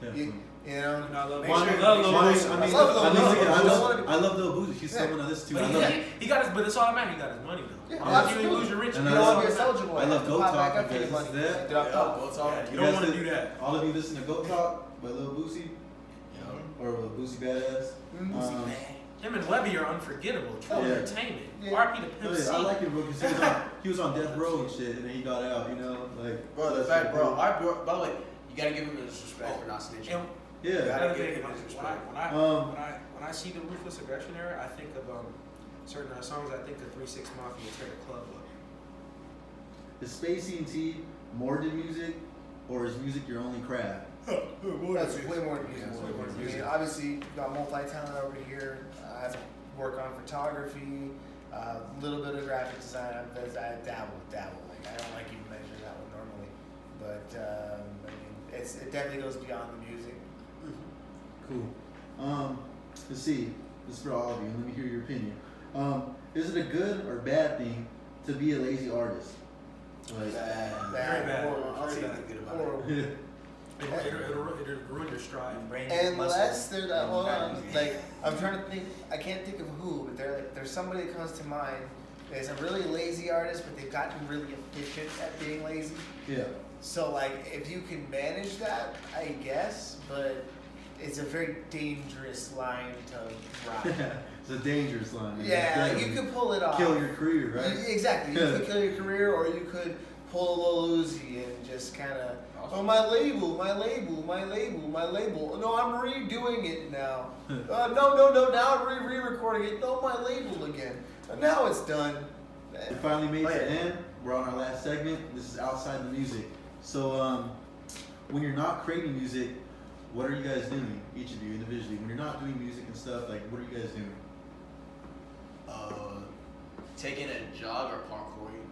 Definitely. You know, I love I love Lil Boozy. She's someone I listen to. I love he got his, but it's all that matters. He got his money though. Yeah, You lose your riches. And you I don't love- want to be a soldier boy. I love Go Pop back Talk up for your because money. it's that. Drop top. You don't want to do that. All of you listen to Go Talk by Lil Boozy or Boozy Badass. Him and Webby are unforgettable. True entertainment. Yeah. RP to Pimp C. I like it, bro, because he was on death row and shit, and then he got out, you know, like. Bro, the fact, bro. By the way, you gotta give him his respect for not snitching. And Yeah. another give thing, him his when respect. I see the Ruthless Aggression era, I think of certain songs. I think of 3-6 Mafia, Tear the Club Up. Is Space ENT more than music, or is music your only craft? That's way more than music. Yeah, way more than I mean, music. obviously, you got multi-talent over here. I work on photography, a little bit of graphic design. I dabble. Like, I don't like even measuring that one normally. But, I mean, it definitely goes beyond the music. Cool. Let's see. This is for all of you, and let me hear your opinion. Is it a good or bad thing to be a lazy artist? Like, Bad. bad. Horrible. I'll say nothing good about it. Horrible. It'll ruin your stride. Unless they're that, hold on, like, I'm trying to think, I can't think of who, but there's somebody that comes to mind. There's a really lazy artist, but they've gotten really efficient at being lazy. yeah. So, like, if you can manage that, I guess, but it's a very dangerous line to ride. It's a dangerous line. Yeah, It's you deadly. could pull it off. Kill your career, right? Exactly. You could kill your career, or you could pull a little Uzi and just kind of, oh, my label. No, I'm redoing it now. No, now I'm re-recording it. No, my label again. And now it's done. We finally made it to the end. We're on our last segment. This is outside the music. So, when you're not creating music, what are you guys doing? Each of you individually. When you're not doing music and stuff, like, what are you guys doing? Taking a jog or parkouring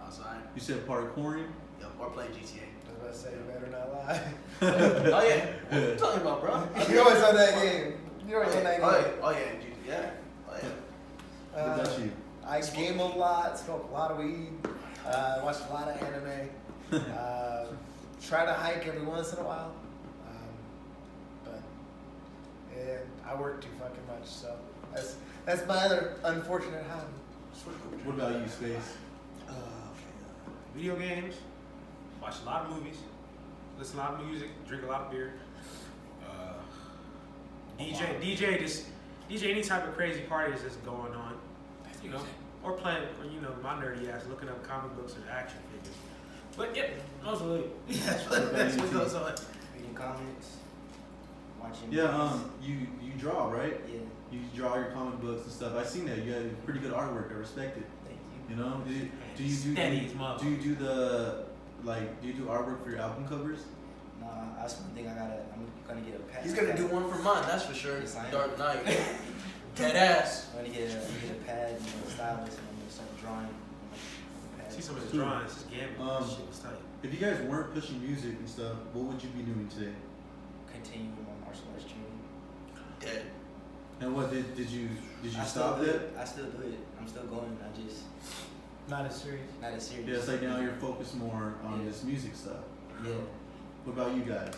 outside. You said parkouring. Yep, or playing GTA. I was about to say, you better not lie. Oh yeah, what are you talking about, bro? You're always on that game. You're always on that game. Oh yeah. What about you? I game a lot, smoke a lot of weed, watch a lot of anime, try to hike every once in a while. But yeah, I work too fucking much, so that's my other unfortunate hobby. What about you, Space? Video games, watch a lot of movies, listen to a lot of music, drink a lot of beer. DJ any type of crazy parties that's going on, you know, or playing, or you know, my nerdy ass looking up comic books and action figures. But yeah, those are that's what goes on. Reading comics, watching. Yeah, movies. you draw, right? Yeah. You draw your comic books and stuff. I seen that. You have pretty good artwork. I respect it. Thank you. You know, do you Steady as mother. do artwork for your album covers? That's one thing I'm gonna get a pad. He's gonna do one for mine, that's for sure. Yes, I am. Dark Knight. Dead ass. I'm gonna get a pad and a stylus, and I'm gonna start drawing. On See the some of his Cool. drawings, his gambling, shit was tight. If you guys weren't pushing music and stuff, what would you be doing today? continue with my martial arts training. Dead. And what did you I stop still do that? it. I still do it. I'm still going. I just Not as serious. not as serious. Yeah, it's like now you're focused more on Yeah. this music stuff. Yeah. What about you guys?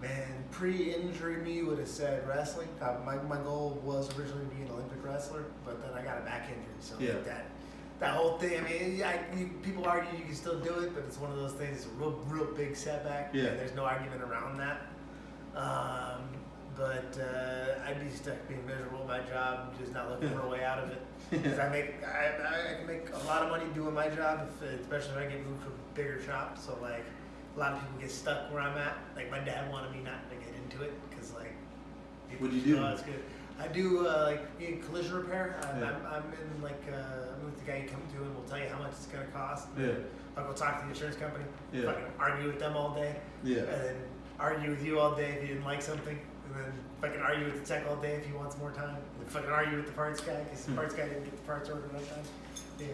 Man, pre-injury me would have said wrestling. My goal was originally to be an Olympic wrestler, but then I got a back injury, so Yeah. like that whole thing. I mean, people argue you can still do it, but it's one of those things. It's a real big setback. Yeah. And there's no argument around that. But I'd be stuck being miserable at my job, just not looking for a way out of it. Because I can make a lot of money doing my job, especially if I get moved to a bigger shop. So like, a lot of people get stuck where I'm at. Like my dad wanted me not to get into it because like, people What'd you just do? know it's good. I do like collision repair. I'm in like I'm with the guy you come to and we'll tell you how much it's gonna cost. Yeah. I'll go talk to the insurance company. Yeah. Fucking argue with them all day. Yeah. And then argue with you all day if you didn't like something. And then fucking argue with the tech all day if he wants more time. And then fucking argue with the parts guy because the parts guy didn't get the parts ordered on time. Yeah.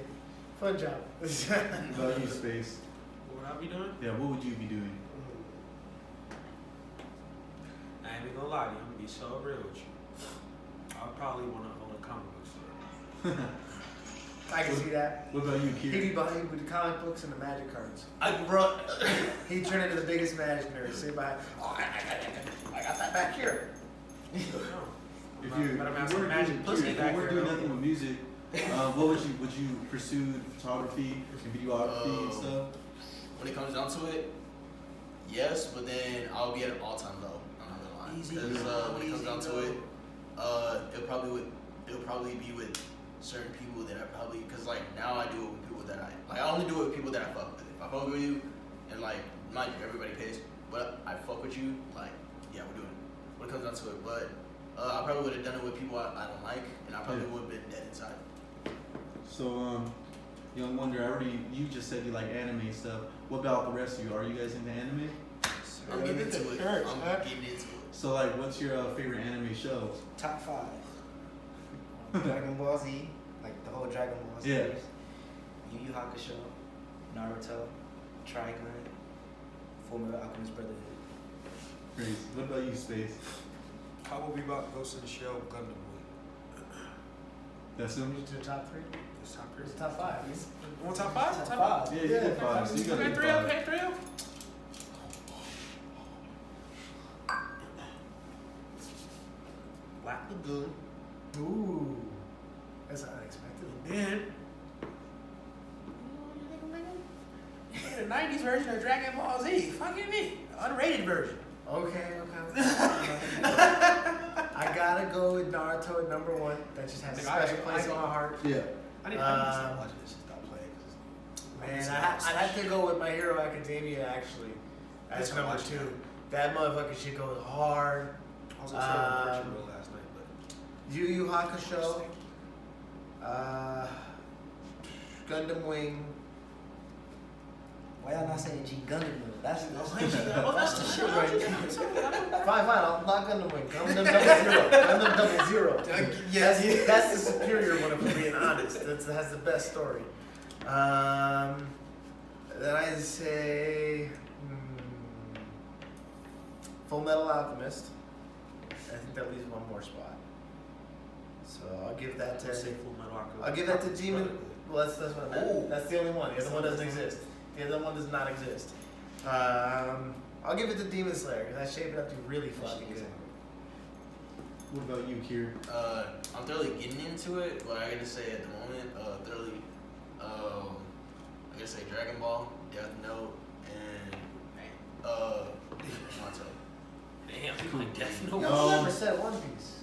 Fun job. What about you, Space? What would I be doing? Yeah, what would you be doing? I ain't even gonna lie to you, I'm gonna be so real with you. I probably wanna own a comic book store. I can see that. What about you, He'd Kira? be behind with the comic books and the magic cards. I brought. He'd turn into the biggest magic nerd. Sit by, oh, I got that back here. If you But I'm weren't asking doing, magic pussy if you back weren't here, doing though. nothing with music, what would you pursue photography and videography and stuff? When it comes down to it, yes, but then I'll be at an all-time low. I'm not gonna lie. Easy. Because when it comes down Easy to low. it, it'll probably be with certain people that I probably, because like now I do it with people that I only do it with people that I fuck with. If I fuck with you, and like mind you, everybody pays, but I fuck with you, like yeah, we're doing it. When it comes down to it, but I probably would have done it with people I don't like, and I probably would have been dead inside. So, Young Wonder, you just said you like anime and stuff. What about the rest of you? Are you guys into anime? I'm getting into it. I'm getting into it. So, like, what's your favorite anime show? Top 5. Dragon Ball Z, like the whole Dragon Ball Yeah. series. Yu Yu Hakusho, Naruto, Trigun, Fullmetal Alchemist Brotherhood. Crazy. What about you, Space? How would we about Ghost in the Shell Gundam Wing? That's him? To the top 3? It's top three. It's top 5. You want top five? Top 5. Yeah, you did 5. So you got Okay, to 3 up, okay, 3 up. Black Lagoon. Ooh. That's unexpected. Then, the 90s version of Dragon Ball Z. Fucking me. Unrated version. Okay. I gotta go with Naruto at number 1. That just has a special place in my heart. Yeah. I need to stop watching this and stop playing. Man, I'd have to go with My Hero Academia actually. That's Yes, I number watched 2. that. That motherfucker shit goes hard. I was gonna say on Crunchyroll last night, but Yu Yu Hakusho. Gundam Wing. Why y'all not saying G Gundam though? That's that's the shit right there. Fine, not Gundam Wing. Gundam Double Zero. Gundam Double Zero. Yes. That's the superior one, if we're being honest. That has the best story. Then I'd say Full Metal Alchemist. I think that leaves one more spot. So I'll give that to. I'll give that to Demon. Well, that's what I meant. That's the only one. The other one doesn't exist. The other one does not exist. I'll give it to Demon Slayer because that's shaping up to really fucking good. What about you, Kier? I'm thoroughly getting into it, but I gotta say at the moment, thoroughly, I gotta say Dragon Ball, Death Note, and Naruto. Damn, you like Death Note? Y'all never said One Piece.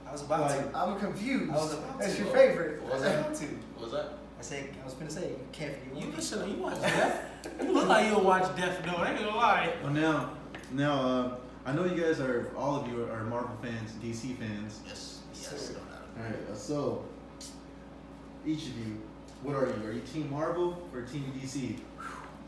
I was about to. I'm confused. I was about That's to. your favorite. What was I was that? about to. What was that? I was finna say you can't forget You One Piece. listen, you watch Death. You look like you'll watch Death Note. I ain't gonna lie. Well, now, I know you guys all of you are Marvel fans, DC fans. Yes. Sir. Yes. No doubt. Alright, so, each of you, what are you? Are you Team Marvel or Team DC?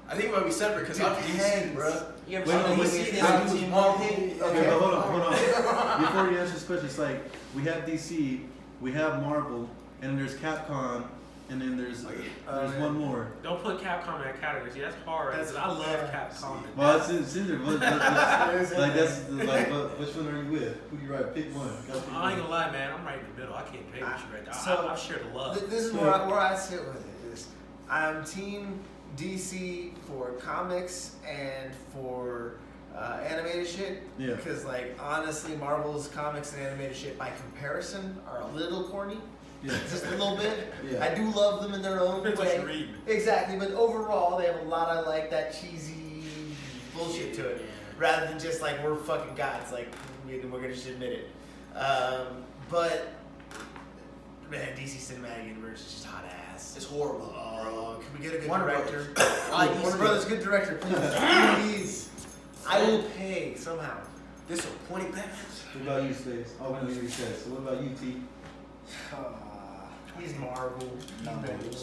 I think it might be separate because I'm DC, bro. You ever Wait, no, seen wait, DC? I There's do Team Marvel. Marvel. Okay, but hold on. Before you answer this question, it's like we have DC, we have Marvel, and then there's Capcom, and then there's one more. Don't put Capcom in that category. See, that's hard. That's 'cause I love hard. Capcom. Well, it's in there, but which one are you with? Who do you write? Pick one. You gotta pick I ain't one. gonna lie, man. I'm right in the middle. I can't pay what you right there. So, I share the love. This is where I sit with it. Is I'm team DC for comics and for animated shit. Yeah. Because like honestly, Marvel's comics and animated shit by comparison are a little corny. Yeah. Just a little bit. Yeah. I do love them in their own Depends what way. you're reading. Exactly, but overall, they have a lot of like that cheesy bullshit to it, rather than just like we're fucking gods, like we're gonna just admit it. But man, DC Cinematic Universe is just hot ass. It's horrible. Oh, can we get a good Warner director? Brothers. Warner Brothers, good director, please. Please. I will pay somehow. Disappointing Batman. What about you, Space? Oh, we know you said. So what about you, T? He's Marvel. No,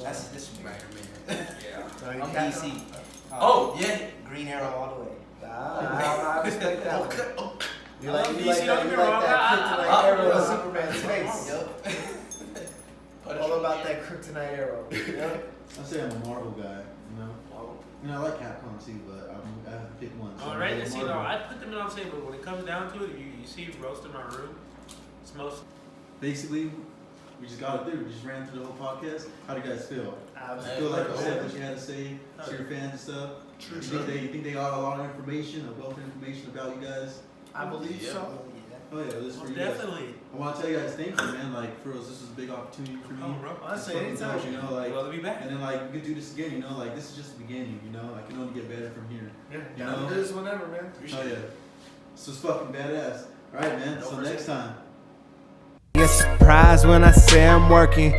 that's this Spider-Man. Yeah. I'm DC. Oh, yeah. Green Arrow all the way. I respect that one. Okay. You I like, love you like DC, that, don't you get me like wrong. that kryptonite I- arrow in I- Superman's face. Yep. All about that kryptonite arrow. I say I'm a Marvel guy. You know, I like Capcom too, but I have to pick one. So All I'm right, gonna and go see, no, Marvel. I put them in on the same, but when it comes down to it, you see roast in my room. It's most. Basically, we just got it through. We just ran through the whole podcast. How do you guys feel? I was I feel like you said perfect. what you had to say to your fans and stuff. True, You true. think they got a lot of information, a wealth of information about you guys? I believe Yeah. so. Oh yeah, this is for you guys. Definitely. I want to tell you guys thank you, man. Like for us, this is a big opportunity for me. Oh, bro. Honestly, Fucking anytime. dope, you know, like, Well to be back. and then like we could do this again, you know, like this is just the beginning, you know. I can only get better from here. Yeah, You down know? to do this whenever, man. Oh yeah, so it's fucking badass. All right, man. So next time. Get surprised when I say I'm working.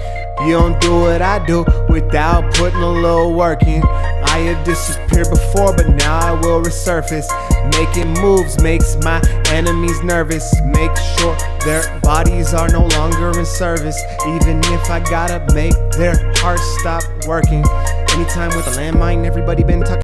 You don't do what I do without putting a little work in. I have disappeared before, but now I will resurface. Making moves makes my enemies nervous. Make sure their bodies are no longer in service. Even if I gotta make their hearts stop working. Anytime with a landmine, everybody been tucked.